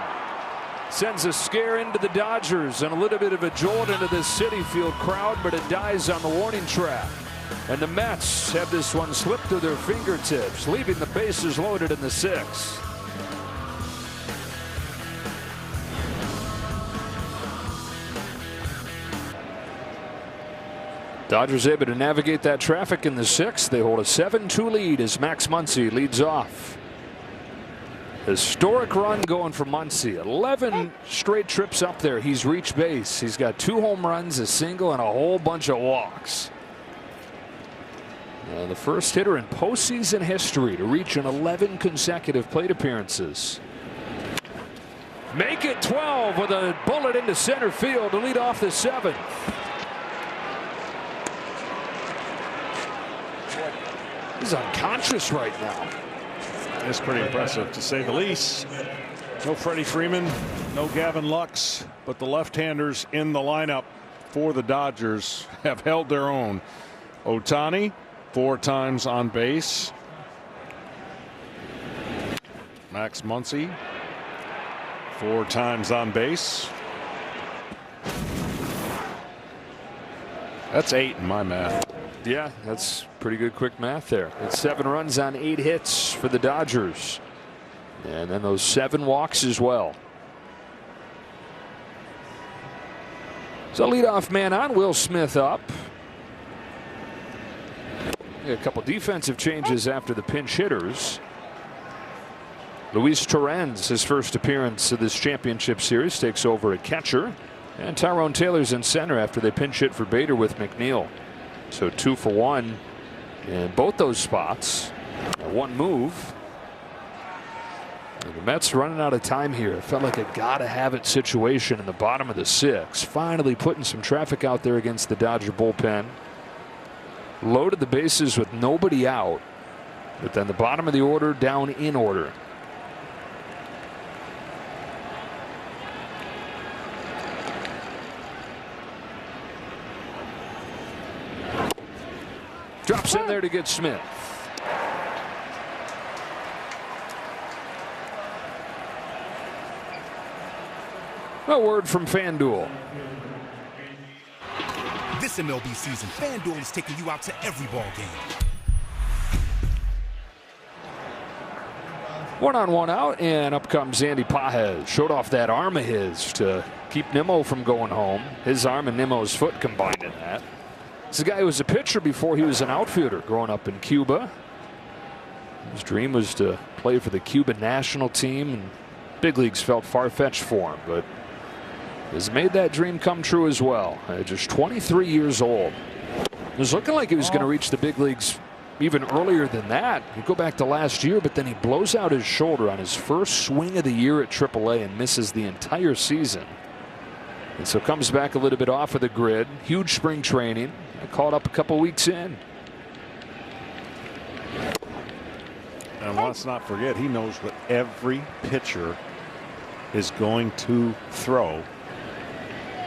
Sends a scare into the Dodgers and a little bit of a jolt into the Citi Field crowd, but it dies on the warning track. And the Mets have this one slip through their fingertips, leaving the bases loaded in the 6th. Dodgers able to navigate that traffic in the 6th. They hold a 7-2 lead as Max Muncy leads off. Historic run going for Muncy. 11 straight trips up there. He's reached base. He's got 2 home runs, a single, and a whole bunch of walks. The first hitter in postseason history to reach an 11 consecutive plate appearances. Make it 12 with a bullet into center field to lead off the 7th. He's unconscious right now. It's pretty impressive, to say the least. No Freddie Freeman, no Gavin Lux, but the left-handers in the lineup for the Dodgers have held their own. Ohtani, 4 times on base. Max Muncy, 4 times on base. That's 8 in my math. Yeah, that's pretty good quick math there. It's 7 runs on 8 hits for the Dodgers. And then those 7 walks as well. So leadoff man on, Will Smith up. A couple defensive changes after the pinch hitters. Luis Torrens, his first appearance of this championship series, takes over at catcher. And Tyrone Taylor's in center after they pinch hit for Bader with McNeil. So 2 for 1 in both those spots. 1 move. And the Mets running out of time here. It felt like a gotta-have-it situation in the bottom of the 6th. Finally putting some traffic out there against the Dodger bullpen. Loaded the bases with nobody out. But then the bottom of the order down in order. Drops in there to get Smith. A word from FanDuel. This MLB season, FanDuel is taking you out to every ball game. 1 on 1 out, and up comes Andy Pages. Showed off that arm of his to keep Nimmo from going home. His arm and Nimmo's foot combined in that. This is a guy who was a pitcher before he was an outfielder growing up in Cuba. His dream was to play for the Cuban national team, and big leagues felt far-fetched for him, but has made that dream come true as well. Just 23 years old. It was looking like he was going to reach the big leagues even earlier than that. You go back to last year, but then he blows out his shoulder on his first swing of the year at AAA and misses the entire season. And so comes back a little bit off of the grid. Huge spring training. Caught up a couple weeks in. And let's not forget, he knows what every pitcher is going to throw,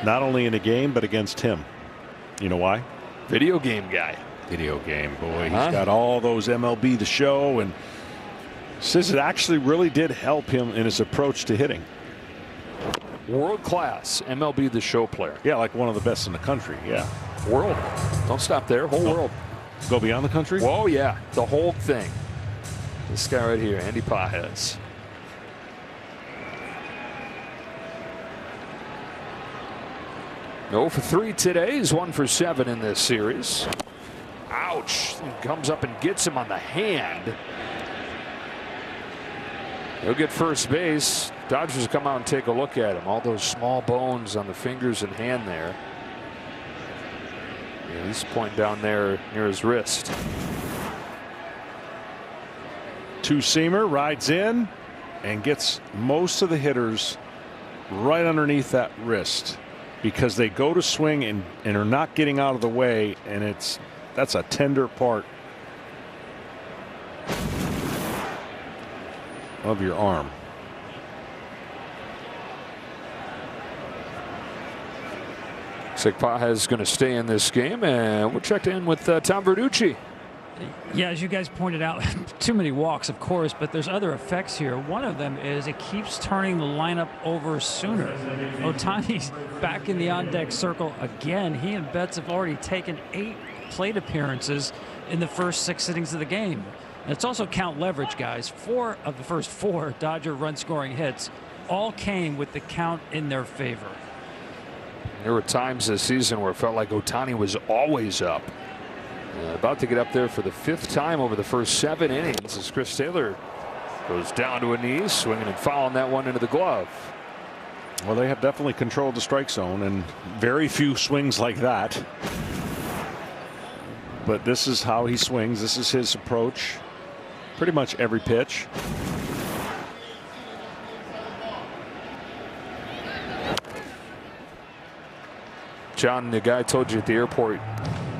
not only in a game, but against him. You know why? Video game guy. Video game, boy. He's got all those MLB The Show, and says it actually really did help him in his approach to hitting. World class MLB The Show player. Yeah, like one of the best in the country. Yeah. World. Don't stop there. Whole world. Go beyond the country? Oh, yeah. The whole thing. This guy right here, Andy Pages. No for 3 today. He's 1 for 7 in this series. Ouch. He comes up and gets him on the hand. He'll get first base. Dodgers come out and take a look at him. All those small bones on the fingers and hand there. Yeah, he's pointing down there near his wrist. Two-seamer rides in and gets most of the hitters right underneath that wrist, because they go to swing and are not getting out of the way, and that's a tender part of your arm. Looks like Pages is going to stay in this game, and we'll check in with Tom Verducci. Yeah, as you guys pointed out, too many walks, of course, but there's other effects here. One of them is it keeps turning the lineup over sooner. Ohtani's back in the on-deck circle again. He and Betts have already taken 8 plate appearances in the first 6 innings of the game. And it's also count leverage, guys. 4 of the first 4 Dodger run-scoring hits all came with the count in their favor. There were times this season where it felt like Ohtani was always up. About to get up there for the 5th time over the first 7 innings as Chris Taylor goes down to a knee, swinging and fouling that one into the glove. Well, they have definitely controlled the strike zone, and very few swings like that. But this is how he swings. This is his approach. Pretty much every pitch. John, the guy told you at the airport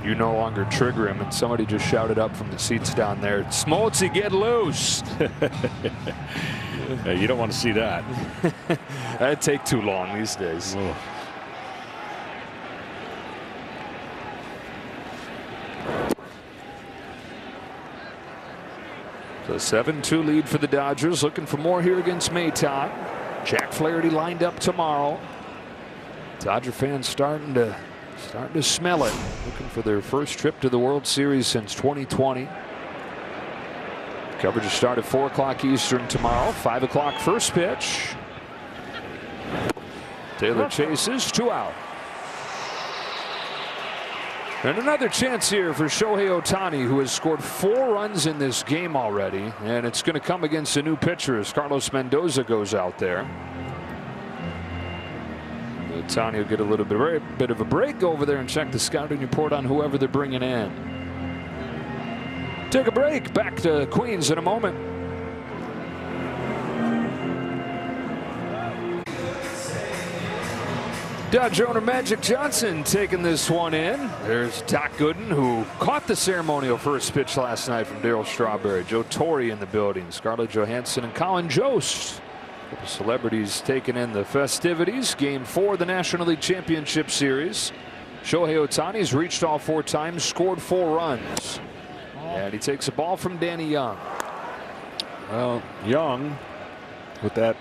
you no longer trigger him, and somebody just shouted up from the seats down there, "Smoltzy, get loose." Yeah, you don't want to see that. That'd take too long these days. Ugh. So 7-2 lead for the Dodgers, looking for more here against Maton. Jack Flaherty lined up tomorrow. Dodger fans starting to smell it, looking for their first trip to the World Series since 2020. Coverage will start at 4 o'clock Eastern tomorrow. 5 o'clock first pitch. Taylor chases, 2 out. And another chance here for Shohei Ohtani, who has scored 4 runs in this game already, and it's going to come against a new pitcher as Carlos Mendoza goes out there. Ohtani will get a little bit of a break over there and check the scouting report on whoever they're bringing in. Take a break. Back to Queens in a moment. Dodger owner Magic Johnson taking this one in. There's Doc Gooden, who caught the ceremonial first pitch last night from Darryl Strawberry. Joe Torre in the building. Scarlett Johansson and Colin Jost. The celebrities taking in the festivities. Game 4 of the National League Championship Series. Shohei Ohtani's reached all 4 times, scored 4 runs. And he takes a ball from Danny Young. Well, Young with that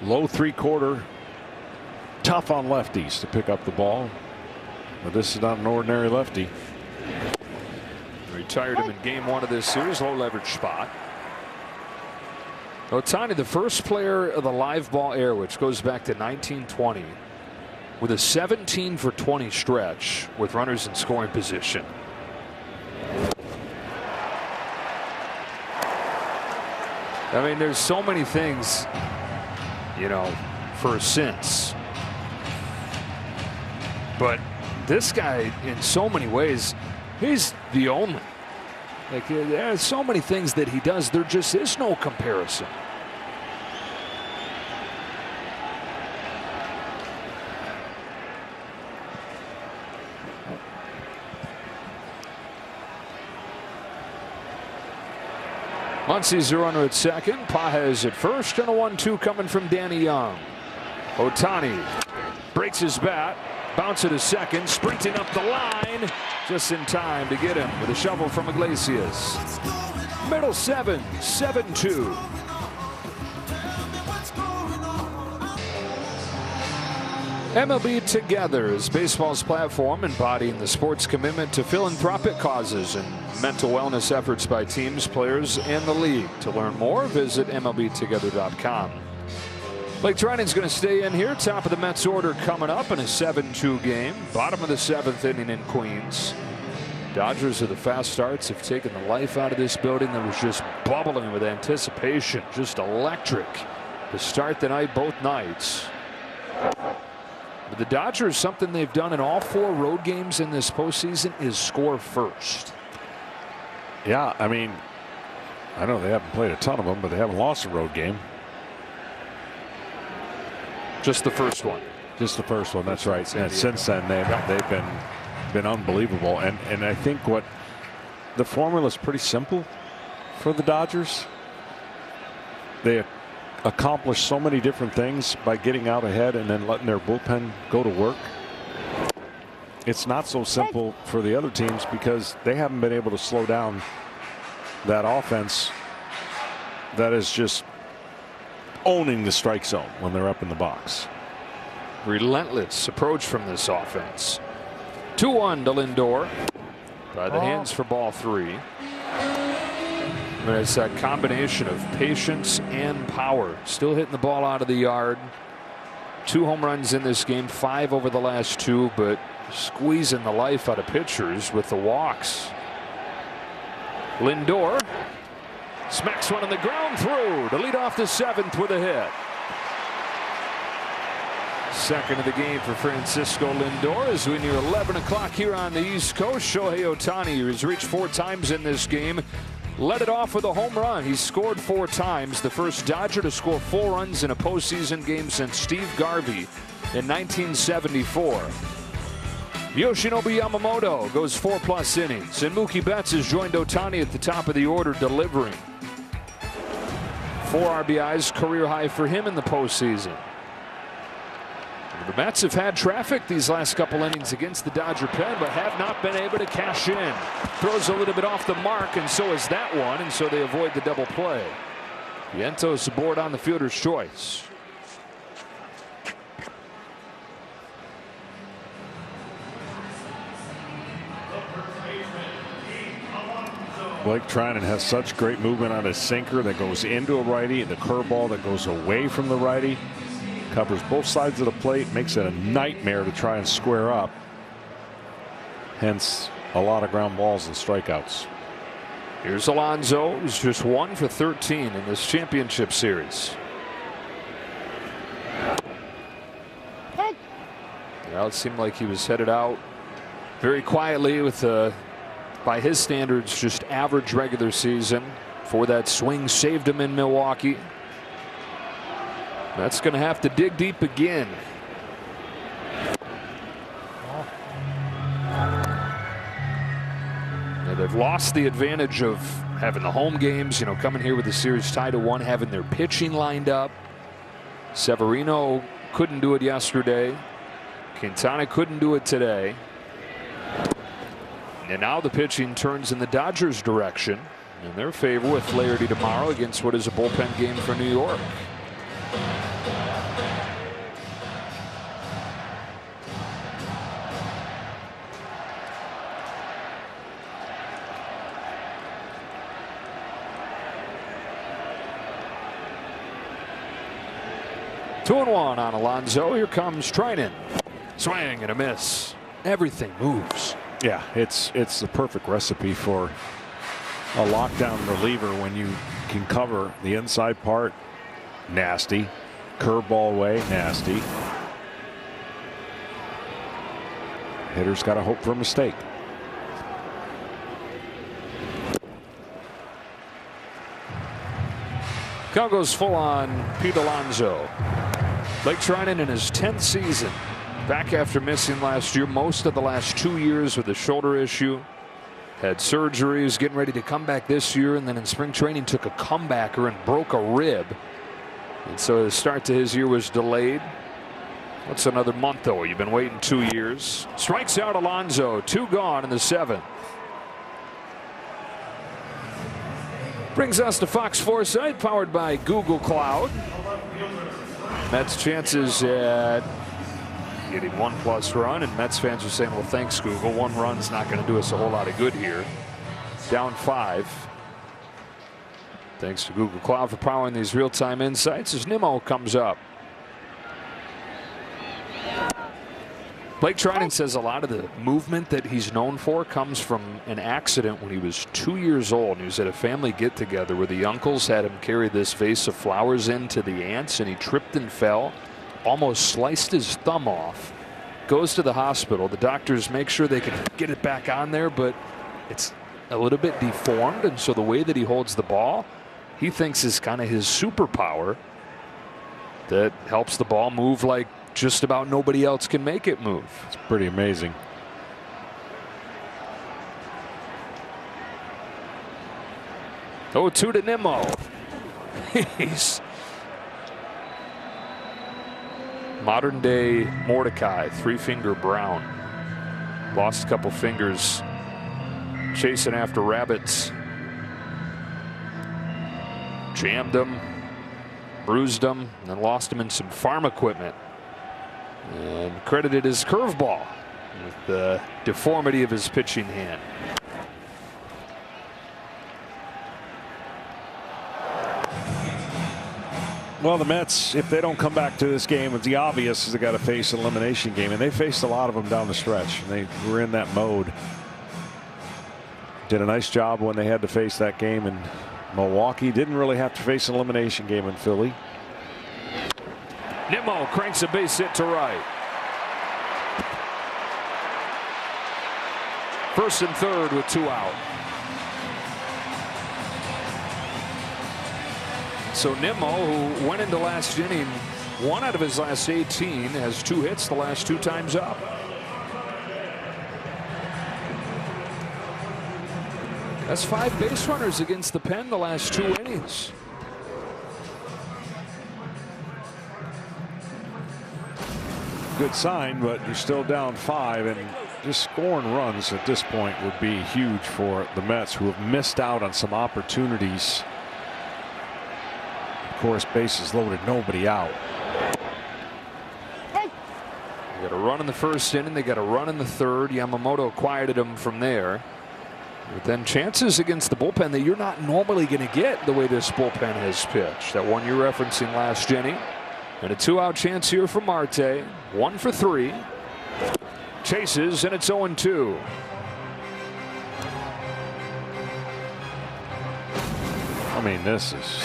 low 3/4, tough on lefties to pick up the ball. But this is not an ordinary lefty. Retired him in game 1 of this series, low leverage spot. Ohtani, the first player of the live ball era, which goes back to 1920, with a 17 for 20 stretch with runners in scoring position. I mean, there's so many things, you know, for since. But this guy, in so many ways, he's the only. Like, there's so many things that he does, there just is no comparison. Muncie's a runner at second. Pages at first, and a 1-2 coming from Danny Young. Ohtani breaks his bat. Bounce it to second. Sprinting up the line. Just in time to get him with a shovel from Iglesias. Middle 7, 7-2. MLB Together is baseball's platform embodying the sport's commitment to philanthropic causes and mental wellness efforts by teams, players, and the league. To learn more, visit MLBtogether.com. Blake Treinen's going to stay in here. Top of the Mets order coming up in a 7-2 game. Bottom of the 7th inning in Queens. Dodgers with the fast starts have taken the life out of this building that was just bubbling with anticipation. Just electric to start the night both nights. But the Dodgers, something they've done in all 4 road games in this postseason is score first. Yeah, I mean, I know they haven't played a ton of them, but they haven't lost a road game. Just the first one. Just the first one. That's right. And since then, they've been unbelievable. And I think what the formula is pretty simple for the Dodgers. They accomplish so many different things by getting out ahead and then letting their bullpen go to work. It's not so simple for the other teams because they haven't been able to slow down that offense that is just owning the strike zone when they're up in the box. Relentless approach from this offense. 2-1 to Lindor. By the hands for ball 3. And it's that combination of patience and power. Still hitting the ball out of the yard. 2 home runs in this game, 5 over the last 2, but squeezing the life out of pitchers with the walks. Lindor smacks one on the ground through to lead off the 7th with a hit. Second of the game for Francisco Lindor as we near 11 o'clock here on the East Coast. Shohei Ohtani has reached 4 times in this game. Led it off with a home run. He's scored 4 times. The first Dodger to score 4 runs in a postseason game since Steve Garvey in 1974. Yoshinobu Yamamoto goes 4+ innings, and Mookie Betts has joined Ohtani at the top of the order, delivering 4 RBIs, career high for him in the postseason. The Mets have had traffic these last couple innings against the Dodger pen, but have not been able to cash in. Throws a little bit off the mark, and so is that one, and so they avoid the double play. Vientos aboard on the fielder's choice. Blake Treinen has such great movement on his sinker that goes into a righty, and the curveball that goes away from the righty. Covers both sides of the plate, makes it a nightmare to try and square up. Hence a lot of ground balls and strikeouts. Here's Alonso, who's just 1 for 13 in this championship series. Well, it seemed like he was headed out very quietly with by his standards, just average regular season. For that swing saved him in Milwaukee. That's going to have to dig deep again. Now they've lost the advantage of having the home games, coming here with the series tied to 1, having their pitching lined up. Severino couldn't do it yesterday. Quintana couldn't do it today. And now the pitching turns in the Dodgers' direction in their favor with Flaherty tomorrow against what is a bullpen game for New York. Two and 1 on Alonso. Here comes Treinen. Swing and a miss. Everything moves. Yeah, it's the perfect recipe for a lockdown reliever when you can cover the inside part. Nasty. Curveball away. Nasty. Hitter's got to hope for a mistake. Count goes full on Pete Alonso. Blake Treinen in his 10th season. Back after missing last year, most of the last 2 years with a shoulder issue. Had surgery, was getting ready to come back this year, and then in spring training took a comebacker and broke a rib. And so the start to his year was delayed. What's another month, though? You've been waiting 2 years. Strikes out Alonso. 2 gone in the 7th. Brings us to Fox Foresight, powered by Google Cloud. Mets chances at getting 1+ run, and Mets fans are saying, well, thanks, Google. 1 run's not going to do us a whole lot of good here. Down 5. Thanks to Google Cloud for powering these real-time insights as Nimmo comes up. Blake Trinan says a lot of the movement that he's known for comes from an accident when he was 2 years old. He was at a family get-together where the uncles had him carry this vase of flowers into the aunts, and he tripped and fell, almost sliced his thumb off. Goes to the hospital. The doctors make sure they can get it back on there, but it's a little bit deformed, and so the way that he holds the ball, he thinks is kind of his superpower that helps the ball move like just about nobody else can make it move. It's pretty amazing. Oh, 2 to Nimmo. He's modern day Mordecai, 3-finger Brown. Lost a couple fingers chasing after rabbits. Jammed them, bruised them, and then lost them in some farm equipment. And credited his curveball with the deformity of his pitching hand. Well, the Mets, if they don't come back to this game, it's the obvious is they got to face an elimination game, and they faced a lot of them down the stretch. And they were in that mode. Did a nice job when they had to face that game in Milwaukee. Didn't really have to face an elimination game in Philly. Nimmo cranks a base hit to right. First and third with 2 out. So Nimmo, who went into last inning 1 out of his last 18, has 2 hits the last 2 times up. That's 5 base runners against the pen the last 2 innings. Good sign, but you're still down 5, and just scoring runs at this point would be huge for the Mets, who have missed out on some opportunities. Of course, bases loaded, nobody out. They got a run in the first inning. They got a run in the third. Yamamoto quieted him from there. But then chances against the bullpen that you're not normally going to get the way this bullpen has pitched. That one you're referencing last inning. And a 2-out chance here for Marte. 1 for 3. Chases, and it's 0-2. I mean, this is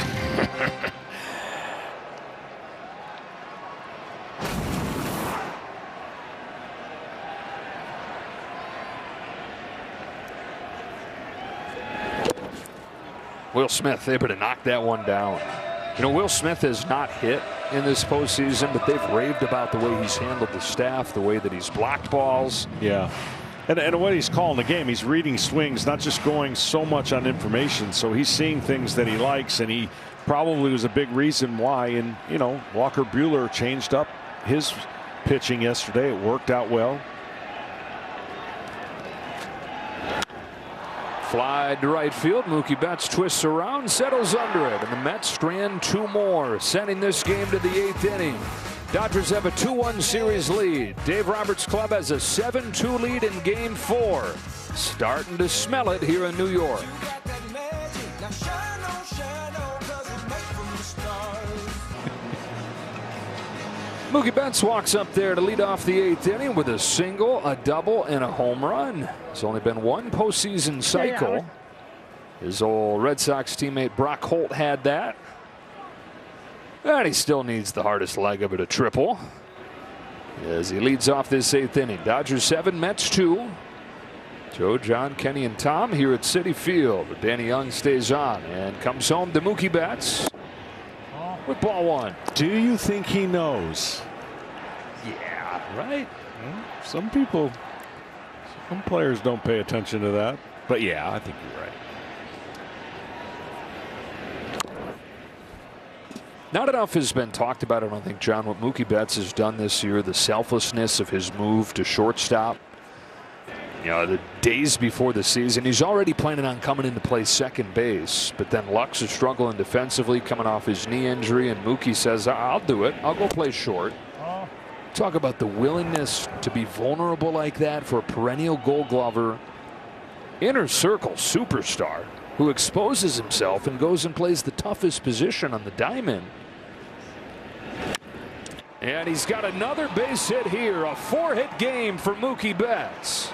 Will Smith able to knock that one down. You know, Will Smith has not hit in this postseason, but they've raved about the way he's handled the staff, the way that he's blocked balls. Yeah. And the way he's calling the game, he's reading swings, not just going so much on information. So he's seeing things that he likes, and he probably was a big reason why. And, you know, Walker Buehler changed up his pitching yesterday. It worked out well. Fly to right field. Mookie Betts twists around, settles under it, and the Mets strand 2 more, sending this game to the 8th inning. Dodgers have a 2-1 series lead. Dave Roberts' club has a 7-2 lead in Game 4. Starting to smell it here in New York. Mookie Betts walks up there to lead off the 8th inning with a single, a double, and a home run. It's only been 1 postseason cycle. His old Red Sox teammate Brock Holt had that. And he still needs the hardest leg of it, a triple, as he leads off this 8th inning. Dodgers 7, Mets 2. Joe, John, Kenny, and Tom here at Citi Field. Danny Young stays on and comes home to Mookie Betts with ball 1. Do you think he knows? Yeah, right. Some people Some players don't pay attention to that. But yeah, I think you're right. Not enough has been talked about, I don't think, John, what Mookie Betts has done this year, the selflessness of his move to shortstop. You know, the days before the season, he's already planning on coming in to play second base. But then Lux is struggling defensively, coming off his knee injury, and Mookie says, I'll do it. I'll go play short. Talk about the willingness to be vulnerable like that for a perennial Gold Glover, inner circle superstar who exposes himself and goes and plays the toughest position on the diamond. And he's got another base hit here, a 4-hit game for Mookie Betts.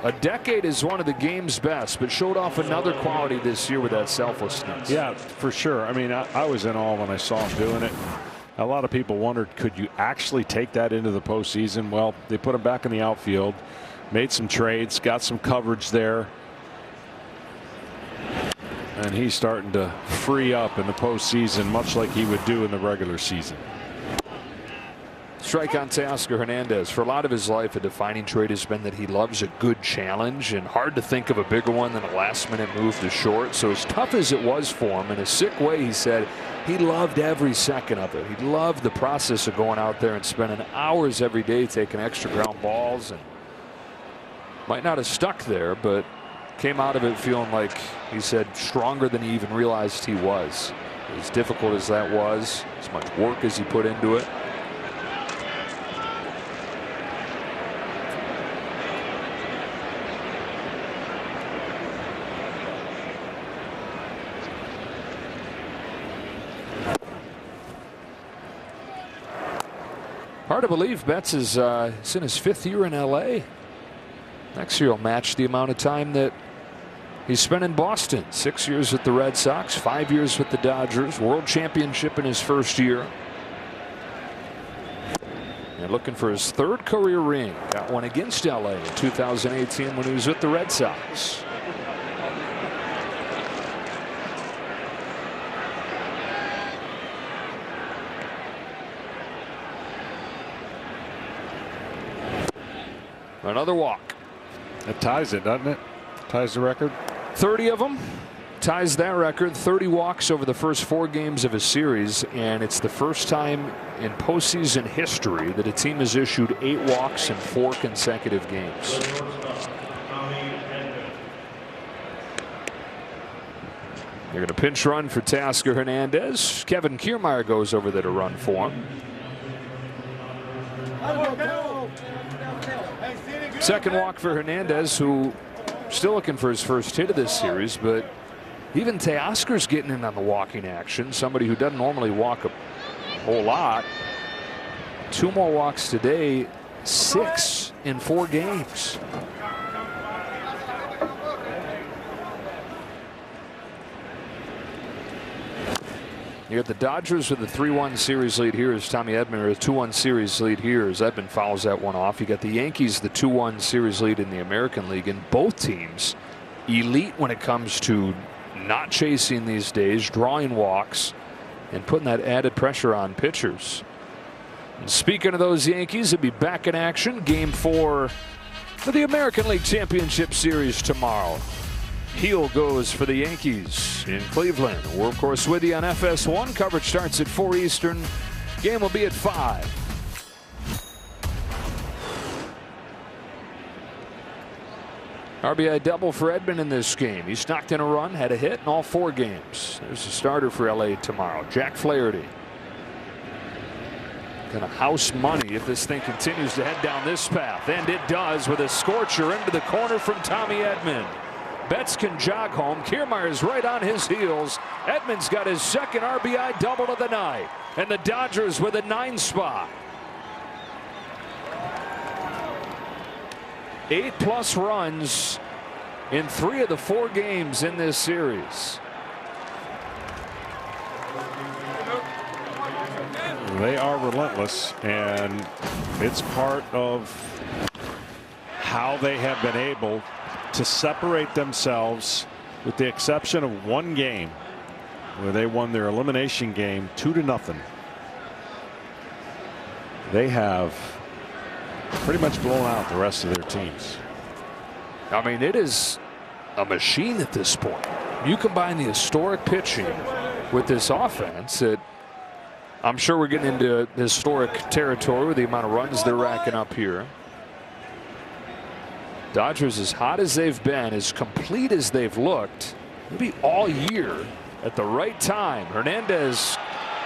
A decade is one of the game's best, but showed off another quality this year with that selflessness. Yeah, for sure. I mean, I was in awe when I saw him doing it. A lot of people wondered, could you actually take that into the postseason? Well, they put him back in the outfield, made some trades, got some coverage there. And he's starting to free up in the postseason, much like he would do in the regular season. Strike on Teoscar Hernandez. For a lot of his life, a defining trait has been that he loves a good challenge, and hard to think of a bigger one than a last-minute move to short. So as tough as it was for him, in a sick way, he said he loved every second of it. He loved the process of going out there and spending hours every day taking extra ground balls, and might not have stuck there, but came out of it feeling like, he said, stronger than he even realized he was. As difficult as that was, as much work as he put into it. Hard to believe Betts is in his 5th year in LA. Next year he'll match the amount of time that he spent in Boston. 6 years with the Red Sox, 5 years with the Dodgers, World Championship in his first year. And looking for his 3rd career ring. Got one against LA in 2018 when he was with the Red Sox. Another walk. That ties it, doesn't it? Ties the record. 30 of them. Ties that record. 30 walks over the first 4 games of a series, and it's the first time in postseason history that a team has issued 8 walks in 4 consecutive games. They're going to pinch run for Teoscar Hernandez. Kevin Kiermaier goes over there to run for him. Second walk for Hernandez, who still looking for his first hit of this series, but even Teoscar's getting in on the walking action. Somebody who doesn't normally walk a whole lot. 2 more walks today, 6 in 4 games. You got the Dodgers with a 3-1 series lead here as Tommy Edman, or a 2-1 series lead here as Edman fouls that one off. You got the Yankees, the 2-1 series lead in the American League, and both teams elite when it comes to not chasing these days, drawing walks, and putting that added pressure on pitchers. And speaking of those Yankees, they'll be back in action. Game 4 for the American League Championship Series tomorrow. Heel goes for the Yankees in Cleveland. We're, of course, with you on FS1. Coverage starts at 4 Eastern. Game will be at 5. RBI double for Edman in this game. He's knocked in a run, had a hit in all 4 games. There's a starter for LA tomorrow, Jack Flaherty. Gonna house money if this thing continues to head down this path. And it does, with a scorcher into the corner from Tommy Edman. Betts can jog home. Kiermaier's right on his heels. Edman's got his 2nd RBI double of the night. And the Dodgers with a 9 spot. 8+ runs in 3 of the 4 games in this series. They are relentless, and it's part of how they have been able to separate themselves, with the exception of 1 game where they won their elimination game 2-0. they have pretty much blown out the rest of their teams. I mean, it is a machine at this point. You combine the historic pitching with this offense, I'm sure we're getting into historic territory with the amount of runs they're racking up here. Dodgers as hot as they've been, as complete as they've looked, maybe all year at the right time. Hernandez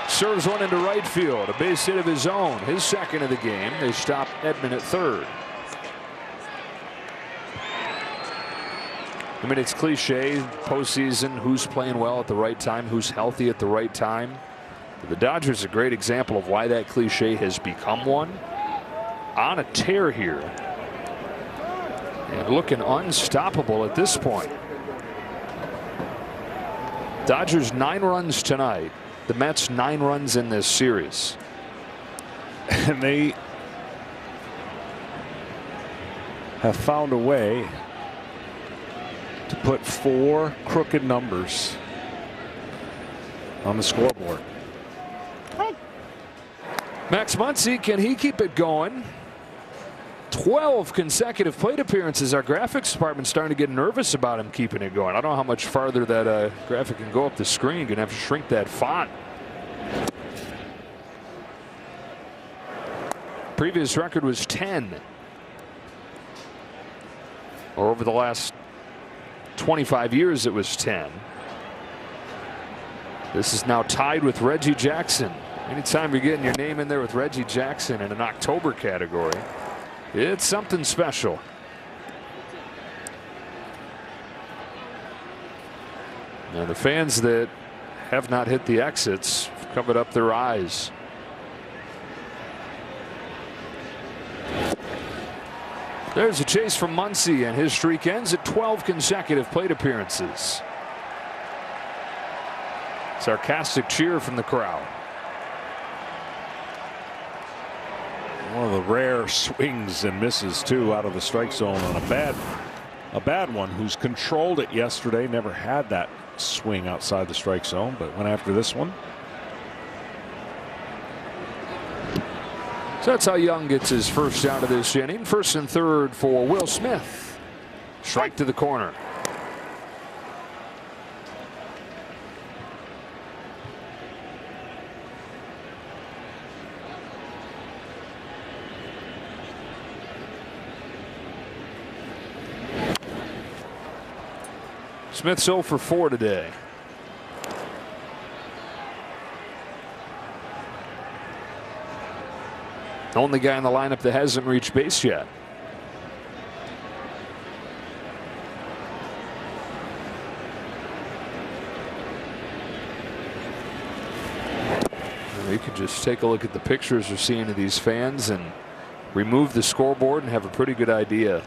serves one into right field, a base hit of his own, his second of the game. They stop Edman at third. I mean, it's cliche, postseason, who's playing well at the right time, who's healthy at the right time. But the Dodgers are a great example of why that cliche has become one. On a tear here. And looking unstoppable at this point. Dodgers 9 runs tonight. The Mets 9 runs in this series. And they have found a way to put 4 crooked numbers on the scoreboard. Max Muncy, can he keep it going? 12 consecutive plate appearances. Our graphics department's starting to get nervous about him keeping it going. I don't know how much farther that graphic can go up the screen. Gonna have to shrink that font. Previous record was 10. Or over the last 25 years it was 10. This is now tied with Reggie Jackson. Anytime you're getting your name in there with Reggie Jackson in an October category, it's something special. And the fans that have not hit the exits have covered up their eyes. There's a chase from Muncy, and his streak ends at 12 consecutive plate appearances. Sarcastic cheer from the crowd. One of the rare swings and misses too out of the strike zone on a bad one, who's controlled it yesterday. Never had that swing outside the strike zone, but went after this one. So that's how Young gets his first out of this inning. First and third for Will Smith. Strike to the corner. Smith's 0 for 4 today. Only guy in the lineup that hasn't reached base yet. You can just take a look at the pictures we're seeing of these fans and remove the scoreboard and have a pretty good idea.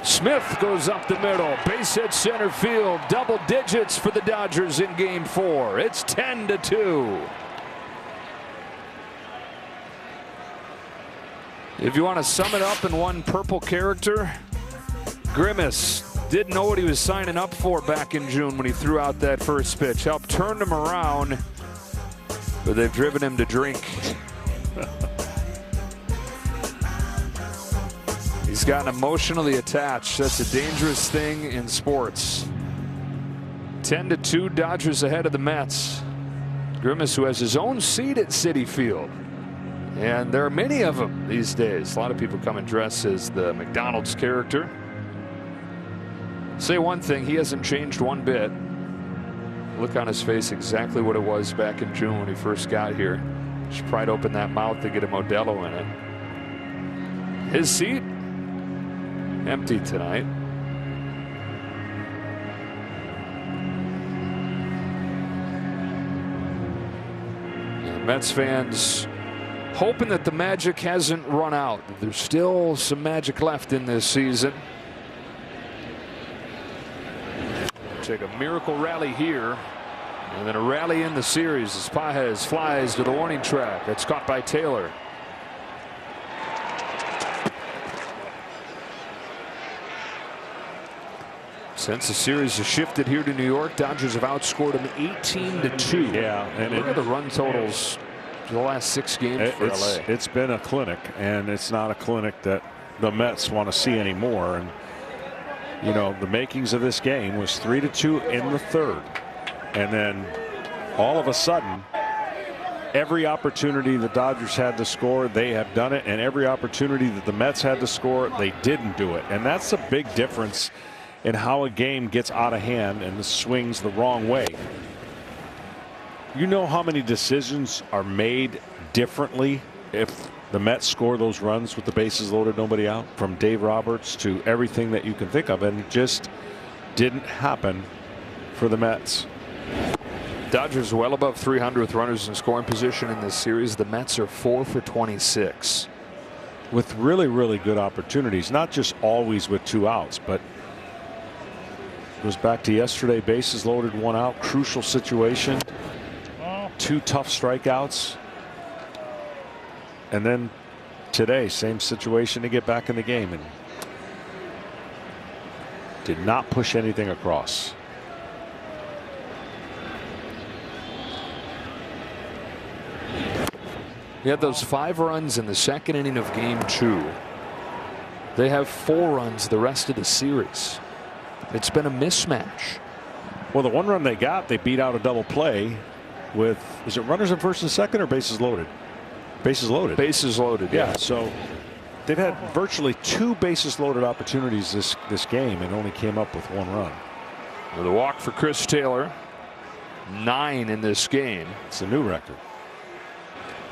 Smith goes up the middle, base hit center field, double digits for the Dodgers in game 4. It's 10-2. If you want to sum it up in one purple character, Grimace didn't know what he was signing up for back in June when he threw out that first pitch. Helped turn him around, but they've driven him to drink. He's gotten emotionally attached. That's a dangerous thing in sports. 10-2, Dodgers ahead of the Mets. Grimace, who has his own seat at Citi Field. And there are many of them these days. A lot of people come and dress as the McDonald's character. Say one thing, he hasn't changed one bit. Look on his face, exactly what it was back in June when he first got here. Just pried open that mouth to get a Modelo in it. His seat, empty tonight. And Mets fans hoping that the magic hasn't run out. There's still some magic left in this season. Take a miracle rally here And then a rally in the series as Pages flies to the warning track. That's caught by Taylor. Since the series has shifted here to New York, Dodgers have outscored them 18-2. Yeah, and look at the run totals for the last 6 games for LA. It's been a clinic, and it's not a clinic that the Mets want to see anymore. And you know, the makings of this game was 3-2 in the 3rd, and then all of a sudden, every opportunity the Dodgers had to score, they have done it, and every opportunity that the Mets had to score, they didn't do it. And that's a big difference in how a game gets out of hand and swings the wrong way. You know how many decisions are made differently if the Mets score those runs with the bases loaded, nobody out, from Dave Roberts to everything that you can think of, and it just didn't happen for the Mets. Dodgers well above 300 with runners in scoring position in this series. The Mets are 4 for 26. With really, really good opportunities, not just always with 2 outs, but goes back to yesterday, bases loaded, 1 out, crucial situation, 2 tough strikeouts. And then today, same situation to get back in the game, and did not push anything across. He had those 5 runs in the 2nd inning of game 2. They have 4 runs the rest of the series. It's been a mismatch. Well, the 1 run they got, they beat out a double play with, is it runners in first and second or bases loaded? Bases loaded. Bases loaded, yeah. So they've had virtually 2 bases loaded opportunities this game and only came up with 1 run. With a walk for Chris Taylor, 9 in this game. It's a new record.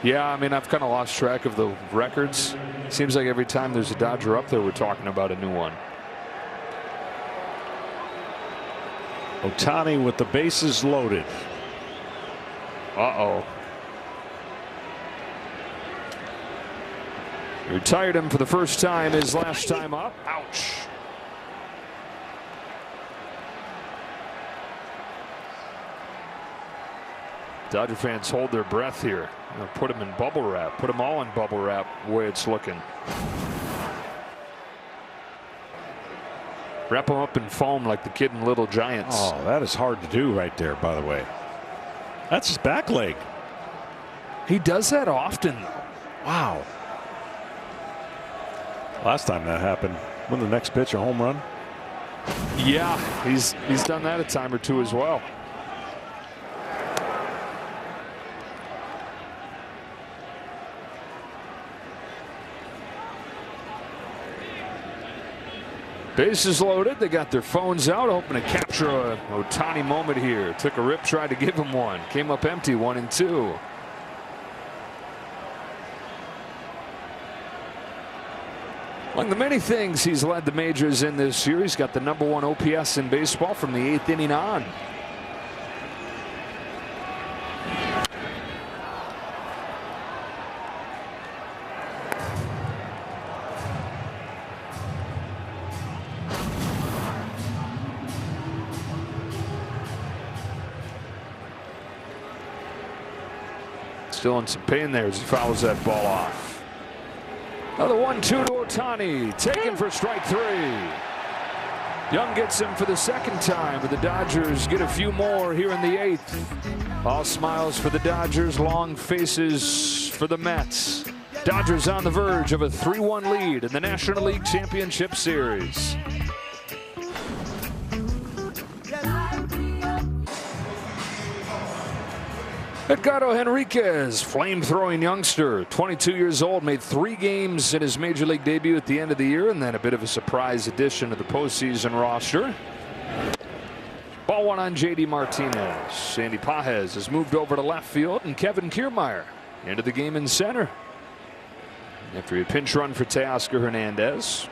Yeah, I mean, I've kind of lost track of the records. Seems like every time there's a Dodger up there, we're talking about a new one. Ohtani with the bases loaded. Uh-oh. Retired him for the first time his last time up. Ouch. Dodger fans hold their breath here. Put him in bubble wrap. Put them all in bubble wrap the way it's looking. Wrap them up in foam like the kid in Little Giants. Oh, that is hard to do right there, by the way. That's his back leg. He does that often. Wow. Last time that happened, when the next pitch a home run? Yeah, he's done that a time or 2 as well. Bases loaded. They got their phones out, hoping to capture a Ohtani moment here. Took a rip, tried to give him one. Came up empty, 1-2. Among the many things he's led the majors in this year, he's got the #1 OPS in baseball from the 8th inning on. Still in some pain there as he fouls that ball off. Another 1-2 to Ohtani, taken for strike 3. Young gets him for the 2nd time, but the Dodgers get a few more here in the 8th. All smiles for the Dodgers, long faces for the Mets. Dodgers on the verge of a 3-1 lead in the National League Championship Series. Edgardo Henriquez, flame-throwing youngster, 22 years old, made 3 games in his major league debut at the end of the year, and then a bit of a surprise addition to the postseason roster. Ball 1 on J.D. Martinez. Sandy Pages has moved over to left field, and Kevin Kiermaier into the game in center. After a pinch run for Teoscar Hernandez.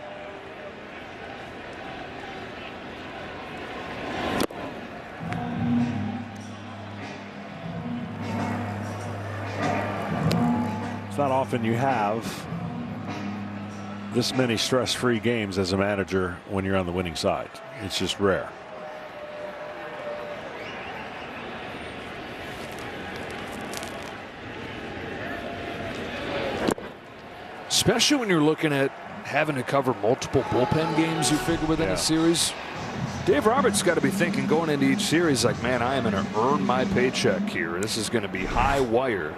It's not often you have this many stress-free games as a manager when you're on the winning side. It's just rare. Especially when you're looking at having to cover multiple bullpen games, you figure, within a series. Dave Roberts got to be thinking going into each series like, man, I am going to earn my paycheck here. This is going to be high wire.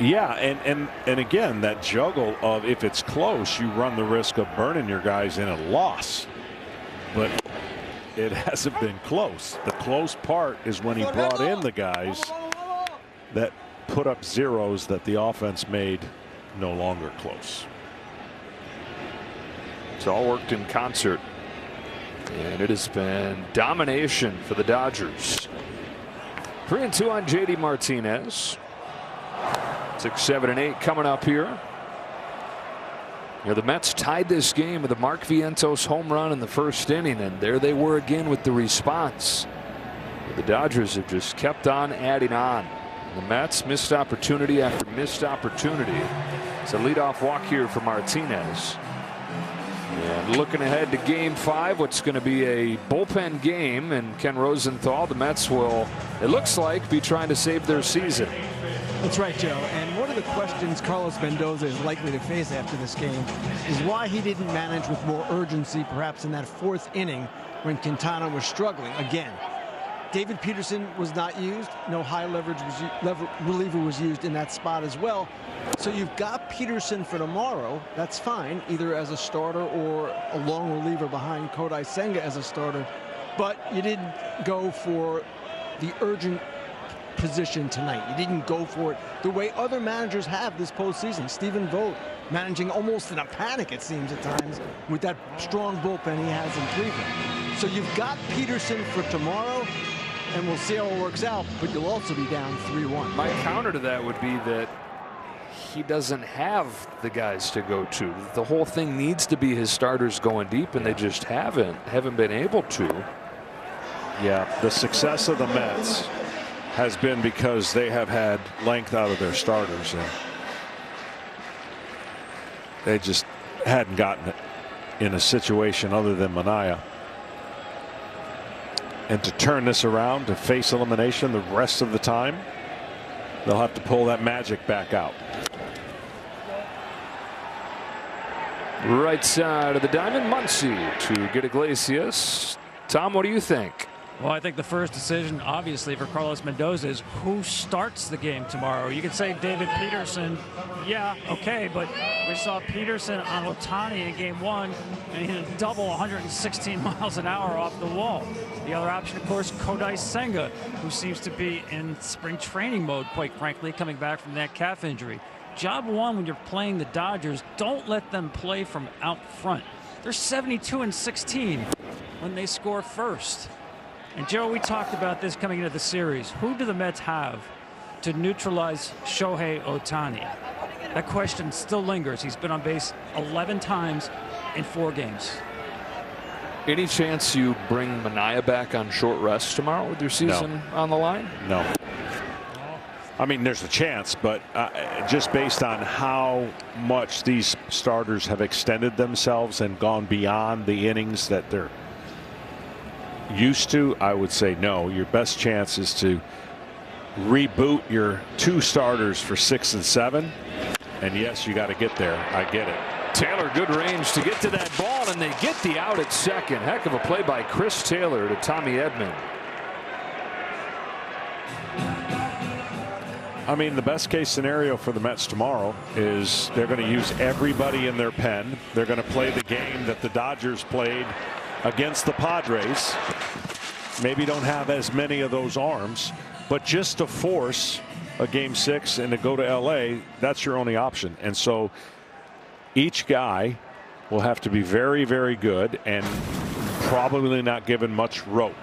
Yeah, and again, that juggle of if it's close, you run the risk of burning your guys in a loss. But it hasn't been close. The close part is when he brought in the guys that put up zeros that the offense made no longer close. It's all worked in concert. And it has been domination for the Dodgers. 3-2 on JD Martinez. 6, 7, and 8 coming up here. You know, the Mets tied this game with a Mark Vientos home run in the first inning, and there they were again with the response. But the Dodgers have just kept on adding on. The Mets missed opportunity after missed opportunity. It's a leadoff walk here for Martinez. And looking ahead to Game 5, what's going to be a bullpen game, and Ken Rosenthal, the Mets will, it looks like, be trying to save their season. That's right, Joe. And one of the questions Carlos Mendoza is likely to face after this game is why he didn't manage with more urgency, perhaps in that 4th inning when Quintana was struggling again. David Peterson was not used. No high leverage reliever was used in that spot as well. So you've got Peterson for tomorrow. That's fine, either as a starter or a long reliever behind Kodai Senga as a starter. But you didn't go for the urgent position tonight. You didn't go for it the way other managers have this postseason. Stephen Vogt managing almost in a panic, it seems at times, with that strong bullpen he has in Cleveland. So you've got Peterson for tomorrow, and we'll see how it works out, but you'll also be down 3-1. My counter to that would be that he doesn't have the guys to go to. The whole thing needs to be his starters going deep, and they just haven't been able to. Yeah, the success of the Mets has been because they have had length out of their starters, and they just hadn't gotten it in a situation other than Manaea. And to turn this around, to face elimination the rest of the time, they'll have to pull that magic back out. Right side of the diamond, Muncy to get Iglesias. Tom, what do you think? Well, I think the first decision, obviously, for Carlos Mendoza is who starts the game tomorrow. You could say David Peterson. Yeah, okay, but we saw Peterson on Ohtani in Game 1, and he hit a double 116 miles an hour off the wall. The other option, of course, Kodai Senga, who seems to be in spring training mode, quite frankly, coming back from that calf injury. Job one when you're playing the Dodgers, don't let them play from out front. They're 72-16 when they score first. And Joe, we talked about this coming into the series. Who do the Mets have to neutralize Shohei Ohtani? That question still lingers. He's been on base 11 times in 4 games. Any chance you bring Manaea back on short rest tomorrow with your season on the line? No. I mean, there's a chance, but just based on how much these starters have extended themselves and gone beyond the innings that they're used to, I would say no. Your best chance is to reboot your 2 starters for 6 and 7. And yes, you got to get there. I get it. Taylor, good range to get to that ball, and they get the out at second. Heck of a play by Chris Taylor to Tommy Edman. I mean, the best case scenario for the Mets tomorrow is they're going to use everybody in their pen. They're going to play the game that the Dodgers played against the Padres. Maybe don't have as many of those arms, but just to force a Game 6 and to go to LA, that's your only option. And so each guy will have to be very, very good and probably not given much rope.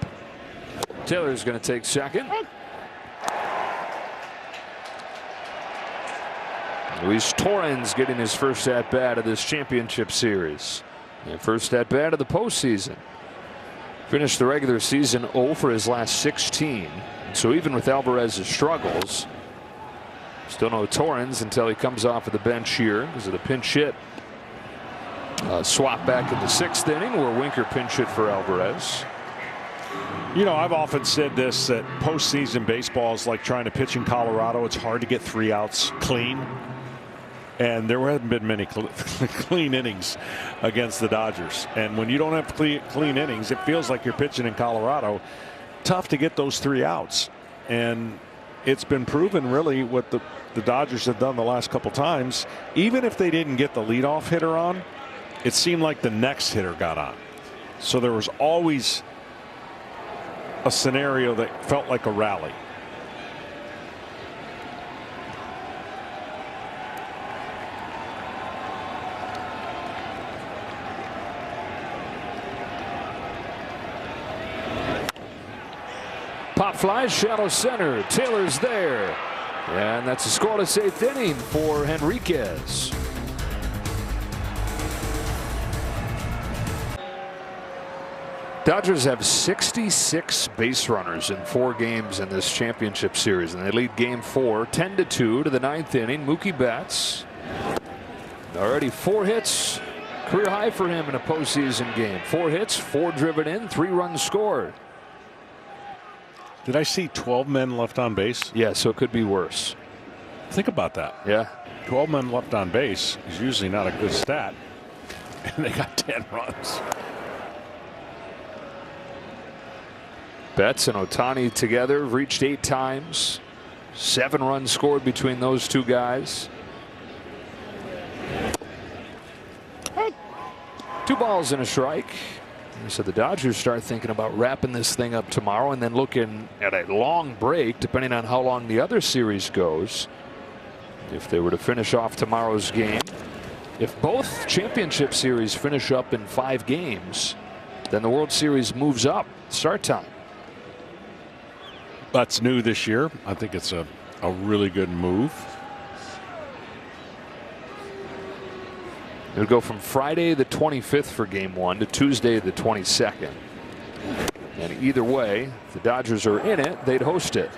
Taylor's going to take second. Luis Torrens getting his first at bat of this championship series. And first at bat of the postseason. Finished the regular season 0 for his last 16. So even with Alvarez's struggles, still no Torrens until he comes off of the bench here because of the pinch hit. Swap back in the 6th inning where Winker pinch hit for Alvarez. You know, I've often said this, that postseason baseball is like trying to pitch in Colorado. It's hard to get 3 outs clean. And there haven't been many clean innings against the Dodgers. And when you don't have clean innings, it feels like you're pitching in Colorado. Tough to get those 3 outs. And it's been proven really what the Dodgers have done the last couple times. Even if they didn't get the leadoff hitter on, it seemed like the next hitter got on. So there was always a scenario that felt like a rally. Pop flies, shallow center. Taylor's there. And that's a scoreless 8th inning for Henriquez. Dodgers have 66 base runners in 4 games in this championship series, and they lead game 4 10-2 to the 9th inning. Mookie Betts already 4 hits, career high for him in a postseason game. 4 hits, 4 driven in, 3 runs scored. Did I see 12 men left on base? Yeah, so it could be worse. Think about that. Yeah. 12 men left on base is usually not a good stat. And they got 10 runs. Betts and Ohtani together reached 8 times. 7 runs scored between those 2 guys. 2 balls and a strike. So the Dodgers start thinking about wrapping this thing up tomorrow and then looking at a long break, depending on how long the other series goes. If they were to finish off tomorrow's game, if both championship series finish up in 5 games, then the World Series moves up start time. That's new this year. I think it's a really good move. It would go from Friday the 25th for game 1 to Tuesday the 22nd. And either way, if the Dodgers are in it, they'd host it.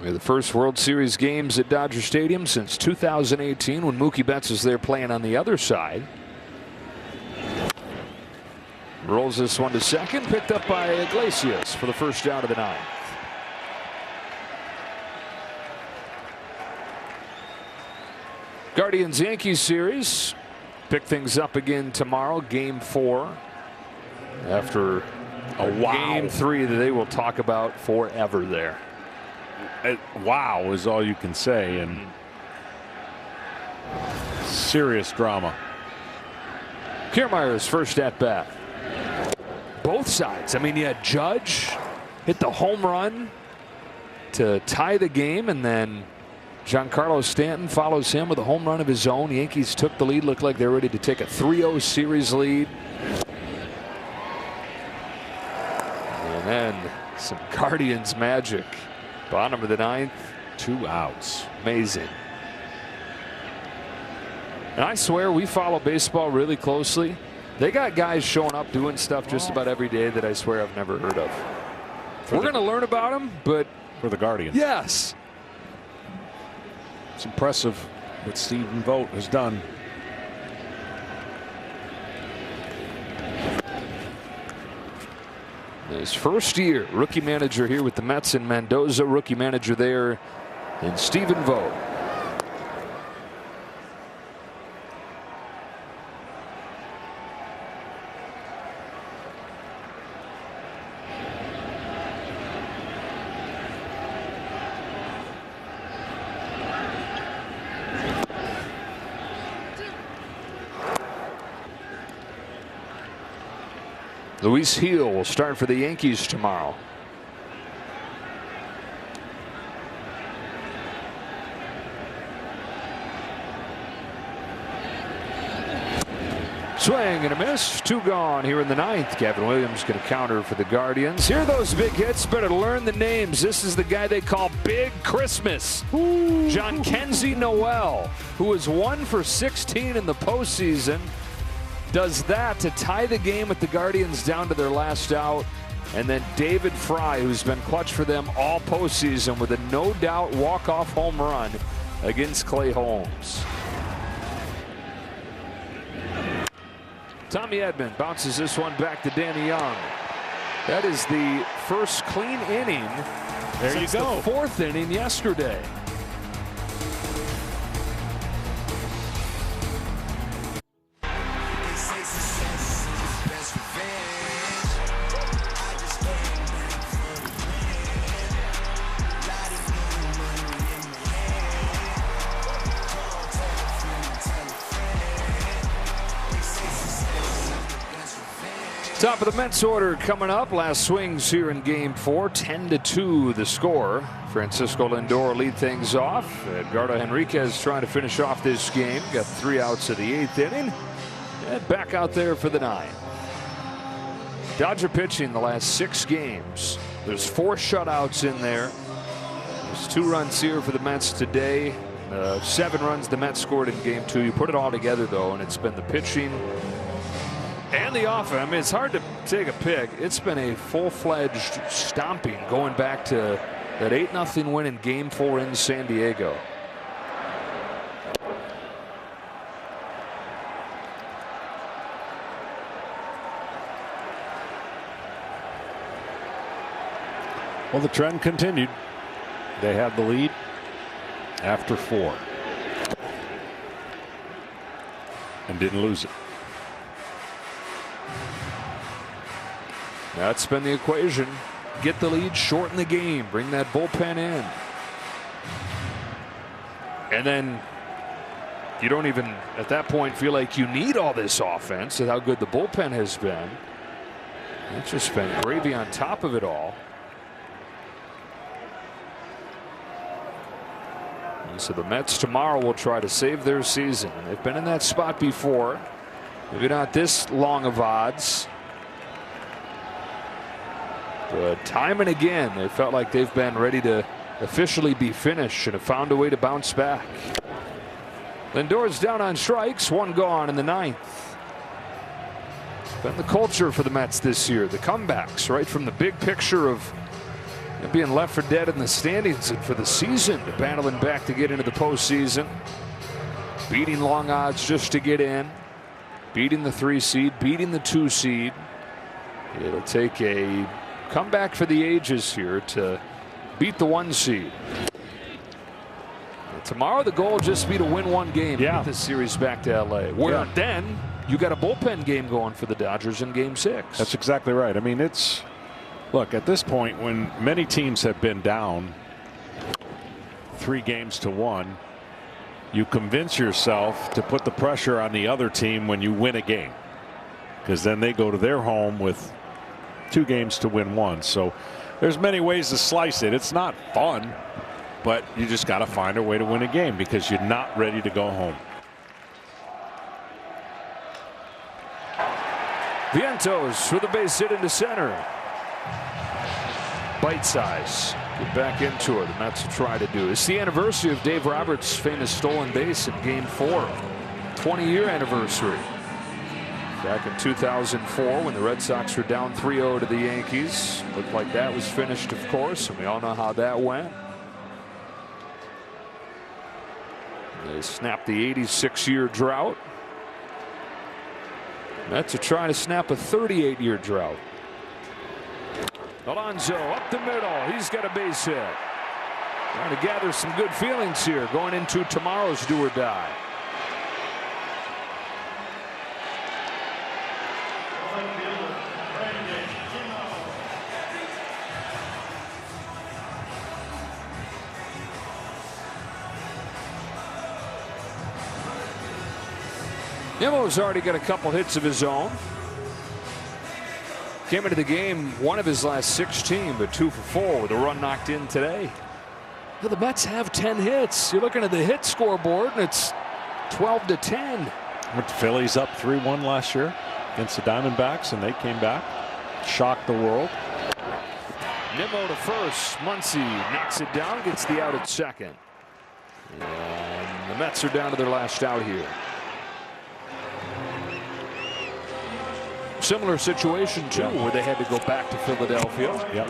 They're the first World Series games at Dodger Stadium since 2018 when Mookie Betts is there playing on the other side. Rolls this one to second, picked up by Iglesias for the first out of the 9th. Guardians-Yankees series pick things up again tomorrow, game 4, after a game 3 that they will talk about forever there. Wow is all you can say, and serious drama. Kiermaier's first at bat. Both sides. I mean, you had Judge hit the home run to tie the game, and then Giancarlo Stanton follows him with a home run of his own. Yankees took the lead, looked like they're ready to take a 3-0 series lead. And then some Guardians magic. Bottom of the 9th. 2 outs. Amazing. And I swear we follow baseball really closely. They got guys showing up doing stuff just about every day that I swear I've never heard of. We're going to learn about them, but for the Guardians. Yes. It's impressive what Stephen Vogt has done. His first year, rookie manager here with the Mets in Mendoza, rookie manager there in Stephen Vogt. Luis Gil will start for the Yankees tomorrow. Swing and a miss. 2 gone here in the 9th. Gavin Williams going to counter for the Guardians. Here are those big hits. Better learn the names. This is the guy they call Big Christmas. Jhonkensy Noel, who is 1 for 16 in the postseason. Does that to tie the game with the Guardians down to their last out. And then David Fry, who's been clutch for them all postseason with a no-doubt walk-off home run against Clay Holmes. Tommy Edman bounces this one back to Danny Young. That is the first clean inning There you go. The 4th inning yesterday. Top of the Mets order coming up. Last swings here in Game 4. 10-2 the score. Francisco Lindor lead things off. Edgardo Henriquez trying to finish off this game. Got 3 outs of the 8th inning. And back out there for the 9th. Dodger pitching the last 6 games. There's 4 shutouts in there. There's 2 runs here for the Mets today. 7 runs the Mets scored in Game 2. You put it all together, though, and it's been the pitching and the offense. I mean, it's hard to take a pick. It's been a full-fledged stomping going back to that 8-0 win in Game 4 in San Diego. Well, the trend continued. They had the lead after 4 and didn't lose it. That's been the equation. Get the lead, shorten the game, bring that bullpen in. And then you don't even at that point feel like you need all this offense and how good the bullpen has been. It's just been gravy on top of it all. And so the Mets tomorrow will try to save their season. They've been in that spot before. Maybe not this long of odds. But time and again, they felt like they've been ready to officially be finished and have found a way to bounce back. Lindor's down on strikes, 1 gone in the 9th. It's been the culture for the Mets this year. The comebacks, right from the big picture of being left for dead in the standings and for the season to battling back to get into the postseason. Beating long odds just to get in. Beating the 3 seed, beating the 2 seed. It'll take a comeback for the ages here to beat the 1 seed. And tomorrow the goal will just be to win 1 game. Get this series back to LA. Where then you got a bullpen game going for the Dodgers in Game 6. That's exactly right. I mean, it's look at this point when many teams have been down 3 games to 1. You convince yourself to put the pressure on the other team when you win a game, because then they go to their home with 2 games to win 1. So there's many ways to slice it. It's not fun, but you just got to find a way to win a game because you're not ready to go home. Vientos with a base hit into center. Bite size. Get back into it, and that's what try to do. It's the anniversary of Dave Roberts' famous stolen base in Game 4. 20-year anniversary. Back in 2004 when the Red Sox were down 3-0 to the Yankees. Looked like that was finished, of course, and we all know how that went. They snapped the 86-year drought. Mets are trying to snap a 38-year drought. Alonso up the middle. He's got a base hit. Trying to gather some good feelings here going into tomorrow's do or die. Nimmo's already got a couple hits of his own. Came into the game 1 of his last 16, but 2 for 4 with a run knocked in today. Well, the Mets have 10 hits. You're looking at the hit scoreboard, and it's 12-10. Went to Phillies up 3-1 last year against the Diamondbacks, and they came back, shocked the world. Nimmo to first. Muncy knocks it down, gets the out at second. And the Mets are down to their last out here. Similar situation, too, where they had to go back to Philadelphia. Yep.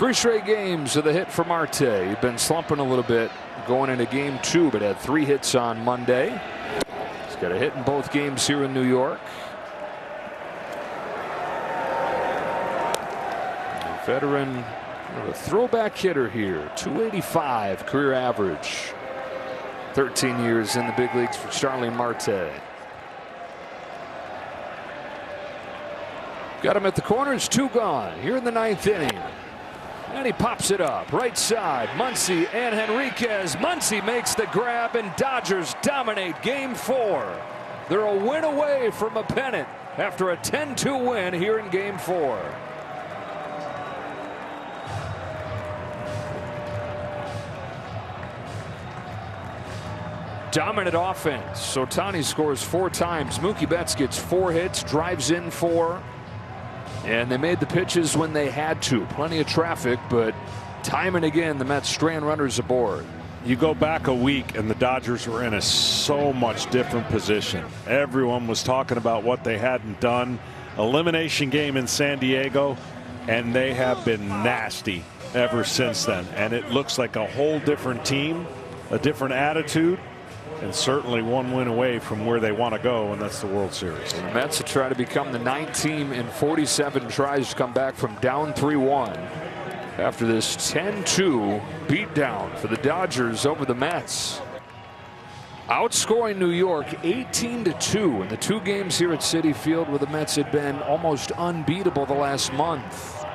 3 straight games of the hit for Marte. He'd been slumping a little bit going into game 2, but had 3 hits on Monday. He's got a hit in both games here in New York. A veteran, a throwback hitter here. 285 career average. 13 years in the big leagues for Starling Marte. Got him at the corners, 2 gone here in the 9th inning. And he pops it up right side. Muncy and Henriquez. Muncy makes the grab, and Dodgers dominate game 4. They're a win away from a pennant after a 10-2 win here in game 4. Dominant offense. Ohtani scores 4 times. Mookie Betts gets 4 hits, drives in 4. And they made the pitches when they had to. Plenty of traffic, but time and again, the Mets strand runners aboard. You go back a week, and the Dodgers were in a so much different position. Everyone was talking about what they hadn't done. Elimination game in San Diego, and they have been nasty ever since then. And it looks like a whole different team, a different attitude, and certainly 1 win away from where they want to go, and that's the World Series. And the Mets will try to become the 9th team in 47 tries to come back from down 3-1 after this 10-2 beatdown for the Dodgers over the Mets. Outscoring New York 18-2 in the 2 games here at Citi Field, where the Mets had been almost unbeatable the last month.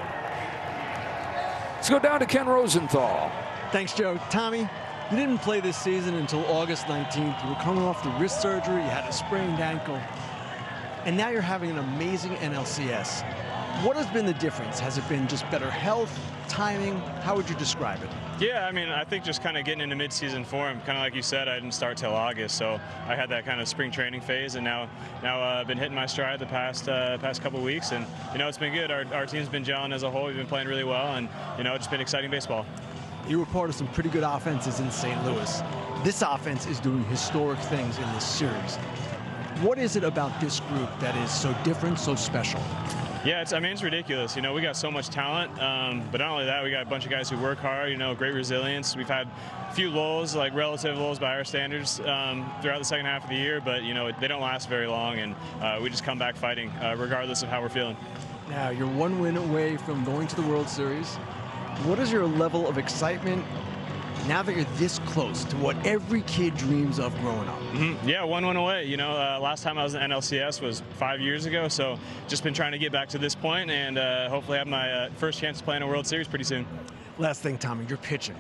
Let's go down to Ken Rosenthal. Thanks, Joe. Tommy, you didn't play this season until August 19th. You were coming off the wrist surgery. You had a sprained ankle. And now you're having an amazing NLCS. What has been the difference? Has it been just better health, timing? How would you describe it? Yeah, I mean, I think just kind of getting into mid-season form. Kind of like you said, I didn't start till August, so I had that kind of spring training phase, and now I've been hitting my stride the past couple of weeks, and it's been good. Our team's been gelling as a whole. We've been playing really well, and it's been exciting baseball. You were part of some pretty good offenses in St. Louis. This offense is doing historic things in this series. What is it about this group that is so different, so special? Yeah, it's ridiculous. We got so much talent, but not only that, we got a bunch of guys who work hard, great resilience. We've had a few lulls, like relative lulls by our standards, throughout the second half of the year, but, they don't last very long, and we just come back fighting, regardless of how we're feeling. Now, you're 1 win away from going to the World Series. What is your level of excitement now that you're this close to what every kid dreams of growing up? Yeah, 1 win away. Last time I was in NLCS was 5 years ago, so just been trying to get back to this point and hopefully have my first chance to play in a World Series pretty soon. Last thing, Tommy, you're pitching.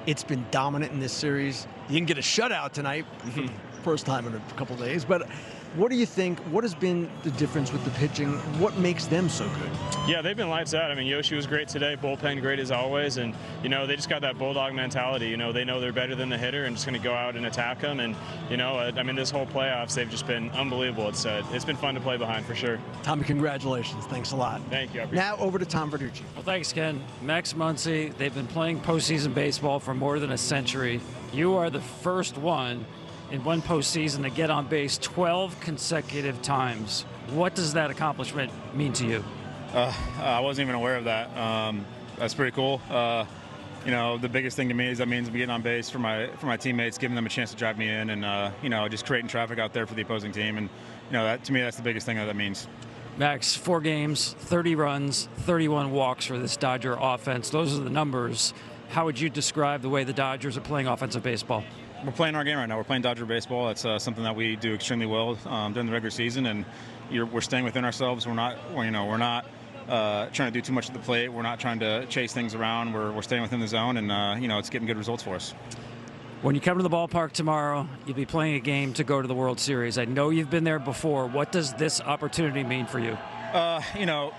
It's been dominant in this series. You didn't get a shutout tonight for the first time in a couple of days, but what do you think? What has been the difference with the pitching? What makes them so good? Yeah, they've been lights out. I mean, Yoshi was great today, bullpen great as always, and they just got that bulldog mentality. They know they're better than the hitter and just going to go out and attack them. And this whole playoffs, they've just been unbelievable. It's been fun to play behind for sure. Tommy, congratulations. Thanks a lot. Thank you. Now over to Tom Verducci. Well, thanks, Ken. Max Muncy, they've been playing postseason baseball for more than a century. You are the first one in one postseason to get on base 12 consecutive times. What does that accomplishment mean to you? I wasn't even aware of that. That's pretty cool. The biggest thing to me is that means I'm getting on base for my teammates, giving them a chance to drive me in, and just creating traffic out there for the opposing team. And that to me, that's the biggest thing that means. Max, 4 games, 30 runs, 31 walks for this Dodger offense. Those are the numbers. How would you describe the way the Dodgers are playing offensive baseball? We're playing our game right now. We're playing Dodger baseball. That's something that we do extremely well during the regular season, and we're staying within ourselves. We're not trying to do too much at the plate. We're not trying to chase things around. We're staying within the zone, and it's getting good results for us. When you come to the ballpark tomorrow, you'll be playing a game to go to the World Series. I know you've been there before. What does this opportunity mean for you?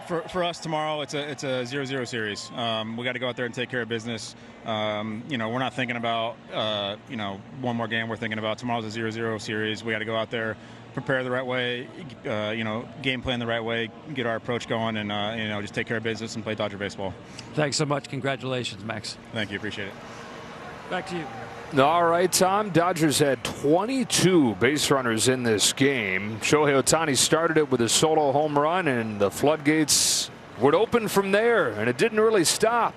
For us tomorrow, it's a 0-0 series. We got to go out there and take care of business. We're not thinking about one more game. We're thinking about tomorrow's a 0-0 series. We got to go out there, prepare the right way, game plan the right way, get our approach going, and just take care of business and play Dodger baseball. Thanks so much. Congratulations, Max. Thank you. Appreciate it. Back to you. All right, Tom. Dodgers had 22 base runners in this game. Shohei Ohtani started it with a solo home run, and the floodgates would open from there, and it didn't really stop.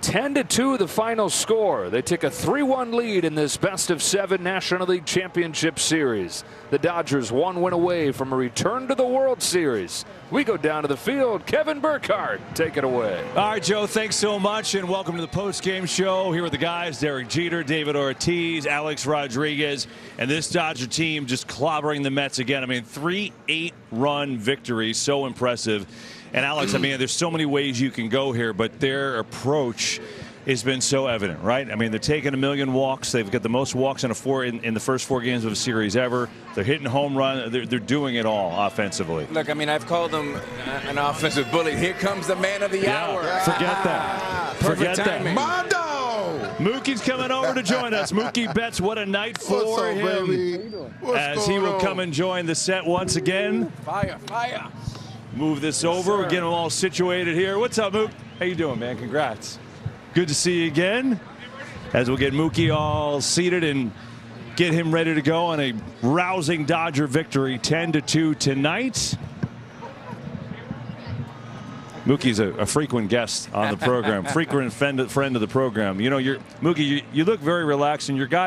10-2 the final score. They take a 3-1 lead in this best-of-7 National League Championship Series. The Dodgers 1 win away from a return to the World Series. We go down to the field. Kevin Burkhardt, take it away. All right, Joe, thanks so much, and welcome to the post-game show. Here with the guys, Derek Jeter, David Ortiz, Alex Rodriguez, and this Dodger team just clobbering the Mets again. I mean, 3 8-run victories, so impressive. And Alex, I mean, there's so many ways you can go here, but their approach has been so evident, right? I mean, they're taking 1 million walks. They've got the most walks in the first 4 games of a series ever. They're hitting home run. They're doing it all offensively. Look, I mean, I've called them an offensive bully. Here comes the man of the hour. Forget that. Forget timing. that. Mookie's coming over to join us. Mookie Betts, what a night for him. As he will come and join the set once again. Fire, fire. Move this over. We're getting them all situated here. What's up, Mook? How you doing, man? Congrats. Good to see you again. As we'll get Mookie all seated and get him ready to go on a rousing Dodger victory, 10-2 tonight. Mookie's a frequent guest on the program, frequent friend of the program. You know, Mookie, you look very relaxed, and your guys